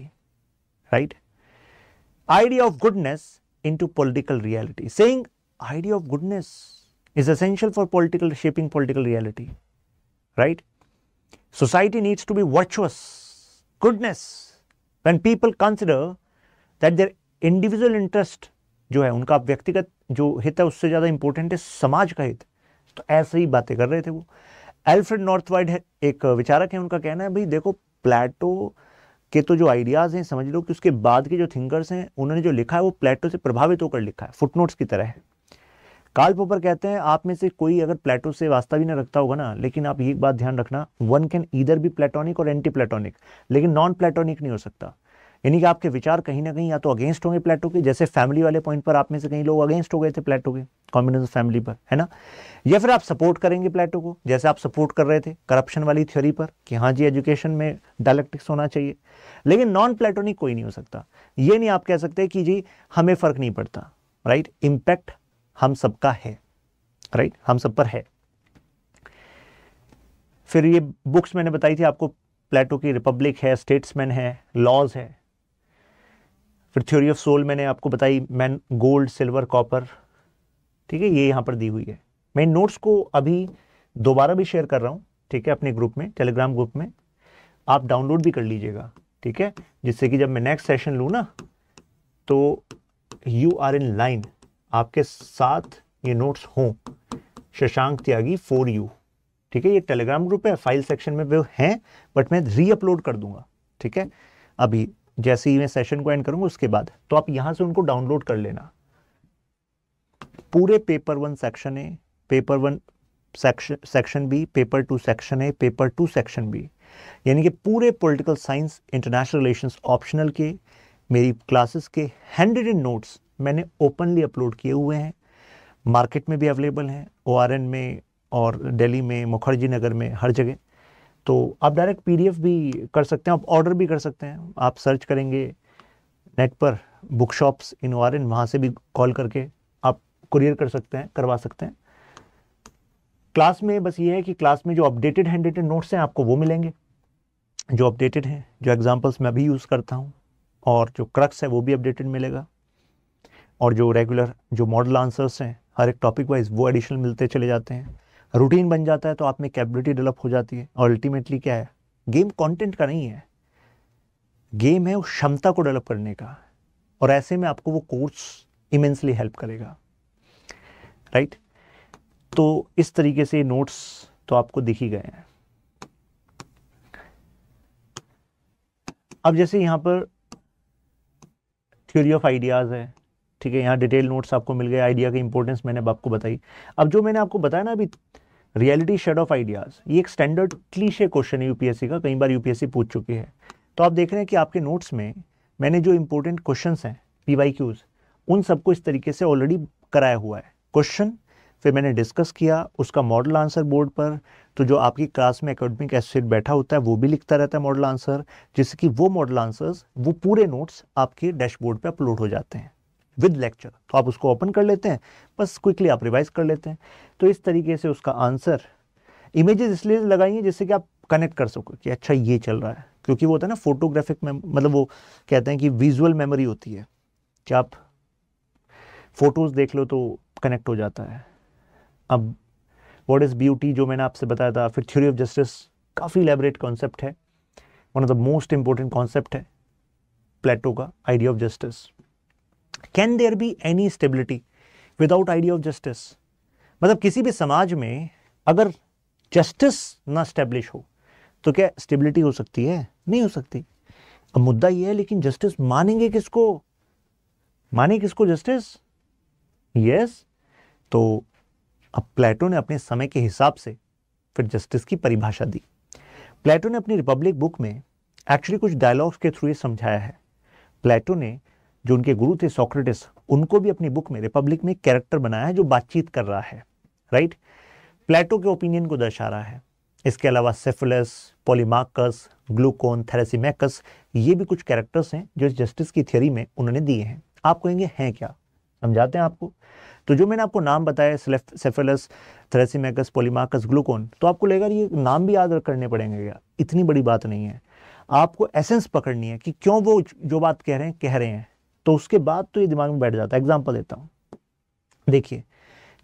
right? Idea of goodness into political reality. Saying idea of goodness is essential for shaping political reality, right? Society needs to be virtuous. Goodness. When people consider that their individual interest जो है, उनका व्यक्तिगत जो हित है उससे ज्यादा इंपॉर्टेंट है समाज का हित, तो ऐसे ही बातें कर रहे थे वो। एल्फ्रेड नॉर्थवाइड है एक विचारक है, उनका कहना है भाई देखो प्लेटो के तो जो आइडियाज हैं, समझ लो कि उसके बाद के जो थिंकर्स हैं उन्होंने जो लिखा है वो प्लेटो से प्रभावित होकर लिखा है, फुटनोट्स की तरह है। कार्ल पॉपर कहते हैं आप में से कोई अगर प्लेटो से वास्ता भी ना रखता होगा ना, लेकिन आप ये बात ध्यान रखना, one can either be platonic और एंटी प्लेटोनिक, लेकिन नॉन प्लेटोनिक नहीं हो सकता। यानी कि आपके विचार कहीं ना कहीं या तो अगेंस्ट होंगे प्लेटो के, जैसे फैमिली वाले पॉइंट पर आप में से कई लोग अगेंस्ट हो गए थे प्लेटो के, कम्युनिज्म फैमिली पर, है ना, या फिर आप सपोर्ट करेंगे प्लेटो को, जैसे आप सपोर्ट कर रहे थे करप्शन वाली थ्योरी पर कि हाँ जी एजुकेशन में डायलेक्टिक्स होना चाहिए, लेकिन नॉन प्लेटोनिक कोई नहीं हो सकता। ये नहीं आप कह सकते कि जी हमें फर्क नहीं पड़ता, राइट, इंपैक्ट हम सबका है, राइट, हम सब पर है। फिर ये बुक्स मैंने बताई थी आपको, प्लेटो की रिपब्लिक है, स्टेट्समैन है, लॉज है। फिर थ्योरी ऑफ सोल मैंने आपको बताई, मैन गोल्ड सिल्वर कॉपर, ठीक है, ये यहां पर दी हुई है। मैं इन नोट्स को अभी दोबारा भी शेयर कर रहा हूं, ठीक है, अपने ग्रुप में, टेलीग्राम ग्रुप में, आप डाउनलोड भी कर लीजिएगा, ठीक है, जिससे कि जब मैं नेक्स्ट सेशन लूँ ना तो यू आर इन लाइन, आपके साथ ये नोट्स हों। शशांक त्यागी फॉर यू, ठीक है, ये टेलीग्राम ग्रुप है, फाइल सेक्शन में वो हैं, बट मैं री अपलोड कर दूंगा, ठीक है, अभी जैसे ही मैं सेशन को एंड करूंगा उसके बाद, तो आप यहां से उनको डाउनलोड कर लेना। पूरे paper 1 section A, paper 1 section B, paper 2 section A, paper 2 section B, यानी कि पूरे political science international relations optional के मेरी क्लासेस के हैंडरिटन नोट्स मैंने ओपनली अपलोड किए हुए हैं, मार्केट में भी अवेलेबल हैं, ORN में और दिल्ली में, मुखर्जी नगर में, हर जगह। तो आप डायरेक्ट PDF भी कर सकते हैं, आप ऑर्डर भी कर सकते हैं, आप सर्च करेंगे नेट पर बुक शॉप्स इन ORN, वहाँ से भी कॉल करके आप कुरियर कर सकते हैं, करवा सकते हैं। क्लास में बस ये है कि क्लास में जो अपडेटेड हैंडरिटन नोट्स हैं आपको वो मिलेंगे, जो अपडेटेड हैं, जो एग्जाम्पल्स मैं भी यूज़ करता हूँ, और जो क्रक्स है वो भी अपडेटेड मिलेगा, और जो रेगुलर जो मॉडल आंसर्स हैं हर एक टॉपिक वाइज वो एडिशनल मिलते चले जाते हैं। रूटीन बन जाता है तो आप में कैपेबिलिटी डेवलप हो जाती है, और अल्टीमेटली क्या है, गेम कंटेंट का नहीं है, गेम है उस क्षमता को डेवलप करने का, और ऐसे में आपको वो कोर्स इमेंसली हेल्प करेगा, राइट। तो इस तरीके से नोट्स तो आपको दिख ही गए हैं। अब जैसे यहां पर थ्योरी ऑफ आइडियाज है, ठीक है, यहाँ डिटेल नोट्स आपको मिल गए, आइडिया की इंपॉर्टेंस मैंने अब आपको बताई। अब जो मैंने आपको बताया ना अभी, रियलिटी शेड ऑफ आइडियाज, ये एक स्टैंडर्ड क्लीशे क्वेश्चन है यूपीएससी का, कई बार यूपीएससी पूछ चुकी है। तो आप देख रहे हैं कि आपके नोट्स में मैंने जो इंपॉर्टेंट क्वेश्चंस हैं PYQs, उन सबको इस तरीके से ऑलरेडी कराया हुआ है। क्वेश्चन फिर मैंने डिस्कस किया, उसका मॉडल आंसर बोर्ड पर, तो जो आपकी क्लास में एकेडमिक एसोसिएट बैठा होता है वो भी लिखता रहता है मॉडल आंसर, जिससे कि वो मॉडल आंसर्स, वो पूरे नोट्स आपके डैशबोर्ड पे अपलोड हो जाते हैं विद लेक्चर। तो आप उसको ओपन कर लेते हैं, बस क्विकली आप रिवाइज कर लेते हैं। तो इस तरीके से उसका आंसर, इमेजेस इसलिए लगाएंगे जिससे कि आप कनेक्ट कर सको कि अच्छा ये चल रहा है, क्योंकि वो होता है ना फोटोग्राफिक में, मतलब वो कहते हैं कि विजुअल मेमोरी होती है कि आप फोटोज देख लो तो कनेक्ट हो जाता है। अब व्हाट इज ब्यूटी जो मैंने आपसे बताया था, फिर थ्योरी ऑफ जस्टिस, काफ़ी इलेबरेट कॉन्सेप्ट है, one of the most important concept है प्लेटो का, idea of justice. Can there be any stability without idea of justice? मतलब किसी भी समाज में अगर जस्टिस ना स्टेब्लिश हो तो क्या स्टेबिलिटी हो सकती है? नहीं हो सकती। अब मुद्दा यह है, लेकिन जस्टिस मानेंगे किसको? माने किसको जस्टिस? यस, तो अब प्लेटो ने अपने समय के हिसाब से फिर जस्टिस की परिभाषा दी। प्लेटो ने अपनी रिपब्लिक बुक में एक्चुअली कुछ डायलॉग्स के थ्रू ये समझाया है। प्लेटो ने जो उनके गुरु थे सोक्रेटिस, उनको भी अपनी बुक में रिपब्लिक में कैरेक्टर बनाया है जो बातचीत कर रहा है, राइट, प्लेटो के ओपिनियन को दर्शा रहा है। इसके अलावा सेफिलस, पॉलीमार्कस, ग्लूकोन, थेरेसिमेकस, ये भी कुछ कैरेक्टर्स हैं जो जस्टिस की थ्योरी में उन्होंने दिए हैं। आप कहेंगे हैं क्या, समझाते हैं आपको। तो जो मैंने आपको नाम बताया, सेफिलस, थेरेसिमेकस, पॉलीमार्कस, ग्लूकोन, तो आपको लगेगा ये नाम भी याद करने पड़ेंगे क्या, इतनी बड़ी बात नहीं है। आपको एसेंस पकड़नी है कि क्यों वो जो बात कह रहे हैं, तो उसके बाद तो ये दिमाग में बैठ जाता है। एग्जाम्पल देता हूँ, देखिए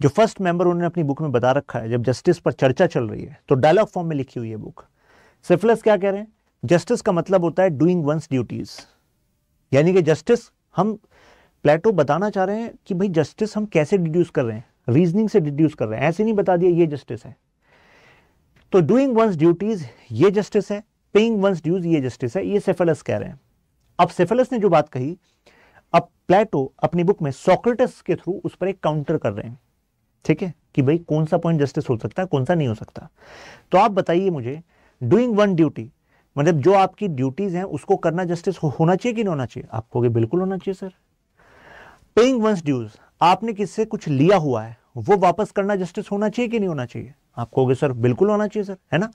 जो फर्स्ट मेंबर उन्होंने अपनी बुक में बता रखा है, जब जस्टिस पर चर्चा चल रही है तो डायलॉग फॉर्म में लिखी हुई है बुक। सेफिलस क्या कह रहे हैं, जस्टिस का मतलब होता है डूइंग वंस ड्यूटीज, यानी कि जस्टिस, हम प्लेटो बताना चाह रहे हैं कि भाई जस्टिस हम कैसे डिड्यूस कर रहे हैं, रीजनिंग से डिड्यूस कर रहे हैं, ऐसे नहीं बता दिया ये जस्टिस है। तो डूइंग वंस ड्यूटीज ये जस्टिस है, पेइंग वंस ड्यूज ये जस्टिस है, ये सेफिलस कह रहे हैं। अब सेफिलस ने जो बात कही, अब प्लेटो अपनी बुक में सोक्रेटिस के थ्रू उस पर एक काउंटर कर रहे हैं, ठीक है, कि भाई कौन सा पॉइंट जस्टिस हो सकता है, कौन सा नहीं हो सकता। तो आप बताइए मुझे, डूइंग वन ड्यूटी मतलब जो आपकी ड्यूटीज हैं उसको करना जस्टिस होना चाहिए कि नहीं होना चाहिए? आप कहोगे बिल्कुल होना चाहिए सर। पेइंग वंस ड्यूज, आपने किससे कुछ लिया हुआ है वो वापस करना जस्टिस होना चाहिए कि नहीं होना चाहिए? आप कहोगे सर बिल्कुल होना चाहिए सर, है ना,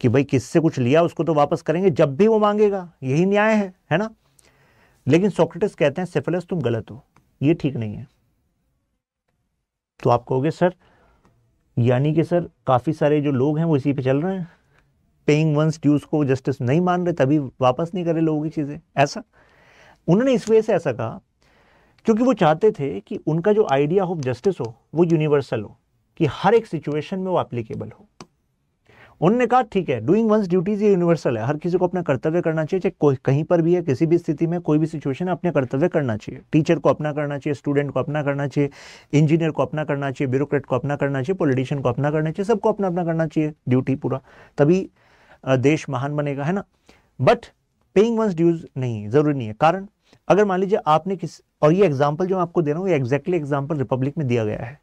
कि भाई किससे कुछ लिया उसको तो वापस करेंगे जब भी वो मांगेगा, यही न्याय है ना। लेकिन सोक्रेटिस कहते हैं सेफिलस तुम गलत हो, ये ठीक नहीं है। तो आप कहोगे सर यानी कि सर काफी सारे जो लोग हैं वो इसी पे चल रहे हैं, पेइंग वंस ड्यूज को जस्टिस नहीं मान रहे तभी वापस नहीं कर रहे लोगों की चीजें, ऐसा। उन्होंने इस वजह से ऐसा कहा क्योंकि वो चाहते थे कि उनका जो आइडिया ऑफ जस्टिस हो वो यूनिवर्सल हो, कि हर एक सिचुएशन में वो एप्लीकेबल हो। उन्होंने कहा ठीक है, डूइंग वंस ड्यूटीज ये यूनिवर्सल है, हर किसी को अपना कर्तव्य करना चाहिए, चाहे कोई कहीं पर भी है, किसी भी स्थिति में, कोई भी सिचुएशन, अपने कर्तव्य करना चाहिए। टीचर को अपना करना चाहिए, स्टूडेंट को अपना करना चाहिए, इंजीनियर को अपना करना चाहिए, ब्यूरोक्रेट को अपना करना चाहिए, पॉलिटिशियन को अपना करना चाहिए, सबको अपना अपना करना चाहिए ड्यूटी पूरा, तभी देश महान बनेगा, है ना। बट पेइंग वंस ड्यूज नहीं, जरूरी नहीं है। कारण अगर मान लीजिए आपने किसी, और ये एग्जाम्पल जो मैं आपको दे रहा हूँ ये एग्जैक्टली एग्जाम्पल रिपब्लिक में दिया गया है,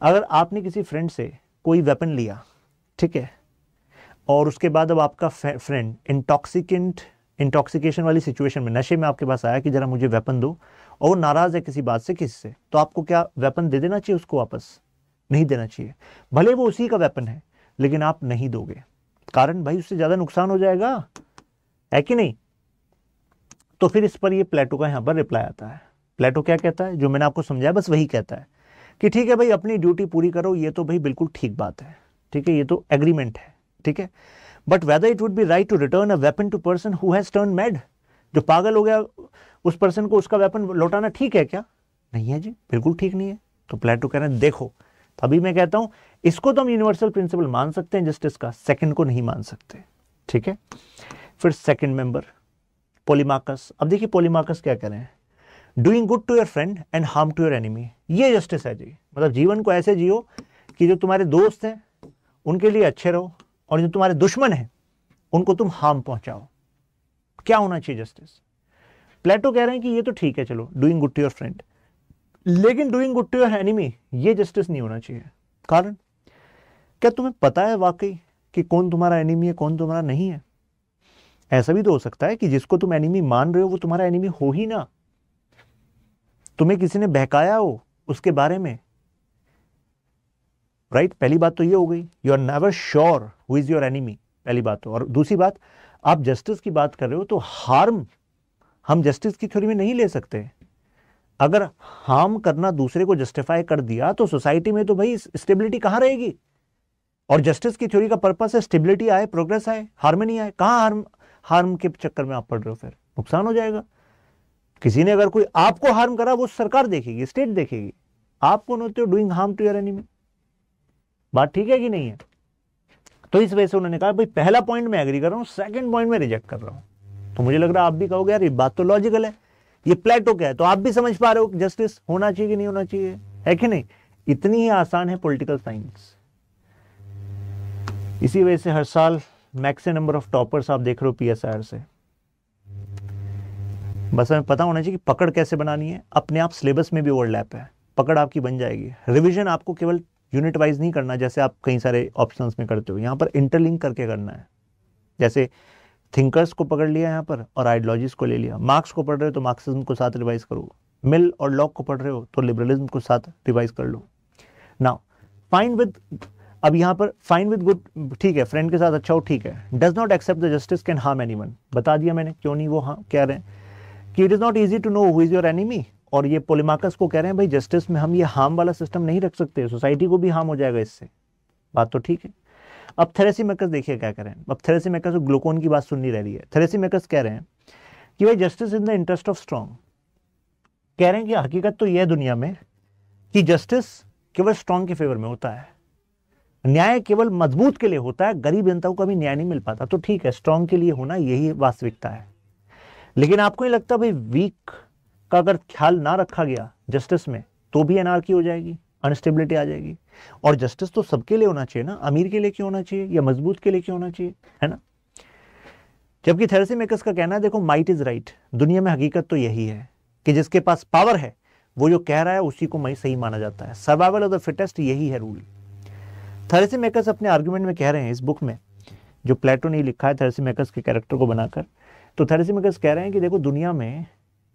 अगर आपने किसी फ्रेंड से कोई वेपन लिया, ठीक है, और उसके बाद अब आपका फ्रेंड इंटॉक्सिकेशन वाली सिचुएशन में, नशे में आपके पास आया कि जरा मुझे वेपन दो, और वो नाराज है किसी बात से, किसी से, तो आपको क्या वेपन दे देना चाहिए उसको वापस? नहीं देना चाहिए। भले वो उसी का वेपन है लेकिन आप नहीं दोगे, कारण भाई उससे ज्यादा नुकसान हो जाएगा, है कि नहीं। तो फिर इस पर ये प्लेटो का यहां पर रिप्लाई आता है। प्लेटो क्या कहता है, जो मैंने आपको समझाया बस वही कहता है कि ठीक है भाई अपनी ड्यूटी पूरी करो, ये तो भाई बिल्कुल ठीक बात है, ठीक है, ये तो एग्रीमेंट है, ठीक है। But whether it would be right to return a weapon to person who has turned mad, जो पागल हो गया उस पर्सन को उसका वेपन लौटाना ठीक है क्या? नहीं है जी, बिल्कुल ठीक नहीं है। तो प्लेटो कह रहे हैं देखो, तभी मैं कहता हूं इसको तो हम यूनिवर्सल प्रिंसिपल मान सकते हैं जस्टिस का, सेकंड को नहीं मान सकते, ठीक है। फिर सेकंड मेंबर पॉलीमार्कस। अब देखिए पॉलीमार्कस क्या कह रहे हैं, doing good to your friend and harm to your enemy, ये जस्टिस है जी। मतलब जीवन को ऐसे जियो कि जो तुम्हारे दोस्त हैं उनके लिए अच्छे रहो, और जो तुम्हारे दुश्मन हैं उनको तुम हार्म पहुंचाओ। क्या होना चाहिए जस्टिस? प्लेटो कह रहे हैं कि ये तो ठीक है, चलो doing good to your friend, लेकिन doing good to your enemy ये जस्टिस नहीं होना चाहिए। कारण क्या तुम्हें पता है वाकई कि कौन तुम्हारा एनिमी है कौन तुम्हारा नहीं है? ऐसा भी तो हो सकता है कि जिसको तुम एनिमी मान रहे हो वो तुम्हारा एनिमी हो ही ना, तुम्हें किसी ने बहकाया हो उसके बारे में, राइट। पहली बात तो ये हो गई, you are never sure who is your enemy, पहली बात तो। और दूसरी बात, आप जस्टिस की बात कर रहे हो तो हार्म हम जस्टिस की थ्योरी में नहीं ले सकते। अगर हार्म करना दूसरे को जस्टिफाई कर दिया तो सोसाइटी में तो भाई स्टेबिलिटी कहां रहेगी? और जस्टिस की थ्योरी का पर्पस है स्टेबिलिटी आए, प्रोग्रेस आए, हार्मनी आए। कहां हार्म के चक्कर में आप पड़ रहे हो? फिर नुकसान हो जाएगा। किसी ने अगर कोई आपको हार्म करा वो सरकार देखेगी, स्टेट देखेगी, आप कौन होते हो doing harm to your enemy? बात ठीक है कि नहीं है? तो इस वजह से उन्होंने कहा भाई पहला पॉइंट मैं एग्री कर रहा हूं, सेकंड पॉइंट में रिजेक्ट कर रहा हूं। तो मुझे लग रहा है आप भी कहोगे यार ये बात तो लॉजिकल है, ये प्लेटो क्या है, तो आप भी समझ पा रहे हो जस्टिस होना चाहिए कि नहीं होना चाहिए, है कि नहीं। इतनी ही आसान है पॉलिटिकल साइंस। इसी वजह से हर साल मैक्सिमम नंबर ऑफ टॉपर्स आप देख रहे हो पीएसआर से। बस हमें पता होना चाहिए कि पकड़ कैसे बनानी है। अपने आप सिलेबस में भी ओवरलैप है, पकड़ आपकी बन जाएगी। रिवीजन आपको केवल यूनिट वाइज नहीं करना जैसे आप कई सारे ऑप्शंस में करते हो, यहां पर इंटरलिंक करके करना है। जैसे थिंकर्स को पकड़ लिया यहाँ पर और आइडियोलॉजीज को ले लिया। मार्क्स को पढ़ रहे हो तो मार्क्सिज्म को साथ रिवाइज करो, मिल और लॉक को पढ़ रहे हो तो लिबरलिज्म को साथ रिवाइज कर लो। नाउ फाइन विद, अब यहाँ पर फाइन विद गुड, ठीक है, फ्रेंड के साथ अच्छा हो, ठीक है। Does not accept the justice can harm anyone, बता दिया मैंने क्यों नहीं वो हाँ कह रहे हैं कि it is not easy to know who is your enemy, और ये पोलेमार्कस को कह रहे हैं भाई जस्टिस में हम ये हार्म वाला सिस्टम नहीं रख सकते, सोसाइटी को भी हार्म हो जाएगा इससे। बात तो ठीक है। अब थ्रेसिमेकस देखिए क्या कह रहे हैं। अब थ्रेसिमेकस ग्लूकोन की बात सुननी रह रही है। थ्रेसिमेकस कह रहे हैं कि भाई justice in the interest of strong, कह रहे हैं कि हकीकत तो यह है दुनिया में कि जस्टिस केवल स्ट्रॉन्ग के फेवर में होता है, न्याय केवल मजबूत के लिए होता है, गरीब जनता को कभी न्याय नहीं मिल पाता। तो ठीक है, स्ट्रॉन्ग के लिए होना यही वास्तविकता है, लेकिन आपको नहीं लगता भाई वीक का अगर ख्याल ना रखा गया जस्टिस में तो भी एनार्की हो जाएगी, अनस्टेबिलिटी आ जाएगी। और जस्टिस तो सबके लिए होना चाहिए ना, अमीर के लिए क्यों होना चाहिए या मजबूत के लिए क्यों होना चाहिए, है ना। जबकि थ्रेसिमेकस का कहना है देखो माइट इज राइट, दुनिया में हकीकत तो यही है कि जिसके पास पावर है वो जो कह रहा है उसी को मैं सही माना जाता है, सर्वाइवल ऑफ द फिटेस्ट, यही है रूल। थ्रेसिमेकस अपने आर्गुमेंट में कह रहे हैं, इस बुक में जो प्लेटो ने लिखा है थ्रेसिमेकस के कैरेक्टर को बनाकर, तो थ्रेसिमेकस कह रहे हैं कि देखो दुनिया में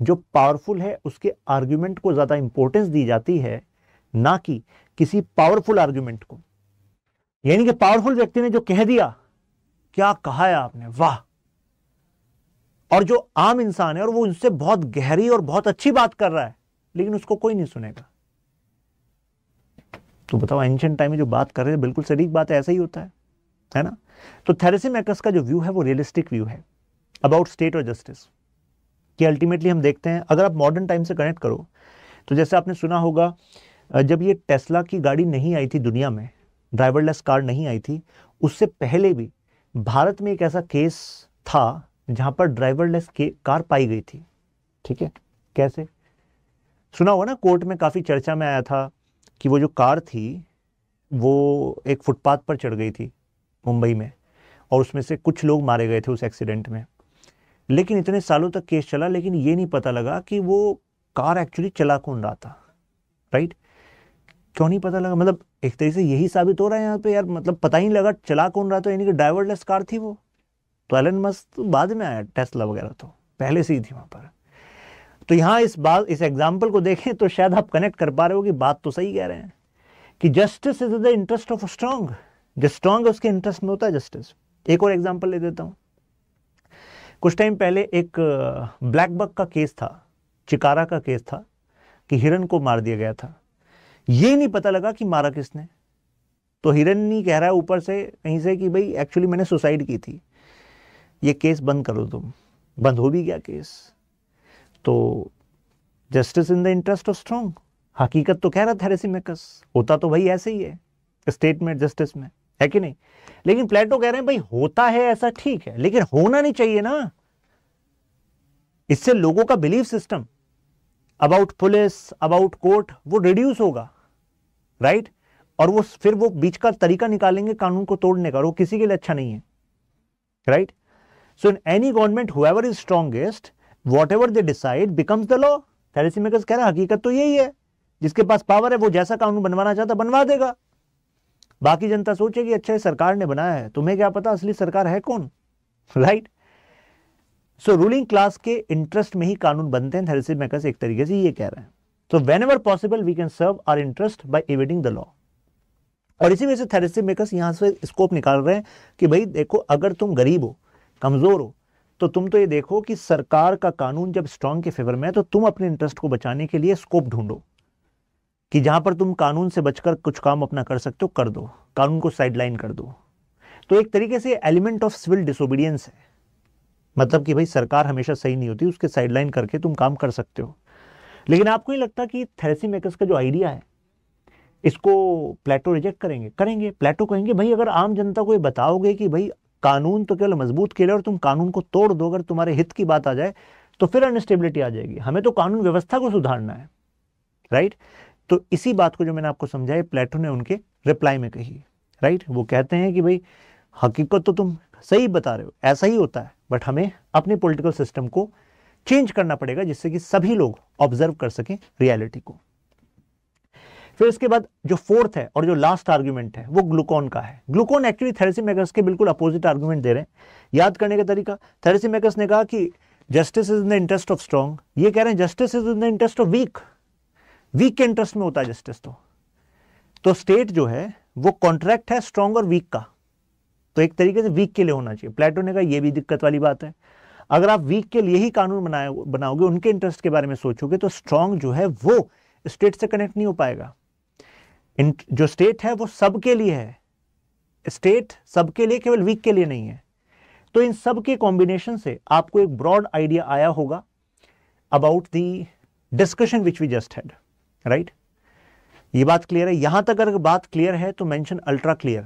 जो पावरफुल है उसके आर्गुमेंट को ज्यादा इंपॉर्टेंस दी जाती है, ना कि किसी पावरफुल आर्गुमेंट को। यानी कि पावरफुल व्यक्ति ने जो कह दिया, क्या कहा है आपने, वाह, और जो आम इंसान है और वो उनसे बहुत गहरी और बहुत अच्छी बात कर रहा है लेकिन उसको कोई नहीं सुनेगा। तो बताओ एंशिएंट टाइम में जो बात कर रहे हैं बिल्कुल सटीक बात है, ऐसा ही होता है ना। तो थ्रेसिमेकस का जो व्यू है वो रियलिस्टिक व्यू है अबाउट स्टेट और जस्टिस, कि अल्टीमेटली हम देखते हैं अगर आप मॉडर्न टाइम से कनेक्ट करो तो जैसे आपने सुना होगा जब ये टेस्ला की गाड़ी नहीं आई थी दुनिया में, ड्राइवरलेस कार नहीं आई थी, उससे पहले भी भारत में एक ऐसा केस था जहां पर ड्राइवरलेस कार पाई गई थी। ठीक है, कैसे सुना होगा ना, कोर्ट में काफी चर्चा में आया था कि वो जो कार थी वो एक फुटपाथ पर चढ़ गई थी मुंबई में और उसमें से कुछ लोग मारे गए थे उस एक्सीडेंट में। लेकिन इतने सालों तक केस चला लेकिन ये नहीं पता लगा कि वो कार एक्चुअली चला कौन रहा था, राइट। क्यों नहीं पता लगा, मतलब एक तरीके से यही साबित हो रहा है यहाँ पे यार, मतलब पता ही नहीं लगा चला कौन रहा था, यानी कि ड्राइवरलेस कार थी वो। तो एलन मस्क बाद में आया, टेस्ला वगैरह तो पहले से ही थी वहां पर। तो यहाँ इस एग्जाम्पल को देखें तो शायद आप कनेक्ट कर पा रहे हो कि बात तो सही कह रहे हैं कि justice is the interest of strong, जो स्ट्रॉन्ग है उसके इंटरेस्ट में होता है जस्टिस। एक और एग्जाम्पल ले देता हूं। कुछ टाइम पहले एक ब्लैक बक का केस था, चिकारा का केस था कि हिरन को मार दिया गया था, ये नहीं पता लगा कि मारा किसने। तो हिरन नहीं कह रहा है ऊपर से कहीं से कि भाई एक्चुअली मैंने सुसाइड की थी, ये केस बंद करो तुम, बंद हो भी गया केस। तो justice in the interest of strong, हकीकत तो कह रहा थ्रेसिमेकस, होता तो भाई ऐसे ही है स्टेटमेंट जस्टिस में, है कि नहीं। लेकिन प्लेटो कह रहे हैं भाई होता है ऐसा ठीक है, लेकिन होना नहीं चाहिए ना, इससे लोगों का belief system about police about court वो रिड्यूस होगा, राइट। और वो फिर वो बीच का तरीका निकालेंगे कानून को तोड़ने का, और वो किसी के लिए अच्छा नहीं है, right. So in any government whoever is strongest whatever they decide becomes the law. Thrasymachus कह रहा है हकीकत तो यही है, जिसके पास पावर है वो जैसा कानून बनवाना चाहता बनवा देगा। बाकी जनता सोचेगी अच्छा ये सरकार ने बनाया है, तुम्हें क्या पता असली सरकार है कौन, राइट। सो रूलिंग क्लास के इंटरेस्ट में ही कानून बनते हैं, थ्रेसिमेकस एक तरीके से ये कह रहे हैं। तो whenever possible we can serve our interest by evading the law. और इसी वजह से थ्रेसिमेकस यहां से स्कोप निकाल रहे हैं कि भाई देखो अगर तुम गरीब हो, कमजोर हो, तो तुम तो ये देखो कि सरकार का कानून जब स्ट्रांग के फेवर में है तो तुम अपने इंटरेस्ट को बचाने के लिए स्कोप ढूंढो कि जहां पर तुम कानून से बचकर कुछ काम अपना कर सकते हो कर दो, कानून को साइडलाइन कर दो। तो एक तरीके से एलिमेंट ऑफ सिविल डिसोबीडियंस है, मतलब कि भाई सरकार हमेशा सही नहीं होती, उसके साइडलाइन करके तुम काम कर सकते हो। लेकिन आपको नहीं लगता कि थ्रेसिमेकस का जो आइडिया है इसको प्लेटो रिजेक्ट करेंगे। प्लेटो कहेंगे भाई अगर आम जनता को ये बताओगे कि भाई कानून तो केवल मजबूत के लिए और तुम कानून को तोड़ दो, अगर तुम्हारे हित की बात आ जाए तो फिर अनस्टेबिलिटी आ जाएगी, हमें तो कानून व्यवस्था को सुधारना है, राइट। तो इसी बात को जो मैंने आपको समझाया प्लेटो ने उनके रिप्लाई में कही, राइट। वो कहते हैं कि भाई हकीकत तो तुम सही बता रहे हो, ऐसा ही होता है, बट हमें अपने पॉलिटिकल सिस्टम को चेंज करना पड़ेगा जिससे कि सभी लोग ऑब्जर्व कर सकें रियलिटी को। फिर इसके बाद जो फोर्थ है और जो लास्ट आर्ग्यूमेंट है वो ग्लूकोन का है। ग्लूकोन एक्चुअली थैलेसीमेकस के बिल्कुल अपोजिट आर्ग्यूमेंट दे रहे हैं। याद करने का तरीका, थैलेसीमेकस ने कहा कि justice is in the interest of strong, ये कह रहे हैं justice is in the interest of weak. Weak के इंटरेस्ट में होता है जस्टिस। तो स्टेट जो है वो कॉन्ट्रैक्ट है स्ट्रॉन्ग और वीक का, तो एक तरीके से वीक के लिए होना चाहिए। प्लेटो ने कहा ये भी दिक्कत वाली बात है, अगर आप वीक के लिए ही कानून बनाओगे, उनके इंटरेस्ट के बारे में सोचोगे, तो स्ट्रॉन्ग जो है वो स्टेट से कनेक्ट नहीं हो पाएगा। जो स्टेट है वो सबके लिए है, स्टेट सबके लिए, केवल वीक के लिए नहीं है। तो इन सब के कॉम्बिनेशन से आपको एक ब्रॉड आइडिया आया होगा about the discussion which we just had, right. ये बात क्लियर है? यहां तक अगर बात क्लियर है तो मेंशन अल्ट्रा क्लियर।